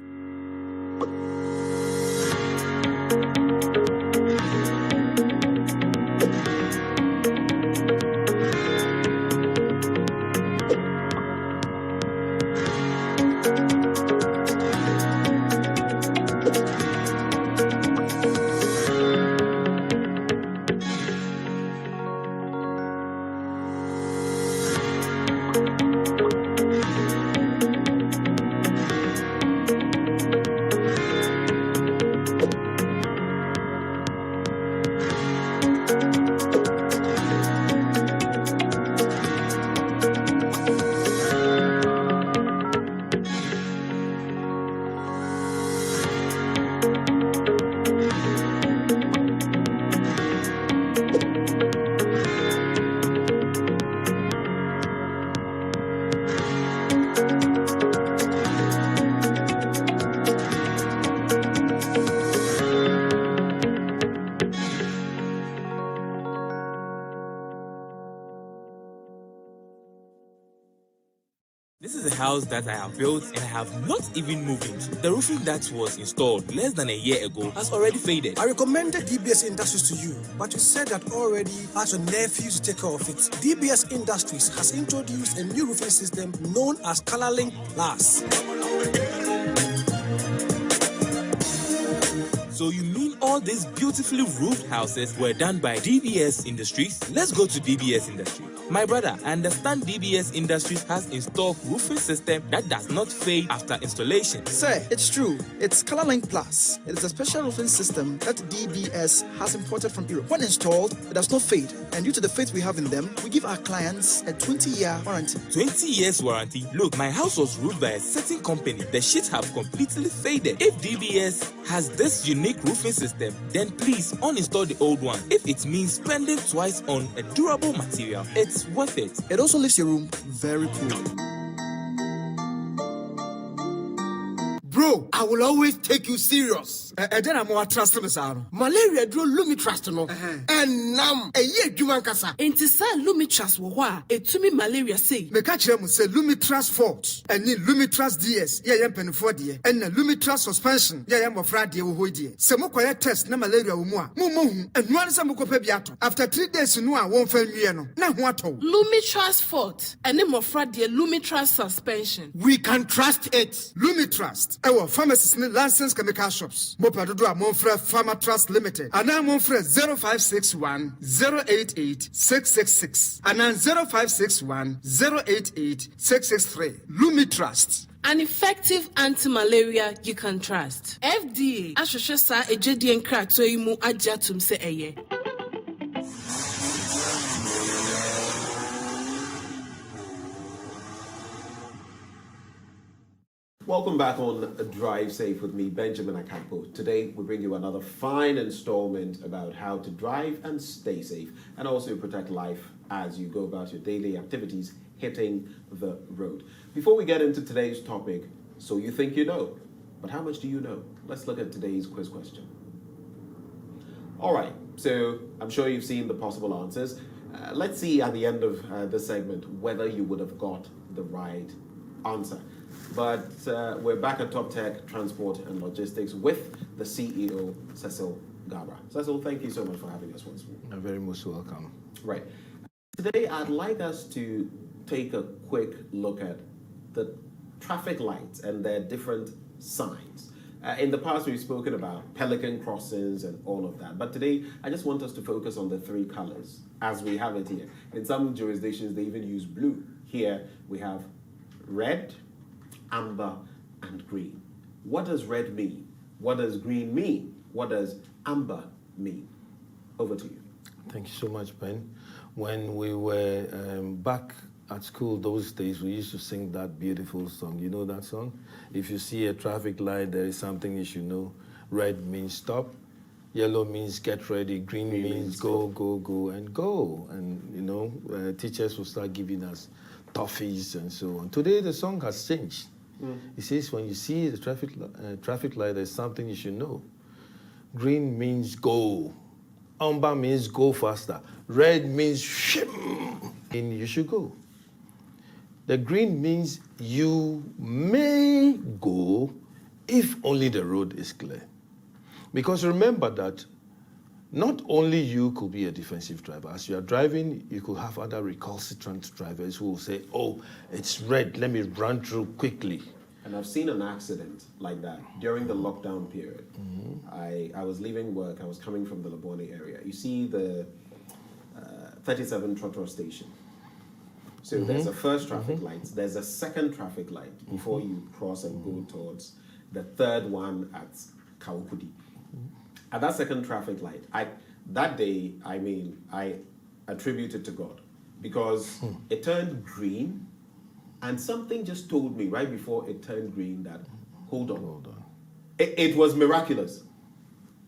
This is a house that I have built and I have not even moved into. The roofing that was installed less than a year ago has already faded. I recommended DBS Industries to you, but you said that already asked your nephew to take care of it. DBS Industries has introduced a new roofing system known as ColorLink Plus. So you mean all these beautifully roofed houses were done by DBS Industries? Let's go to DBS Industries. My brother, I understand DBS Industries has installed roofing system that does not fade after installation. Sir, it's true. It's ColorLink Plus. It is a special roofing system that DBS has imported from Europe. When installed, it does not fade. And due to the faith we have in them, we give our clients a 20-year warranty. 20 years warranty? Look, my house was roofed by a certain company. The sheets have completely faded. If DBS has this unique roofing system, then please uninstall the old one. If it means spending twice on a durable material, it's worth it. It also leaves your room very cool. Bro, I will always take you serious. And then I'm more trust me, sir. Malaria drew Lumitrust, no. And now a year Juman Kasa. Enti sa Lumitrust wo wa etumi malaria say. Me catch them say Lumitrust Fort and ni Lumitrust DS. Yeah, yam penfo die. And na Lumitrust suspension. Yeah, yam ofra die wo ho die. Se mo koye test na malaria wo mu a. Mo hu. And no answer mo ko pa biato. After 3 days no a won fa nwie no. Na ho ato. Lumitrust Fort and ni mofra die Lumitrust suspension. We can trust it. Lumitrust. Our pharmacists and licensed chemical shops. Mopadodo a Monfre Pharma Trust Limited. And now Monfre 0561 088 666. And now 0561 088 663. Lumitrust. An effective anti-malaria you can trust. FDA. Ashoshe sa ejedi enkra to imu ajatum se eye. Welcome back on Drive Safe with me, Benjamin Akampo. Today, we bring you another fine installment about how to drive and stay safe and also protect life as you go about your daily activities hitting the road. Before we get into today's topic, so you think you know, but how much do you know? Let's look at today's quiz question. All right, so I'm sure you've seen the possible answers. Let's see at the end of this segment whether you would have got the right answer. But we're back at Top Tech Transport and Logistics with the CEO, Cecil Gabra. Cecil, thank you so much for having us once more. You're very much welcome. Right. Today, I'd like us to take a quick look at the traffic lights and their different signs. In the past, we've spoken about pelican crossings and all of that. But today, I just want us to focus on the three colors as we have it here. In some jurisdictions, they even use blue. Here, we have red, amber, and green. What does red mean? What does green mean? What does amber mean? Over to you. Thank you so much, Ben. When we were back at school those days, we used to sing that beautiful song. You know that song? If you see a traffic light, there is something you should know. Red means stop. Yellow means get ready. Green means go, go, go, and go. And, you know, teachers will start giving us toffees and so on. Today, the song has changed. It says when you see the traffic light, there's something you should know. Green means go. Amber means go faster. Red means shim, and you should go. The green means you may go if only the road is clear. Because remember that not only you could be a defensive driver. As you are driving, you could have other recalcitrant drivers who will say, oh, it's red, let me run through quickly. And I've seen an accident like that during the lockdown period. I was leaving work, I was coming from the Labone area. You see the 37 Trotro station. So there's a first traffic light, there's a second traffic light before you cross and go towards the third one at Kawukudi. At that second traffic light, that day, I attributed to God because it turned green and something just told me right before it turned green that, hold on. It was miraculous.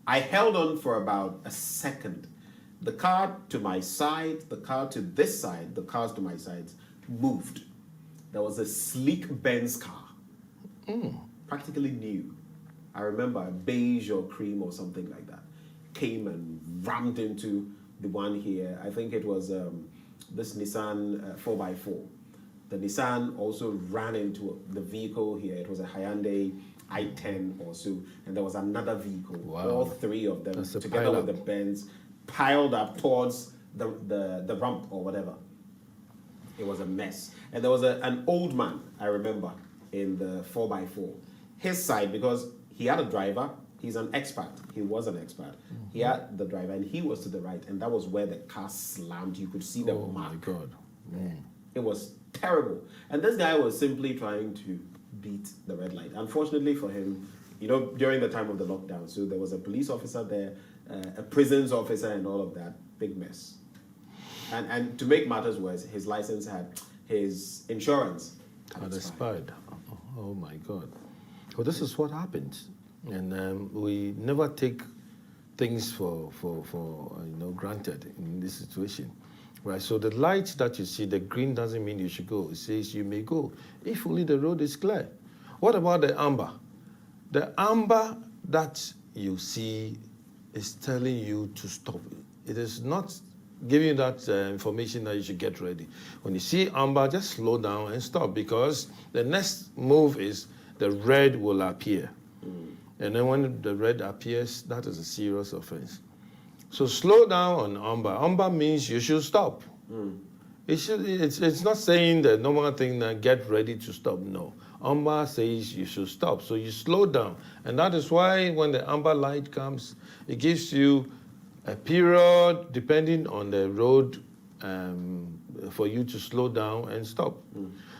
I held on for about a second. The car to my side, the car to this side, the cars to my sides moved. There was a sleek Benz car, practically new. I remember a beige or cream or something like that, came and rammed into the one here. I think it was this Nissan 4x4. The Nissan also ran into the vehicle here. It was a Hyundai i10 or so, and there was another vehicle. Wow. All three of them together with the Benz piled up towards the ramp or whatever. It was a mess. And there was an old man, I remember, in the 4x4. His side, because he had a driver He's an expert. He was an expert. He had the driver, and he was to the right, and that was where the car slammed. You could see the mark. Oh my God! It was terrible. And this guy was simply trying to beat the red light. Unfortunately for him, during the time of the lockdown, so there was a police officer there, a prisons officer, and all of that. Big mess. And to make matters worse, his license his insurance had expired. Oh my God! Well, this is what happens. And we never take things for granted in this situation, right? So the light that you see, the green doesn't mean you should go. It says you may go if only the road is clear. What about the amber? The amber that you see is telling you to stop. It is not giving you that information that you should get ready. When you see amber, just slow down and stop, because the next move is the red will appear. And then when the red appears, that is a serious offense. So slow down on amber. Amber means you should stop. It's not saying the normal thing that get ready to stop. No. Amber says you should stop. So you slow down. And that is why when the amber light comes, it gives you a period, depending on the road, for you to slow down and stop.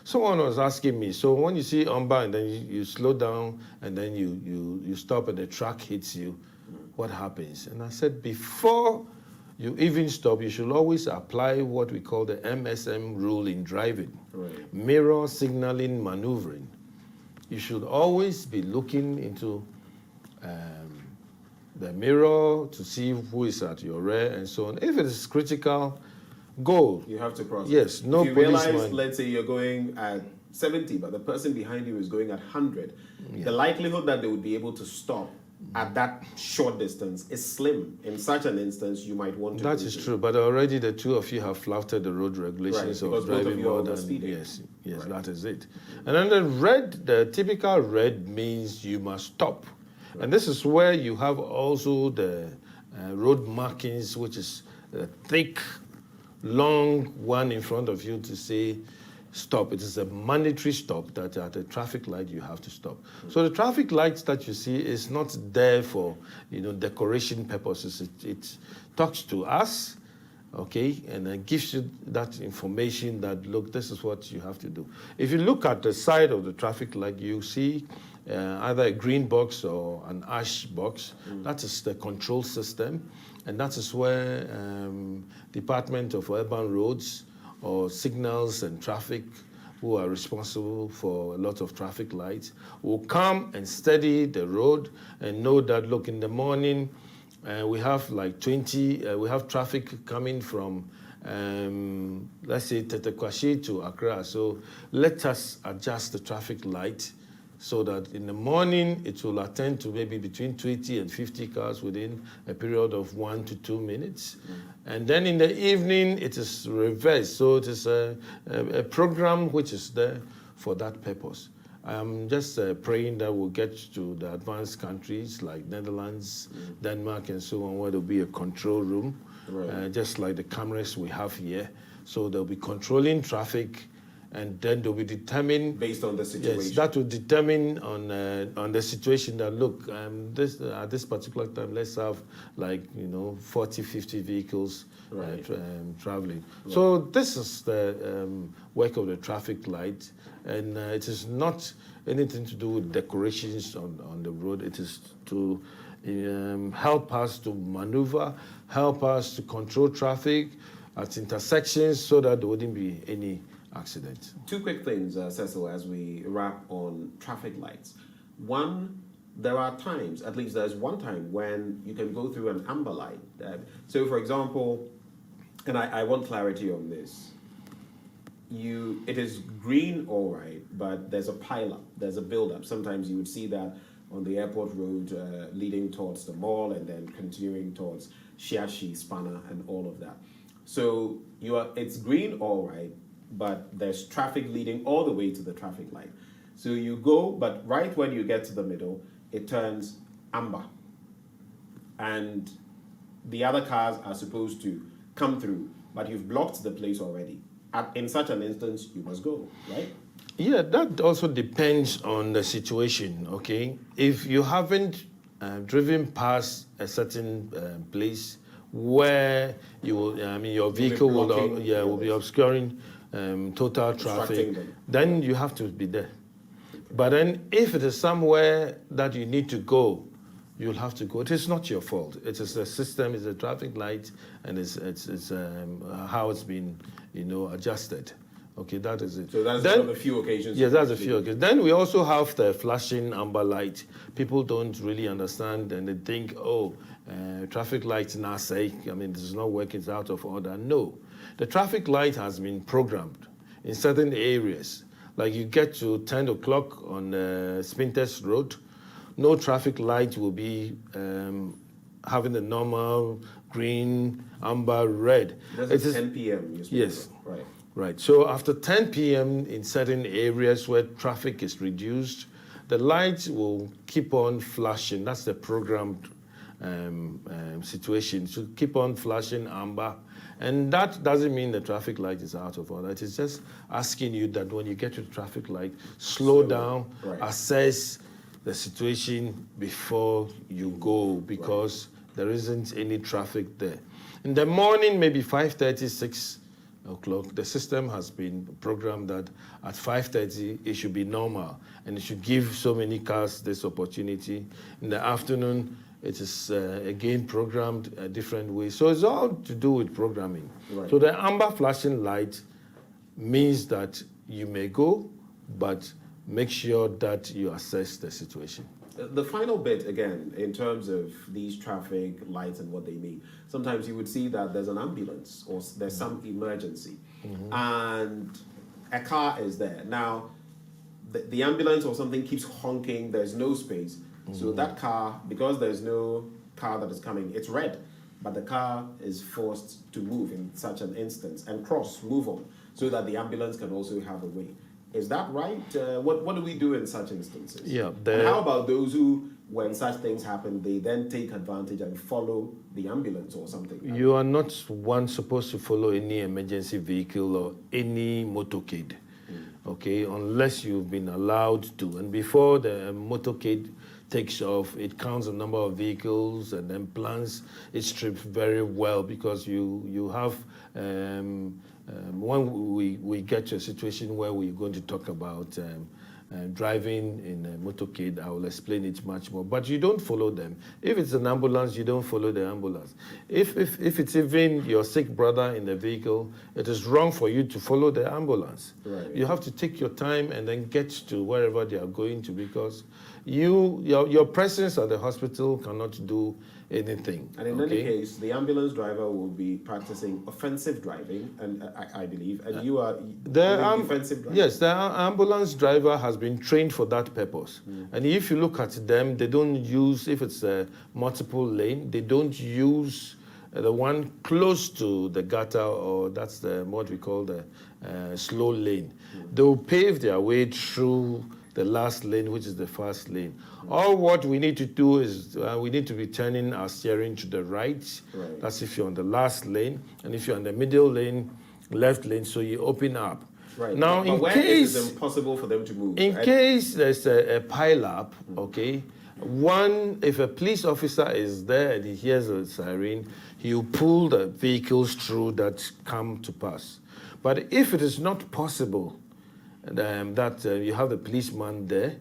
Someone was asking me, so when you see amber and then you slow down and then you stop and the truck hits you, what happens? And I said, before you even stop, you should always apply what we call the MSM rule in driving, mirror signaling maneuvering. You should always be looking into the mirror to see who is at your rear and so on. If it is critical, go. You have to cross. Yes, no if you policeman. realize, let's say you're going at 70, but the person behind you is going at 100, the likelihood that they would be able to stop at that short distance is slim. In such an instance, you might want to. That is true, but already the two of you have flouted the road regulations of driving more than speeding. Yes, that is it. And then the red, the typical red means you must stop. And this is where you have also the road markings, which is a thick, long one in front of you to say stop. It is a mandatory stop that at a traffic light you have to stop. So the traffic lights that you see is not there for decoration purposes. It talks to us, okay, and it gives you that information that, look, this is what you have to do. If you look at the side of the traffic light, you see either a green box or an ash box. That is the control system, and that is where Department of Urban Roads or Signals and Traffic, who are responsible for a lot of traffic lights, will come and study the road and know that, look, in the morning we have like 20, we have traffic coming from let's say Tetekwashi to Accra, so let us adjust the traffic light so that in the morning it will attend to maybe between 20 and 50 cars within a period of 1 to 2 minutes. And then in the evening it is reversed. So it is a program which is there for that purpose. I'm just praying that we'll get to the advanced countries like Netherlands, Denmark, and so on, where there'll be a control room, just like the cameras we have here. So they'll be controlling traffic, and then they'll be determined based on the situation. Yes, that will determine on the situation that, look, at this particular time, let's have 40, 50 vehicles traveling. Right. So this is the work of the traffic light, and it is not anything to do with decorations on the road. It is to help us to maneuver, help us to control traffic at intersections so that there wouldn't be any accident. Two quick things, Cecil, as we wrap on traffic lights. One, there are times, at least there's one time, when you can go through an amber light. So, for example, and I want clarity on this, it is green, all right, but there's a pile-up, there's a build-up. Sometimes you would see that on the airport road leading towards the mall and then continuing towards Shiashi, Spanner, and all of that. So it's green, all right, but there's traffic leading all the way to the traffic light. So you go, but right when you get to the middle, it turns amber. And the other cars are supposed to come through, but you've blocked the place already. In such an instance, you must go, right? Yeah, that also depends on the situation, okay? If you haven't driven past a certain place where you will, your vehicle will be obscuring total traffic, then you have to be there. But then if it is somewhere that you need to go, you'll have to go. It is not your fault. It is the system, it's a traffic light, and it's how it's been, adjusted. Okay, that is it. So that's one of the few occasions. Yes, that's a few occasions. Then we also have the flashing amber light. People don't really understand, and they think, traffic lights now say, this is not working, it's out of order. No, the traffic light has been programmed in certain areas. Like you get to 10 o'clock on Spinters Road, no traffic light will be having the normal green, amber, red. That's 10 p.m. Yes. Right. Right. So after 10 p.m. in certain areas where traffic is reduced, the lights will keep on flashing. That's the programmed situation. So keep on flashing amber. And that doesn't mean the traffic light is out of order. It is just asking you that when you get to the traffic light, slow down, assess the situation before you go, because there isn't any traffic there. In the morning, maybe 5:30, 6 o'clock, the system has been programmed that at 5:30 it should be normal, and it should give so many cars this opportunity. In the afternoon, it is again programmed a different way. So it's all to do with programming. Right. So the amber flashing light means that you may go, but make sure that you assess the situation. The final bit, again, in terms of these traffic lights and what they mean, sometimes you would see that there's an ambulance or there's some emergency, and a car is there. Now, the ambulance or something keeps honking, there's no space. So that car, because there's no car that is coming, it's red, but the car is forced to move in such an instance and move on, so that the ambulance can also have a way. Is that right? What do we do in such instances? Yeah. And how about those who, when such things happen, they then take advantage and follow the ambulance or something? You are not supposed to follow any emergency vehicle or any motorcade, okay, unless you've been allowed to. And before the motorcade takes off, it counts the number of vehicles and then plans its trip very well, because you have when we get to a situation where we're going to talk about driving in a motorcade, I will explain it much more. But you don't follow them. If it's an ambulance, you don't follow the ambulance. If it's even your sick brother in the vehicle, it is wrong for you to follow the ambulance. Right. You have to take your time and then get to wherever they are going to, because your presence at the hospital cannot do anything. And in any case, the ambulance driver will be practicing offensive driving, and I believe, and you are defensive driving. Yes, the ambulance driver has been trained for that purpose. And if you look at them, they don't use, if it's a multiple lane, they don't use the one close to the gutter, or that's what we call the slow lane. They will pave their way through the last lane, which is the fast lane. All what we need to do is we need to be turning our steering to the right. That's if you're on the last lane. And if you're on the middle lane, left lane, so you open up. Right. Now, but in case it's impossible for them to move. In case there's a pile-up, okay, if a police officer is there and he hears a siren, he'll pull the vehicles through that come to pass. But if it is not possible, that you have the policeman there,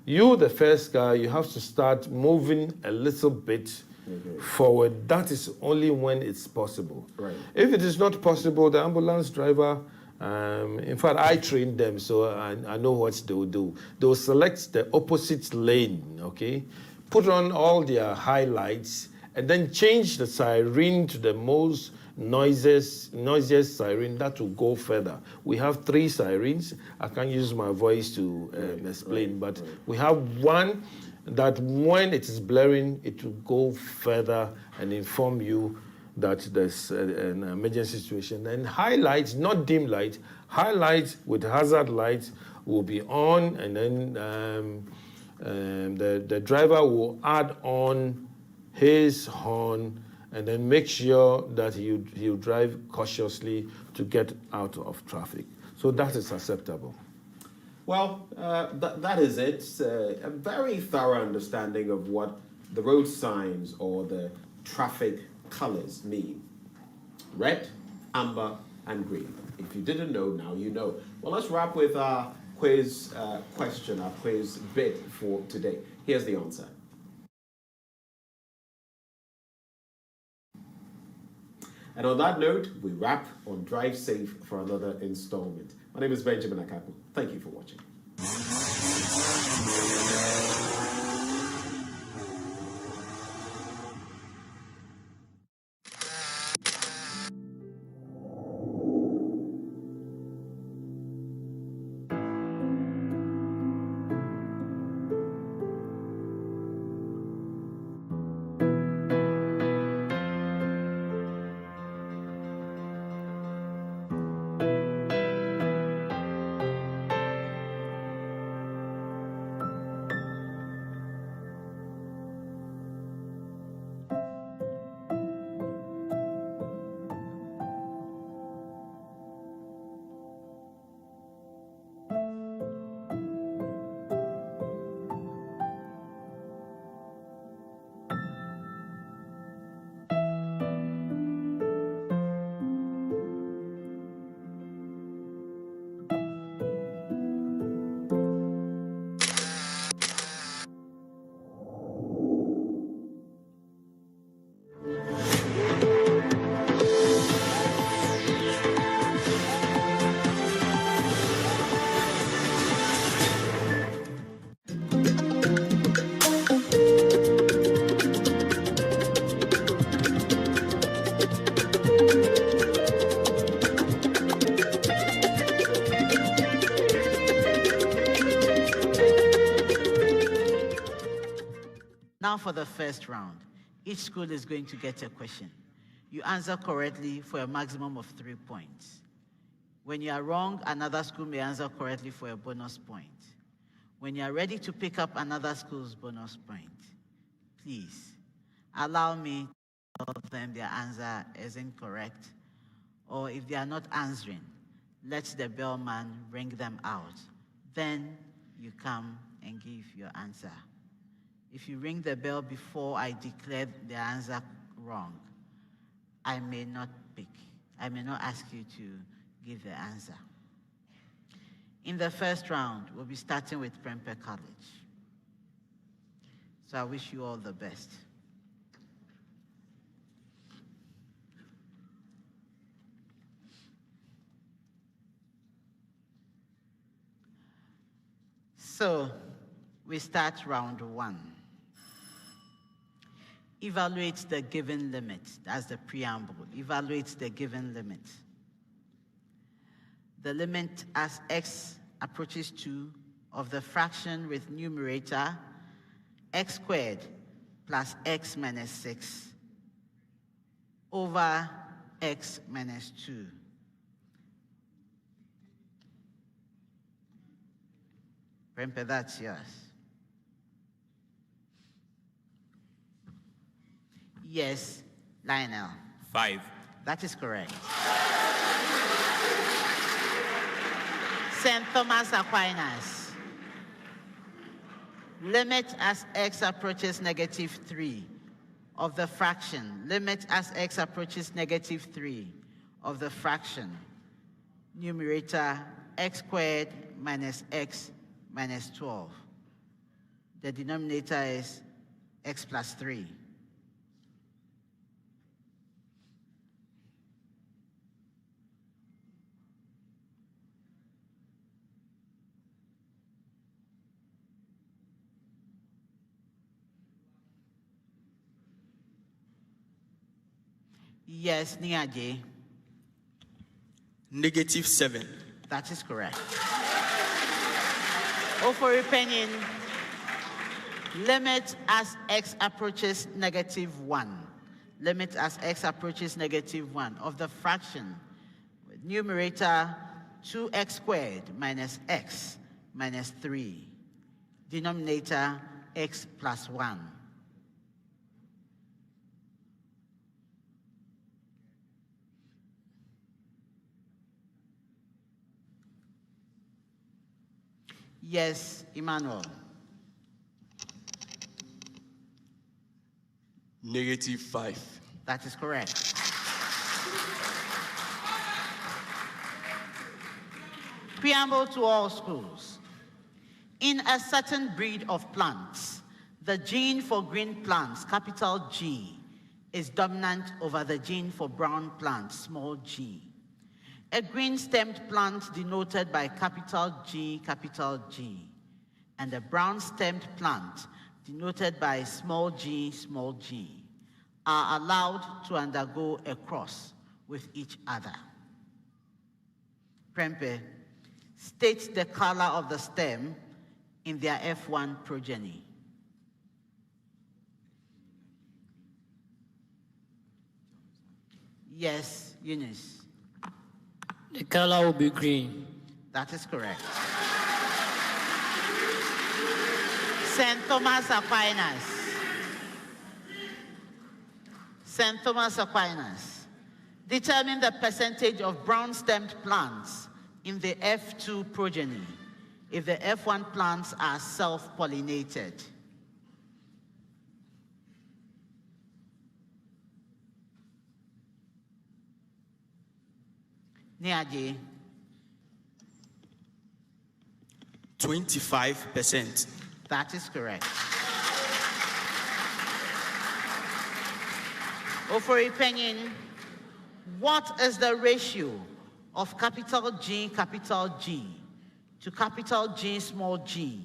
you, the first guy, you have to start moving a little bit forward. That is only when it's possible. Right. If it is not possible, the ambulance driver, in fact, I trained them, so I know what they will do. They will select the opposite lane, okay, put on all their highlights, and then change the siren to the most noisiest siren that will go further. We have 3 sirens. I can't use my voice to explain, but we have one that when it is blaring, it will go further and inform you that there's an emergency situation. And highlights, not dim light, highlights with hazard lights will be on, and then the driver will add on his horn and then make sure that he'll drive cautiously to get out of traffic. So that is acceptable. Well, that is it. A very thorough understanding of what the road signs or the traffic colors mean. Red, amber, and green. If you didn't know, now you know. Well, let's wrap with our quiz question, our quiz bit for today. Here's the answer. And on that note, we wrap on Drive Safe for another installment. My name is Benjamin Akapo. Thank you for watching. Now for the first round. Each school is going to get a question. You answer correctly for a maximum of 3 points. When you are wrong, another school may answer correctly for a bonus point. When you are ready to pick up another school's bonus point, please allow me to tell them their answer is incorrect, or if they are not answering, let the bellman ring them out. Then you come and give your answer. If you ring the bell before I declare the answer wrong, I may not ask you to give the answer. In the first round, we'll be starting with Prempeh College. So I wish you all the best. So we start round 1. Evaluate the given limit. That's the preamble. Evaluate the given limit. The limit as x approaches 2 of the fraction with numerator x squared plus x minus 6 over x minus 2. Prempeh, that's yours. Yes, Lionel. 5. That is correct. St. Thomas Aquinas. Limit as x approaches -3 of the fraction. Limit as x approaches -3 of the fraction. Numerator x squared minus x minus 12. The denominator is x plus 3. Yes, Niaje. -7. That is correct. Ofori Penyin, limit as x approaches -1. Limit as x approaches -1 of the fraction with numerator 2x squared minus x minus 3. Denominator x plus 1. Yes, Emmanuel. -5. That is correct. Preamble to all schools. In a certain breed of plants, the gene for green plants, capital G, is dominant over the gene for brown plants, small g. A green-stemmed plant denoted by capital G, and a brown-stemmed plant denoted by small g, are allowed to undergo a cross with each other. Prempe, state the color of the stem in their F1 progeny. Yes, Eunice. The color will be green. That is correct. St. Thomas Aquinas. St. Thomas Aquinas. Determine the percentage of brown-stemmed plants in the F2 progeny if the F1 plants are self-pollinated. Niaji. 25%. That is correct. Ofori Penyin, what is the ratio of capital G to capital G small g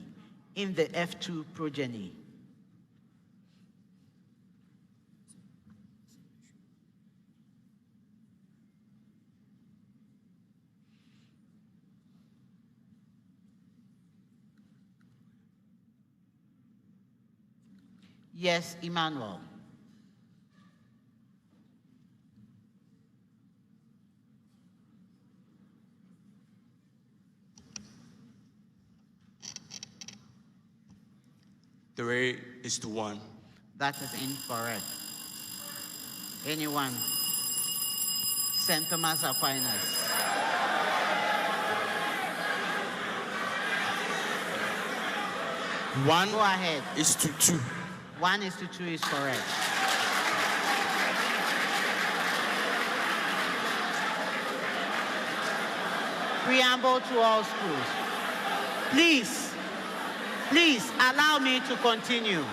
in the F2 progeny? Yes, Emmanuel. The 3:1. That is incorrect. Anyone? St. Thomas Aquinas. One Go ahead. is to 2. 1:2 is correct. Preamble to all schools. Please allow me to continue.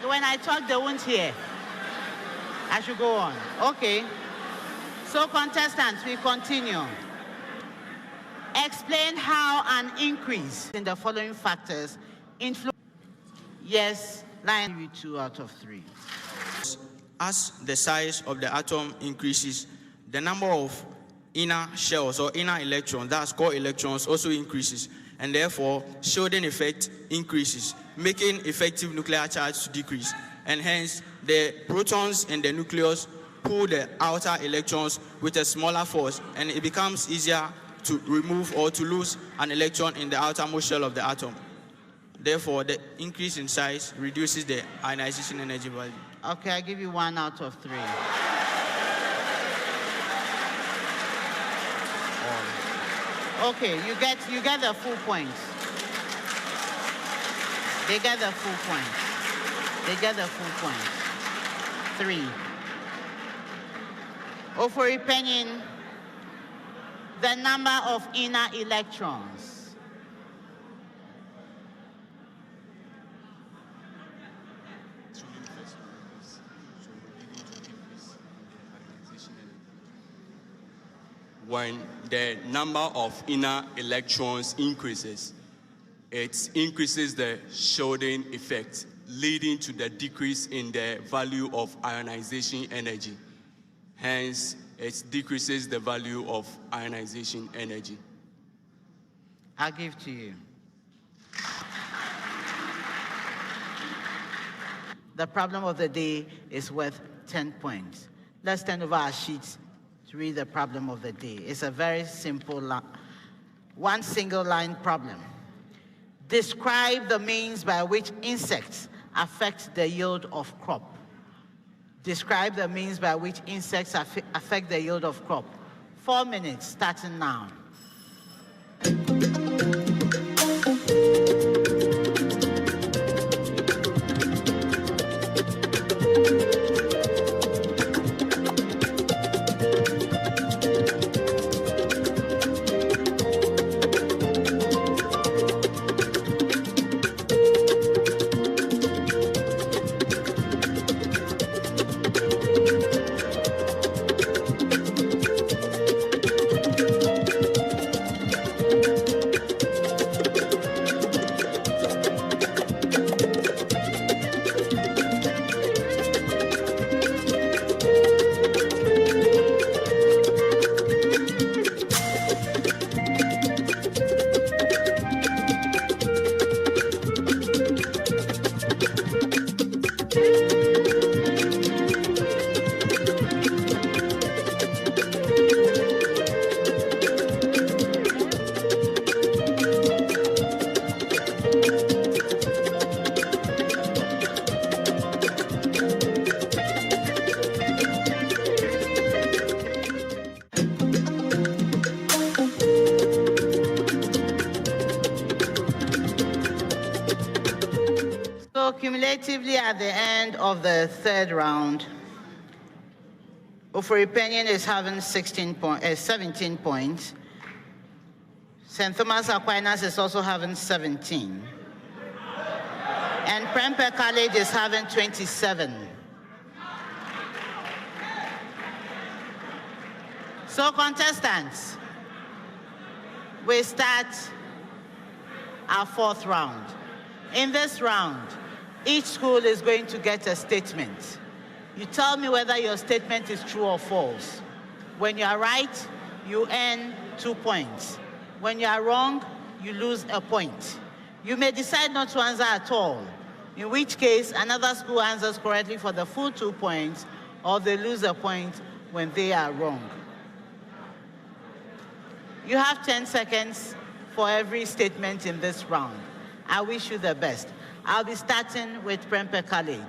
When I talk, they won't hear. I should go on. Okay. So contestants, we continue. Explain how an increase in the following factors influence. Yes, line 2 out of 3. As the size of the atom increases, the number of inner shells or inner electrons, that's core electrons, also increases, and therefore shielding effect increases, making effective nuclear charge to decrease, and hence the protons in the nucleus pull the outer electrons with a smaller force, and it becomes easier to remove or to lose an electron in the outermost shell of the atom. Therefore, the increase in size reduces the ionization energy value. Okay, I give you 1 out of 3. Okay, you get the full points. They get the full points. They get the full points. 3. Ofori Penyin, the number of inner electrons. When the number of inner electrons increases, it increases the shielding effect, leading to the decrease in the value of ionization energy. Hence, it decreases the value of ionization energy. I'll give to you. The problem of the day is worth 10 points. Let's turn over our sheets to read the problem of the day. It's a very simple, one single line problem. Describe the means by which insects affect the yield of crop. Describe the means by which insects affect the yield of crop. 4 minutes, starting now. Cumulatively, at the end of the third round, Oforipenyin is having 17 points. St. Thomas Aquinas is also having 17. And Prempeh College is having 27. So, contestants, we start our fourth round. In this round, each school is going to get a statement. You tell me whether your statement is true or false. When you are right, you earn 2 points. When you are wrong, you lose a point. You may decide not to answer at all, in which case another school answers correctly for the full 2 points, or they lose a point when they are wrong. You have 10 seconds for every statement in this round. I wish you the best. I'll be starting with Prempeh College.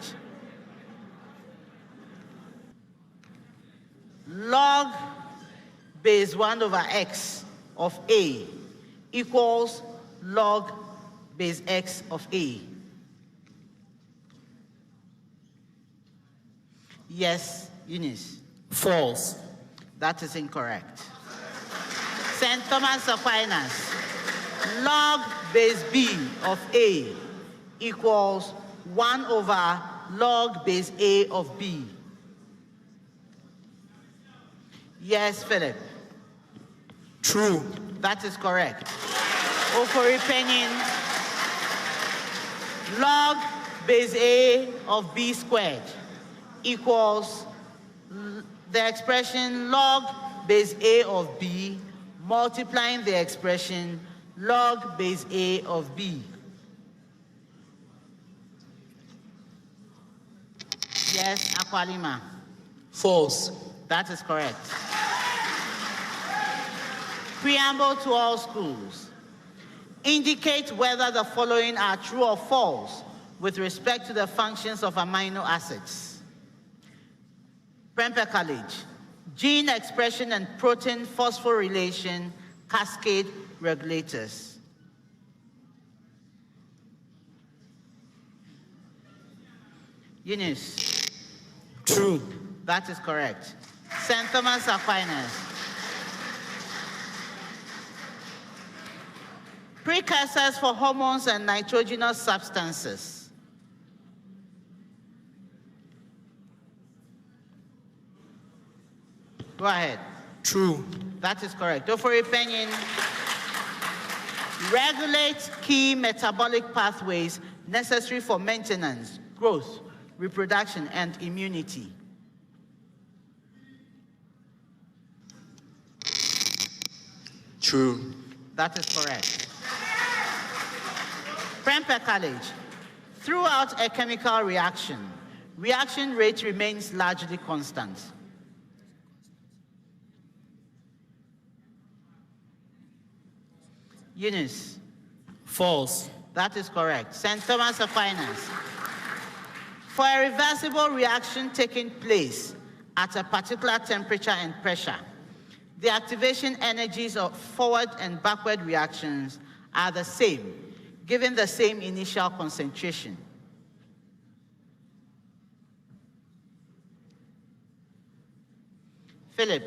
Log base 1 over x of A equals log base x of A. Yes, Eunice. False. That is incorrect. St. Thomas Aquinas. Log base B of A equals 1 over log base A of B. Yes, Philip. True. That is correct. Oforipenyin. Log base A of B squared equals the expression log base A of B multiplying the expression log base A of B. Yes, Aqualima. False. That is correct. Preamble to all schools. Indicate whether the following are true or false with respect to the functions of amino acids. Prempeh College. Gene expression and protein phosphorylation cascade regulators. Eunice. True. That is correct. St. Thomas Aquinas. Precursors for hormones and nitrogenous substances. Go ahead. True. That is correct. Oforipenyin. Regulate key metabolic pathways necessary for maintenance, growth, reproduction, and immunity. True. That is correct. Prempeh College. Throughout a chemical reaction, reaction rate remains largely constant. Eunice. False. That is correct. St. Thomas Aquinas. For a reversible reaction taking place at a particular temperature and pressure, the activation energies of forward and backward reactions are the same, given the same initial concentration. Philip.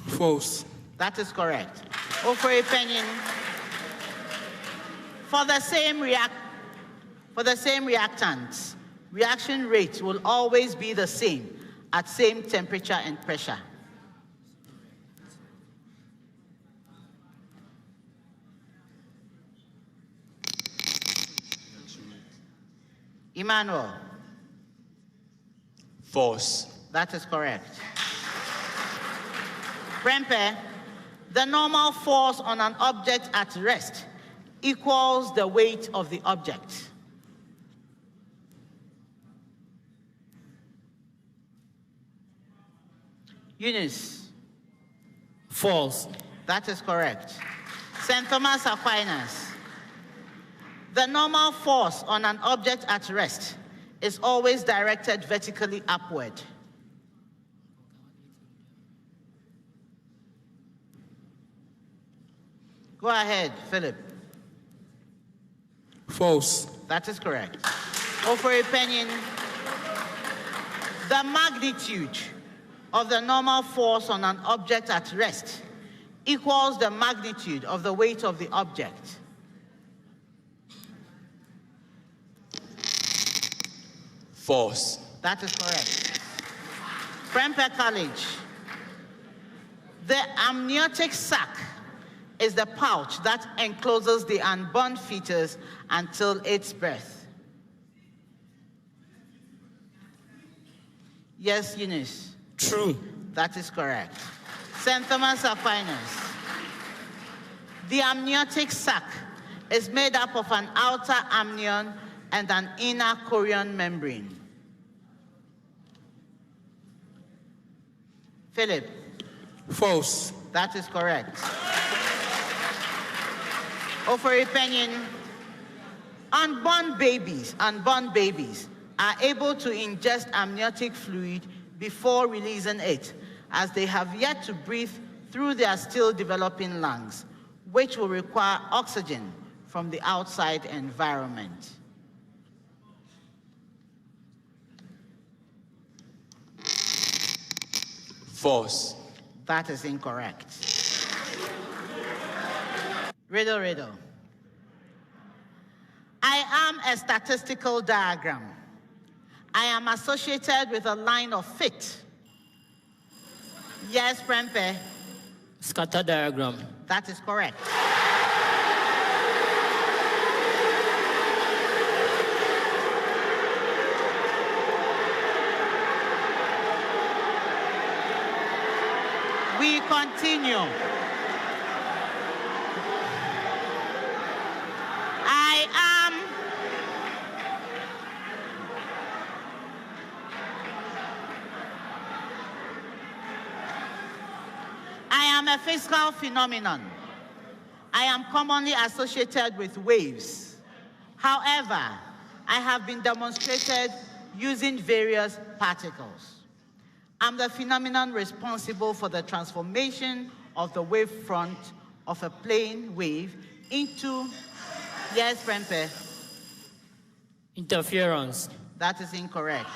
False. That is correct. For opinion, for the same reactants, reaction rates will always be the same at same temperature and pressure. Emmanuel. False. That is correct. Prempe, the normal force on an object at rest equals the weight of the object. Eunice. False. That is correct. St. Thomas Aquinas, the normal force on an object at rest is always directed vertically upward. Go ahead, Philip. False. That is correct. For opinion, the magnitude of the normal force on an object at rest equals the magnitude of the weight of the object. False. That is correct. Prempe College, the amniotic sac is the pouch that encloses the unborn fetus until its birth. Yes, Eunice. True. That is correct. St. Thomas Aquinas, the amniotic sac is made up of an outer amnion and an inner chorion membrane. Philip. False. That is correct. For opinion, unborn babies are able to ingest amniotic fluid before releasing it, as they have yet to breathe through their still developing lungs, which will require oxygen from the outside environment. False. That is incorrect. Riddle. I am a statistical diagram. I am associated with a line of fit. Yes, Prempe. Scatter diagram. That is correct. We continue. I am a physical phenomenon. I am commonly associated with waves. However, I have been demonstrated using various particles. I'm the phenomenon responsible for the transformation of the wavefront of a plane wave into, yes, Prempe? Interference. That is incorrect.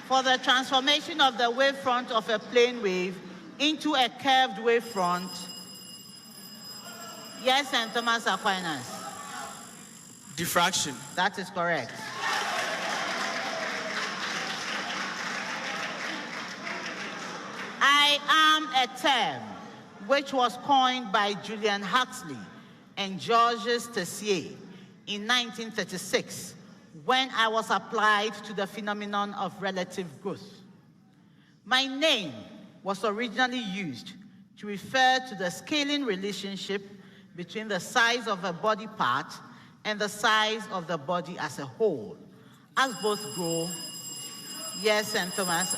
For the transformation of the wavefront of a plane wave into a curved wavefront, yes, St. Thomas Aquinas. Diffraction. That is correct. I am a term which was coined by Julian Huxley and Georges Tessier in 1936 when I was applied to the phenomenon of relative growth. My name was originally used to refer to the scaling relationship between the size of a body part and the size of the body as a whole, as both grow. Yes, St. Thomas.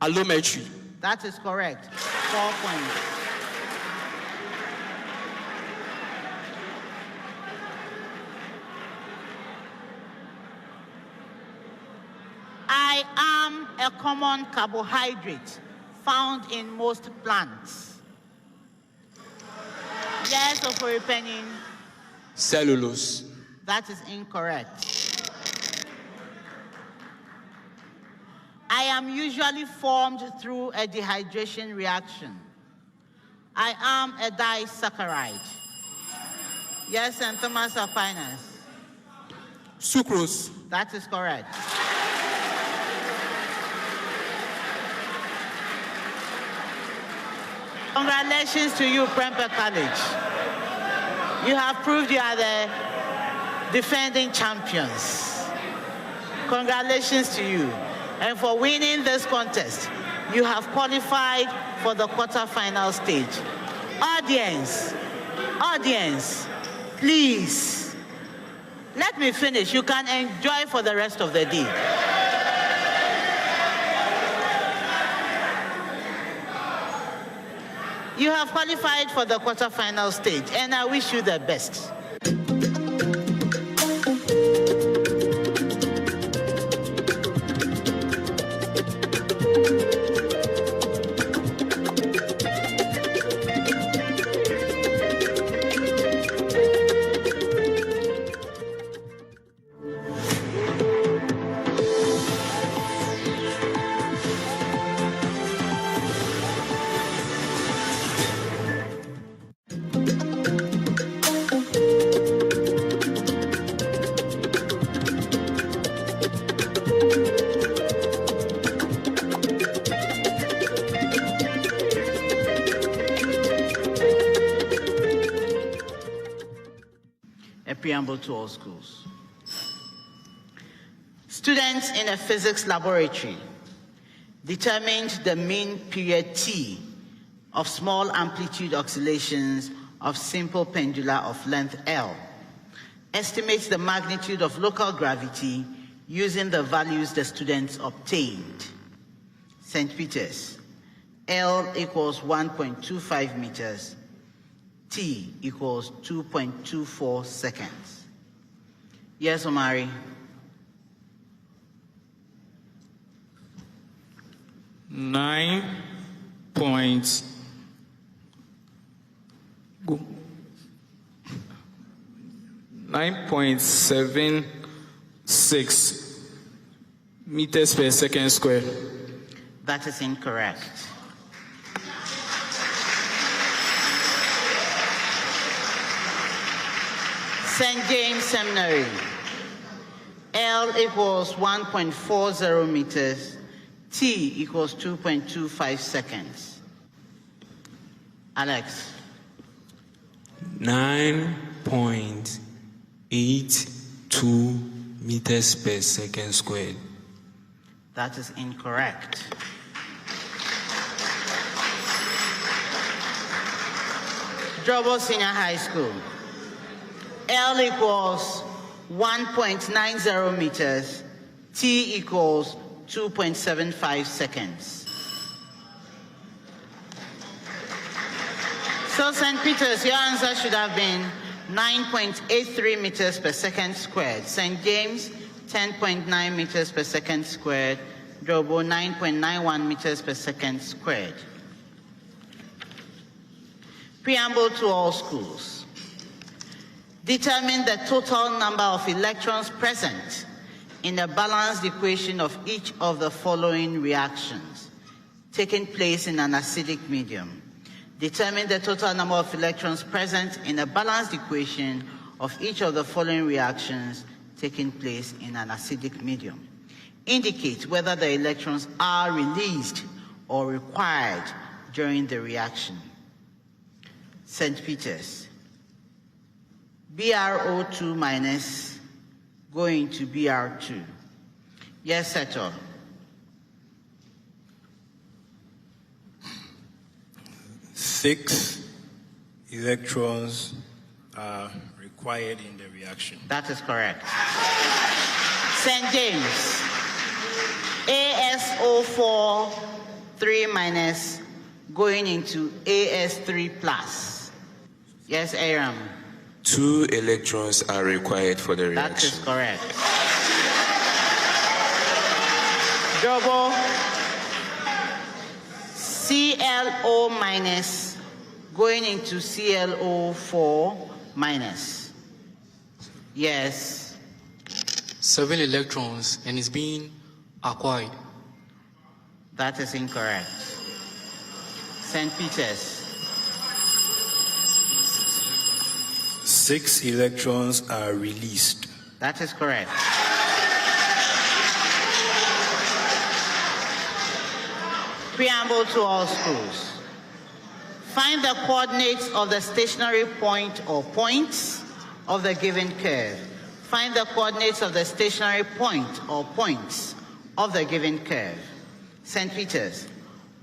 Allometry. That is correct. 4 points. I am a common carbohydrate found in most plants. Yes, Oforipenin. Cellulose. That is incorrect. I am usually formed through a dehydration reaction. I am a disaccharide. Yes, St. Thomas Aquinas. Sucrose. That is correct. Congratulations to you, Prempeh College. You have proved you are the defending champions. Congratulations to you. And for winning this contest, you have qualified for the quarterfinal stage. Audience, please, let me finish. You can enjoy for the rest of the day. You have qualified for the quarterfinal stage, and I wish you the best. Preamble to all schools. Students in a physics laboratory determined the mean period T of small amplitude oscillations of simple pendula of length L. Estimates the magnitude of local gravity using the values the students obtained. St. Peter's, L equals 1.25 meters. T equals 2.24 seconds. Yes, Omari? 9.76 meters per second squared. That is incorrect. St. James Seminary, L equals 1.40 meters, T equals 2.25 seconds. Alex. 9.82 meters per second squared. That is incorrect. Jobo Senior High School, L equals 1.90 meters, T equals 2.75 seconds. So St. Peter's, your answer should have been 9.83 meters per second squared. St. James, 10.9 meters per second squared. Jobo, 9.91 meters per second squared. Preamble to all schools. Determine the total number of electrons present in a balanced equation of each of the following reactions taking place in an acidic medium. Determine the total number of electrons present in a balanced equation of each of the following reactions taking place in an acidic medium. Indicate whether the electrons are released or required during the reaction. St. Peter's, BrO2 minus going to Br2. Yes, Seto. Six electrons are required in the reaction. That is correct. St. James, O4 3- going into AS3+. Yes, Aram. 2 electrons are required for the reaction. That is correct. Double ClO- going into ClO4-. Yes. 7 electrons and is being acquired. That is incorrect. St. Peter's. 6 electrons are released. That is correct. Preamble to all schools. Find the coordinates of the stationary point or points of the given curve. Find the coordinates of the stationary point or points of the given curve. St. Peter's.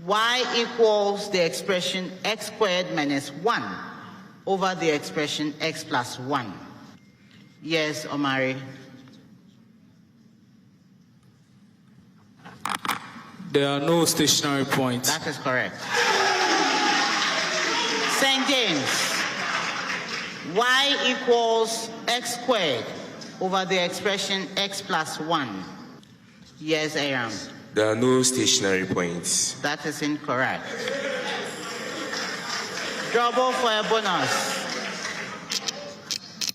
Y equals the expression x squared minus 1 over the expression x plus 1. Yes, Omari. There are no stationary points. That is correct. St. James. Y equals x squared over the expression x plus 1. Yes, Aram. There are no stationary points. That is incorrect. Double for a bonus.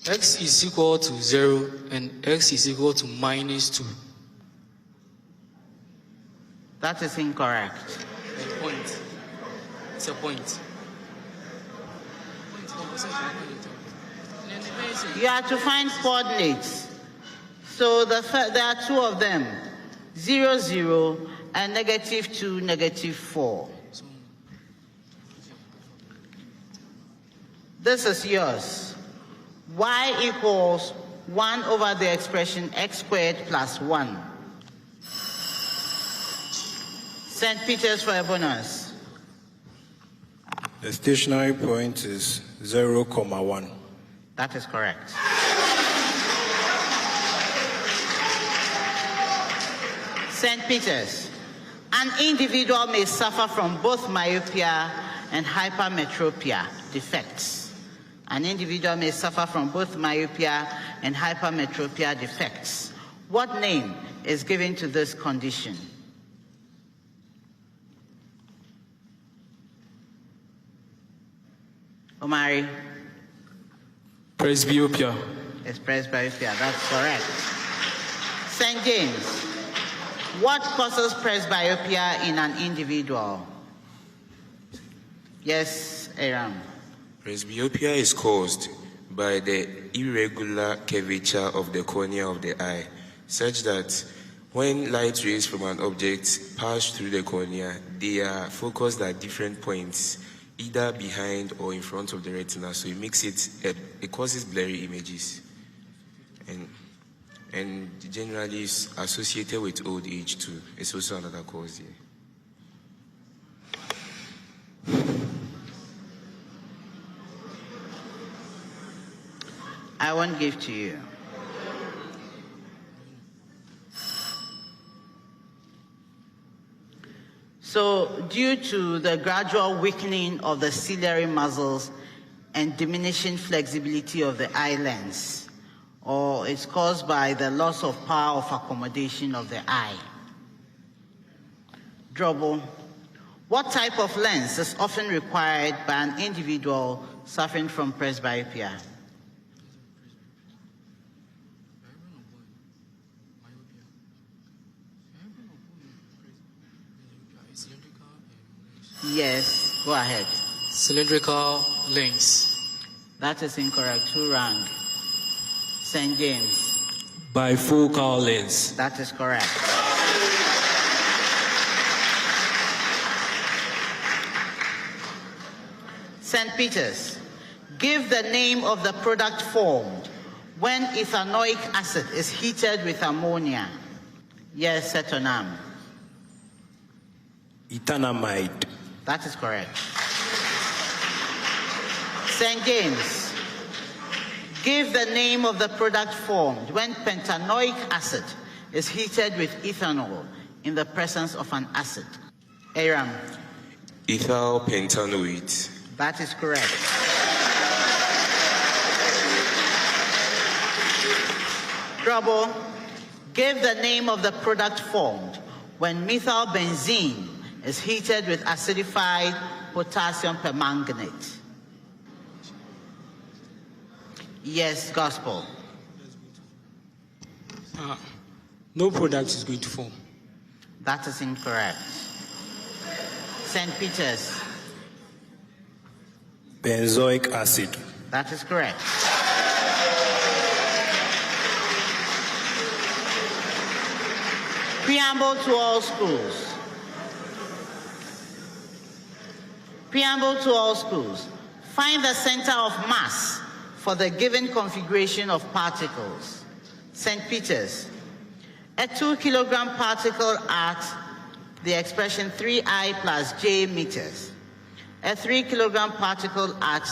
X is equal to 0 and x is equal to -2. That is incorrect. A point. It's a point. You have to find coordinates. So there are 2 of them. 0, 0, and -2, -4. This is yours. Y equals 1 over the expression x squared plus 1. St. Peter's for a bonus. The stationary point is 0,1. That is correct. St. Peter's. An individual may suffer from both myopia and hypermetropia defects. An individual may suffer from both myopia and hypermetropia defects. What name is given to this condition? Omari? Presbyopia. It's presbyopia, that's correct. St. James. What causes presbyopia in an individual? Yes, Aram. Presbyopia is caused by the irregular curvature of the cornea of the eye, such that when light rays from an object pass through the cornea, they are focused at different points, either behind or in front of the retina. So it causes blurry images. And generally is associated with old age too. It's also another cause here. I won't give to you. So, due to the gradual weakening of the ciliary muscles and diminishing flexibility of the eye lens, or it's caused by the loss of power of accommodation of the eye. Trouble. What type of lens is often required by an individual suffering from presbyopia? Yes, go ahead. Cylindrical lens. That is incorrect. Who rang? St. James. Bifocal lens. That is correct. St. Peter's. Give the name of the product formed when ethanoic acid is heated with ammonia. Yes, Setonam. Ethanamide. That is correct. St. James. Give the name of the product formed when pentanoic acid is heated with ethanol. in the presence of an acid? Aram. Ethyl pentanoate. That is correct. Trouble. Give the name of the product formed when methylbenzene is heated with acidified potassium permanganate. Yes, Gospel. No product is going to form. That is incorrect. St. Peter's. Benzoic acid. That is correct. Preamble to all schools. Preamble to all schools. Find the center of mass for the given configuration of particles. St. Peter's. A 2 kilogram particle at the expression 3I plus J meters. A 3 kilogram particle at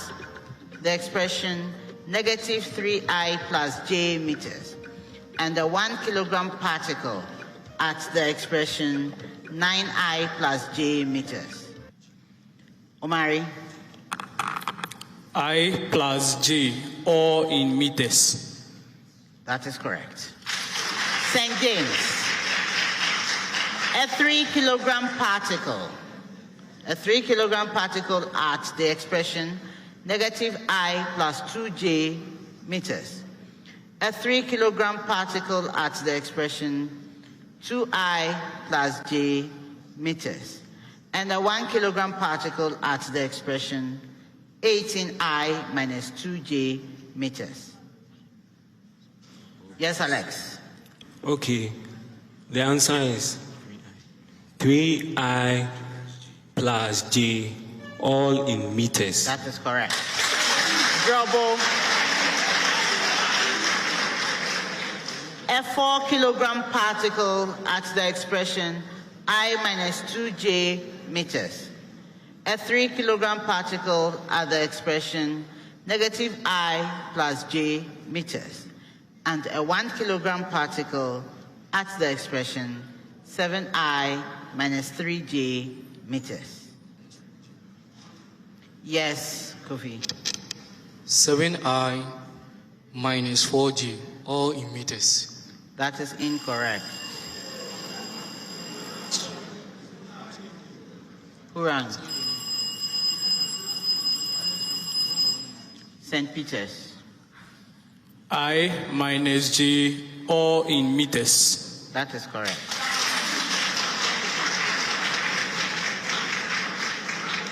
the expression negative 3I plus J meters. And a 1 kilogram particle at the expression 9I plus J meters. Omari. I plus J, all in meters. That is correct. St. James. A 3 kilogram particle. A 3 kilogram particle at the expression negative I plus 2J meters. A 3 kilogram particle at the expression 2I plus J meters. And a 1 kilogram particle at the expression 18I minus 2J meters. Yes, Alex. Okay. The answer is 3I plus J, all in meters. That is correct. Trouble. A 4 kilogram particle at the expression I minus 2J meters. A 3 kilogram particle at the expression negative I plus J meters. And a 1 kilogram particle at the expression 7I minus 3J meters. Yes, Kofi. 7I minus 4J, all in meters. That is incorrect. Who ran? St. Peter's. I minus J, all in meters. That is correct.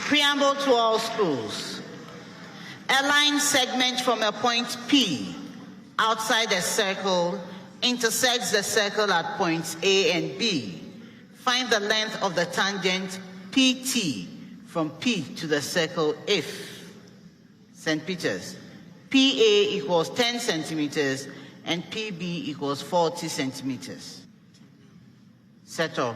Preamble to all schools. A line segment from a point P outside a circle intersects the circle at points A and B. Find the length of the tangent PT from P to the circle if St. Peter's. PA equals 10 centimeters and PB equals 40 centimeters. Settle.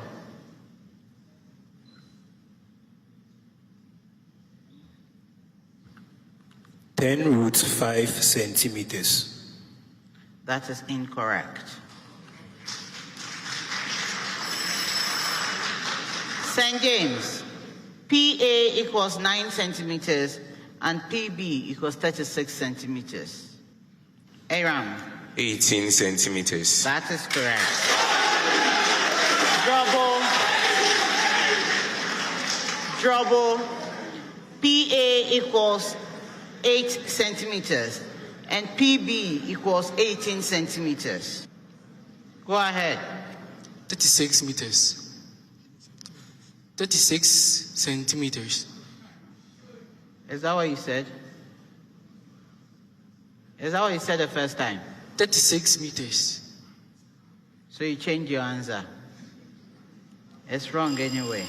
(10√5 centimeters). That is incorrect. St. James. PA equals 9 centimeters and PB equals 36 centimeters. Aram. 18 centimeters. That is correct. Trouble. PA equals 8 centimeters and PB equals 18 centimeters. Go ahead. 36 meters. 36 centimeters. Is that what you said? Is that what you said the first time? 36 meters. So you change your answer. It's wrong anyway.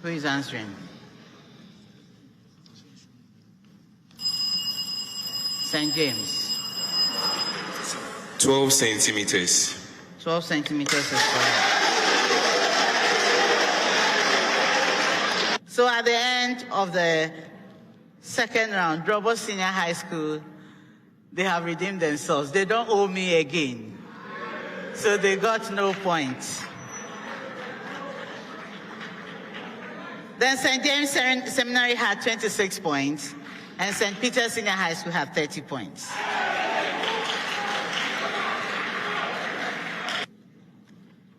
Who is answering? St. James. 12 centimeters. 12 centimeters is correct. So at the end of the second round, Drobo Senior High School They have redeemed themselves. They don't owe me again. So they got no points. Then St. James Seminary had 26 points, and St. Peter's Senior High School had 30 points.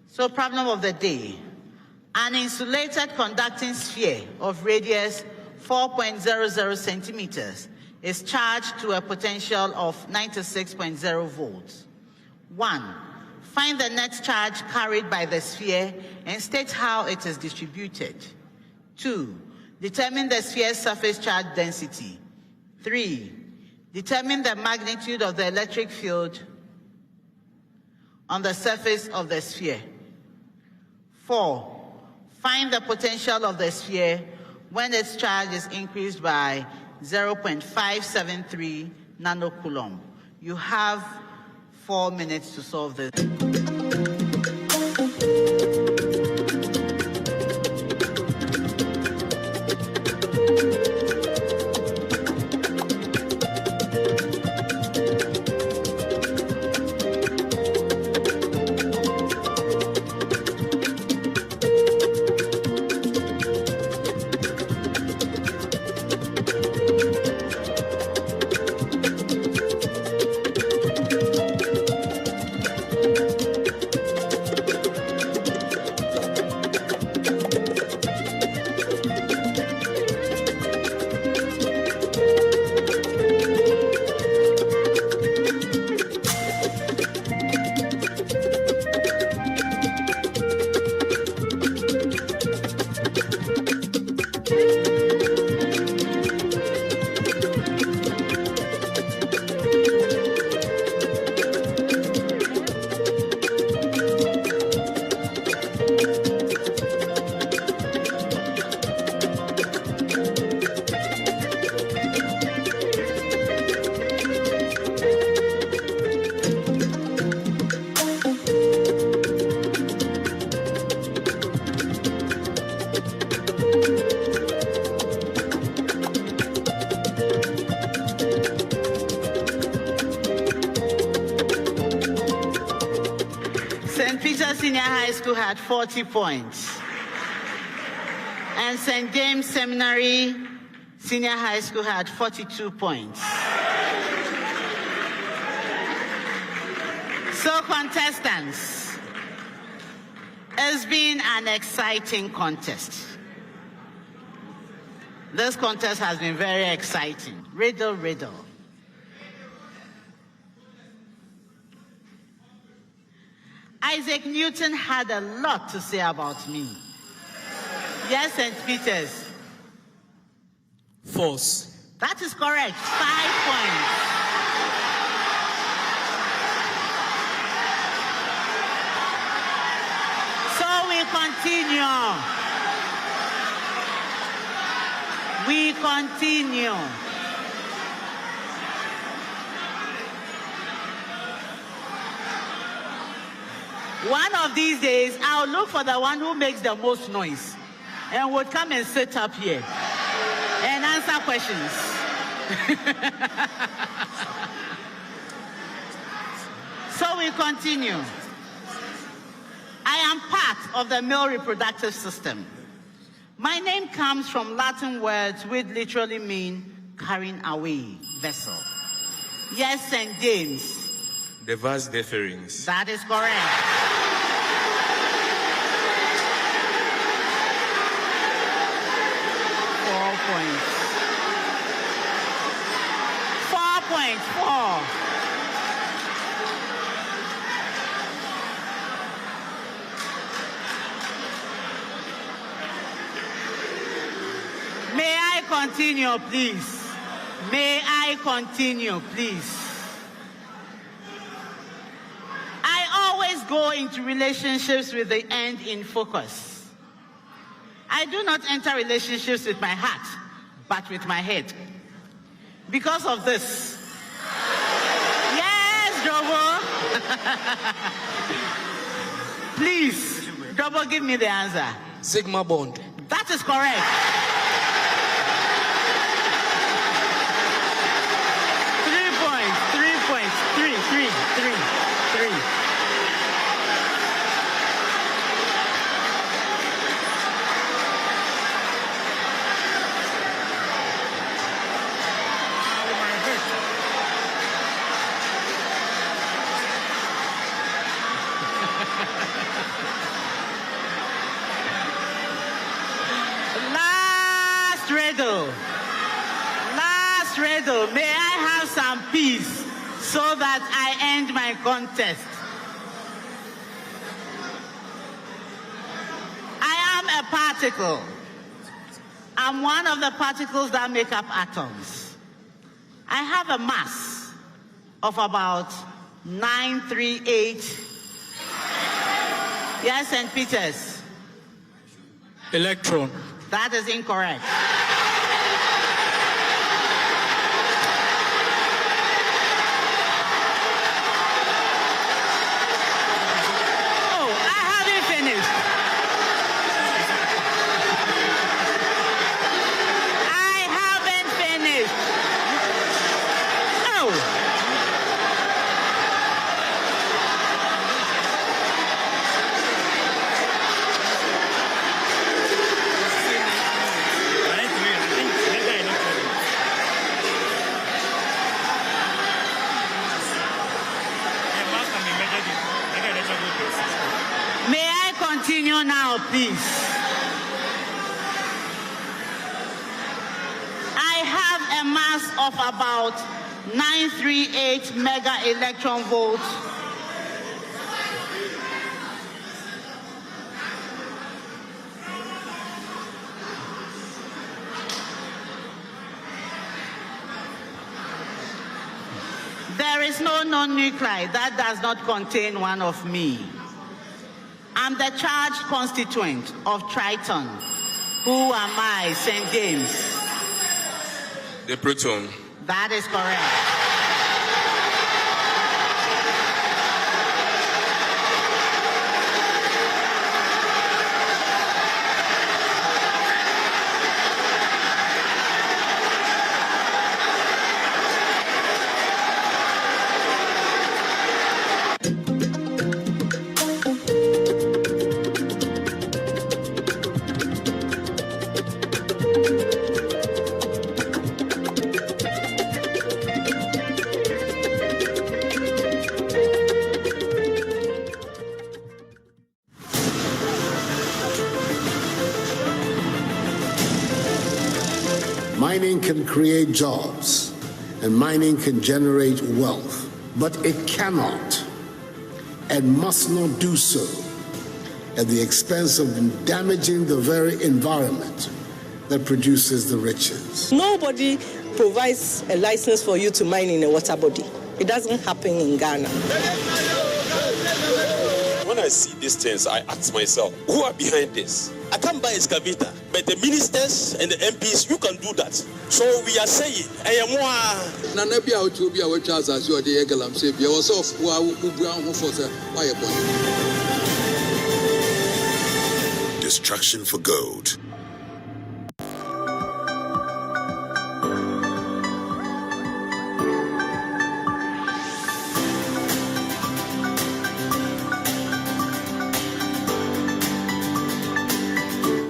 So problem of the day. An insulated conducting sphere of radius 4.00 centimeters is charged to a potential of 96.0 volts. 1. Find the net charge carried by the sphere and state how it is distributed. 2. Determine the sphere's surface charge density. 3. Determine the magnitude of the electric field on the surface of the sphere. 4. Find the potential of the sphere when its charge is increased by 0.573 nanocoulomb. You have 4 minutes to solve this. Senior High School had 40 points. And St. James Seminary Senior High School had 42 points. So contestants, it's been an exciting contest. This contest has been very exciting. Riddle, riddle. Isaac Newton had a lot to say about me. Yes, St. Peter's. False. That is correct. 5 points. So we continue. We continue. One of these days, I'll look for the one who makes the most noise and would come and sit up here and answer questions. So we continue. I am part of the male reproductive system. My name comes from Latin words which literally mean carrying away vessel. Yes, St. James. The vas deferens. That is correct. .4. May I continue, please? May I continue, please? I always go into relationships with the end in focus. I do not enter relationships with my heart, but with my head. Because of this. Yes, Jobo. Please, Jobo, give me the answer. Sigma bond. That is correct. 3 points. 3 riddle. May I have some peace so that I end my contest? I am a particle. I'm one of the particles that make up atoms. I have a mass of about 938. Yes, St. Peter's. Electron. That is incorrect. Now, please. I have a mass of about 938 mega electron volts. There is no non-nuclei that does not contain one of me. I'm the charged constituent of Triton. Who am I, St. James? The proton. That is correct. Mining can create jobs and mining can generate wealth, but it cannot and must not do so at the expense of damaging the very environment that produces the riches. Nobody provides a license for you to mine in a water body. It doesn't happen in Ghana. When I see these things, I ask myself, who are behind this? I can't buy excavator, but the ministers and the MPs, you can do that. So we are saying, Destruction for gold.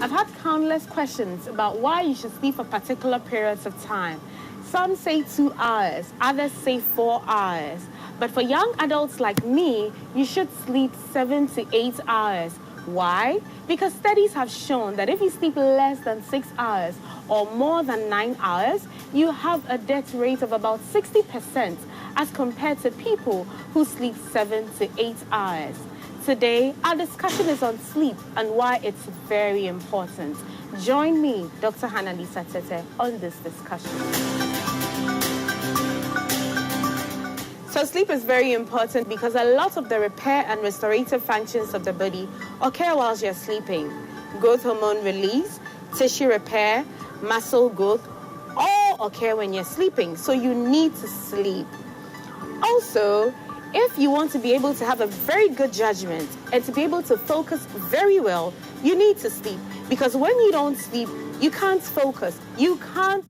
I've had countless questions about why you should sleep for particular periods of time. Some say 2 hours, others say 4 hours. But for young adults like me, you should sleep 7 to 8 hours. Why? Because studies have shown that if you sleep less than 6 hours or more than 9 hours, you have a death rate of about 60% as compared to people who sleep 7 to 8 hours. Today, our discussion is on sleep and why it's very important. Join me, Dr. Hannah Lisa Tete, on this discussion. So sleep is very important because a lot of the repair and restorative functions of the body occur whilst you're sleeping. Growth hormone release, tissue repair, muscle growth, all occur when you're sleeping, so you need to sleep. Also, if you want to be able to have a very good judgment and to be able to focus very well, you need to sleep. Because when you don't sleep, you can't focus. You can't.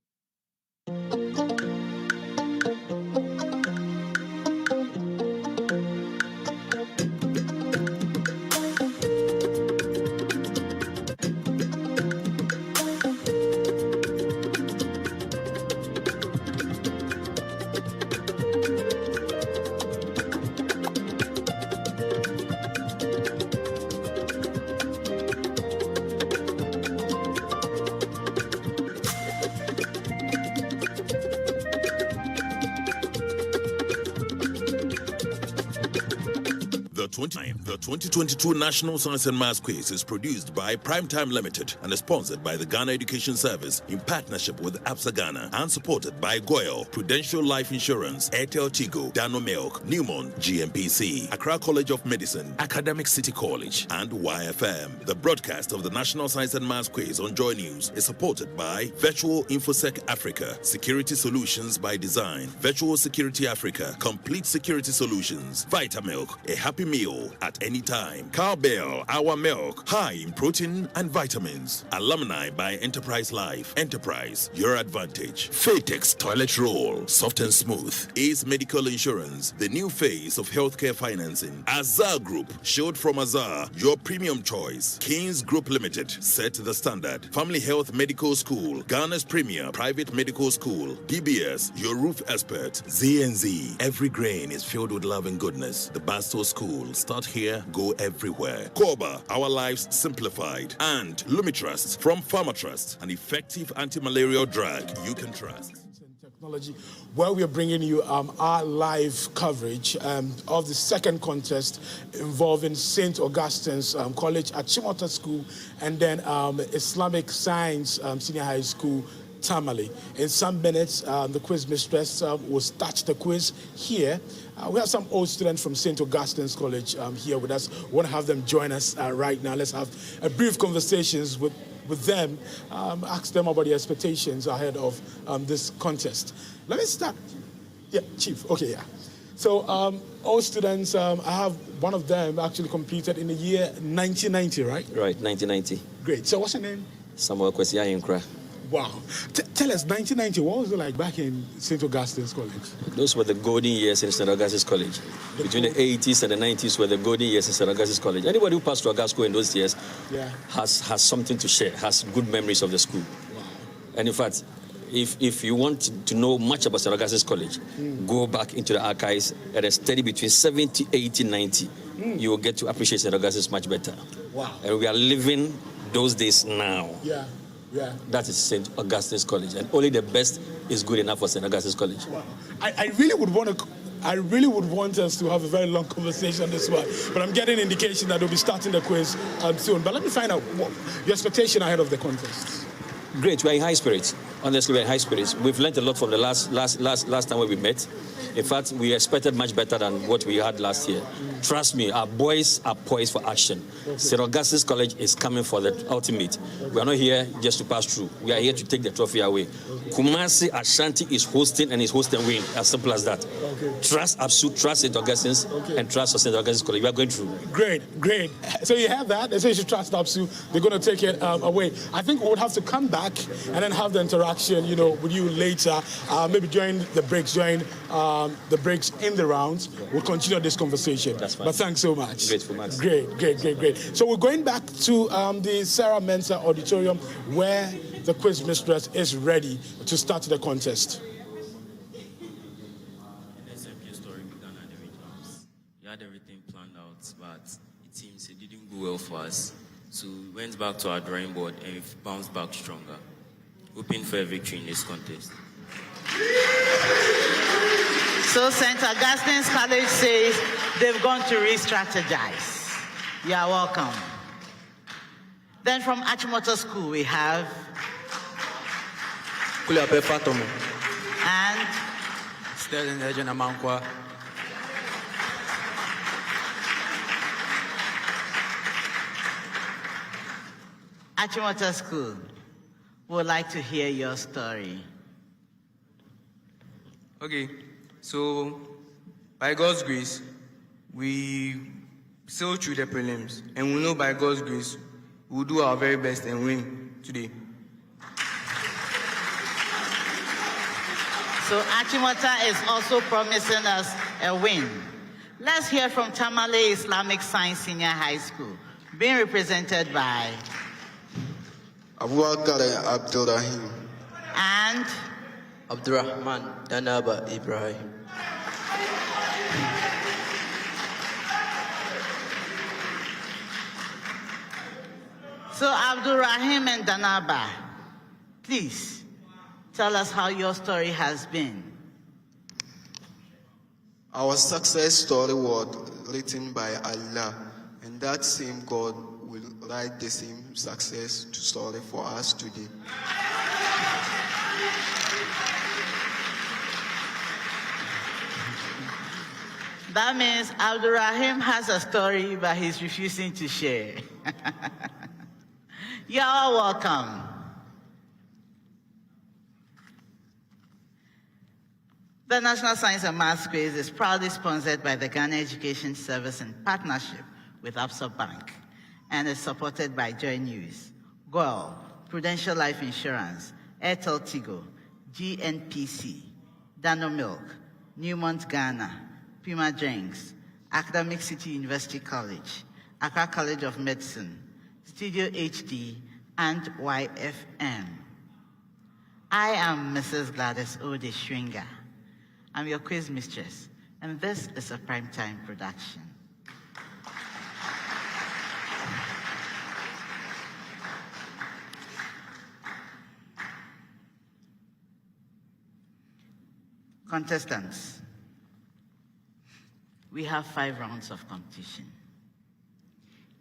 The 2022 National Science and Maths Quiz is produced by Primetime Limited and is sponsored by the Ghana Education Service in partnership with APSA Ghana and supported by Goyle, Prudential Life Insurance, Airtel Tigo, Dano Milk, Newmont, GMPC, Accra College of Medicine, Academic City College, and YFM. The broadcast of the National Science and Maths Quiz on Joy News is supported by Virtual InfoSec Africa, Security Solutions by Design, Virtual Security Africa, Complete Security Solutions, Vitamilk, a happy meal at any time, Cowbell, our milk, high in protein and vitamins, Alumni by Enterprise Life, Enterprise, your advantage, Fatex Toilet Roll, soft and smooth, Ace Medical Insurance, the new face of healthcare financing, Azar Group, showed from Azar, your premium choice, Kings Group Limited, set the standard, Family Health Medical School, Ghana's premier private medical school, DBS, your roof expert, ZNZ, every grain is filled with love and goodness. The Basto School, start here, go everywhere. Koba, our lives simplified. And Lumitrust from PharmaTrust, an effective anti-malarial drug you can trust. Technology, where we are bringing you our live coverage of the second contest involving St. Augustine's College at Chimota School and then Islamic Science Senior High School, Tamale. In some minutes, the quiz mistress will start the quiz here. We have some old students from St. Augustine's College here with us. We want to have them join us right now. Let's have a brief conversations with them, ask them about the expectations ahead of this contest. Let me start. Yeah, Chief. Okay, yeah. So all students, I have one of them actually completed in the year 1990, right? Right, 1990. Great. So what's your name? Samuel Kwesi Ayenkra. Wow. Tell us, 1990, what was it like back in St. Augustine's College? Those were the golden years in St. Augustine's College. Between the 80s and the 90s were the golden years in St. Augustine's College. Anybody who passed through Augustine's School in those years has something to share, has good memories of the school. Wow. And in fact, if you want to know much about St. Augustine's College, go back into the archives at a study between 70, 80, 90. You will get to appreciate St. Augustine's much better. Wow. And we are living those days now. Yeah. Yeah. That is St. Augustine's College, and only the best is good enough for St. Augustine's College. Wow. I really would want us to have a very long conversation on this one, but I'm getting an indication that we'll be starting the quiz soon. But let me find out what your expectation ahead of the contest. Great, we're in high spirits. Honestly, we're in high spirits. We've learned a lot from the last time when we met. In fact, we expected much better than what we had last year. Trust me, our boys are poised for action. Okay. St. Augustine's College is coming for the ultimate. Okay. We are not here just to pass through. We are here to take the trophy away. Okay. Kumasi Ashanti is hosting and is hosting win. As simple as that. Okay. Trust APSU, trust St. Augustine's, and trust St. Augustine's College. We are going through. Great. So you have that. They say you should trust APSU. They're going to take it away. I think we would have to come back and then have the interaction, with you later. Maybe during the breaks, in the rounds. We'll continue this conversation. That's fine. But thanks so much. Grateful, Max. Great. So we're going back to the Sarah Mensah Auditorium where the quiz mistress is ready to start the contest. NSMQ story began at the regionals. We had everything planned out, but it seems it didn't go well for us. So we went back to our drawing board and we bounced back stronger, hoping for a victory in this contest. So St. Augustine's College says they've gone to re-strategize. You are welcome. Then from Achimota School we have Kuliape Fatomo and Sterling Legend Amankwa. Achimota School would like to hear your story. Okay, so by God's grace, we sailed through the prelims, and we know by God's grace, we'll do our very best and win today. So Achimota is also promising us a win. Let's hear from Tamale Islamic Science Senior High School, being represented by Abubakar Abdulrahim and Abdurrahman Danaba Ibrahim. So Abdurrahim and Danaba, please tell us how your story has been. Our success story written by Allah, and that same God will write the same success story for us today. That means Abdurrahim has a story, but he's refusing to share. You're all welcome. The National Science and Maths Quiz is proudly sponsored by the Ghana Education Service in partnership with Absa Bank and is supported by Joy News, GOIL, Prudential Life Insurance, Airtel Tigo, GNPC, Dano Milk, Newmont Ghana, Pima Drinks, Academic City University College, Accra College of Medicine, Studio HD, and YFM. I am Mrs. Gladys Ode Shringa. I'm your quiz mistress, and this is a primetime production. Contestants, we have 5 rounds of competition.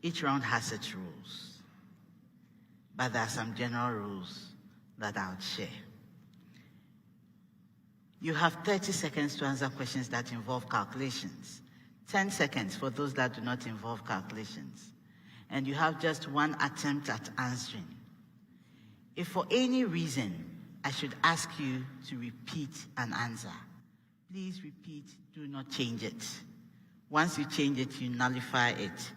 Each round has its rules, but there are some general rules that I would share. You have 30 seconds to answer questions that involve calculations, 10 seconds for those that do not involve calculations, and you have just 1 attempt at answering. If for any reason I should ask you to repeat an answer, please repeat, do not change it. Once you change it, you nullify it,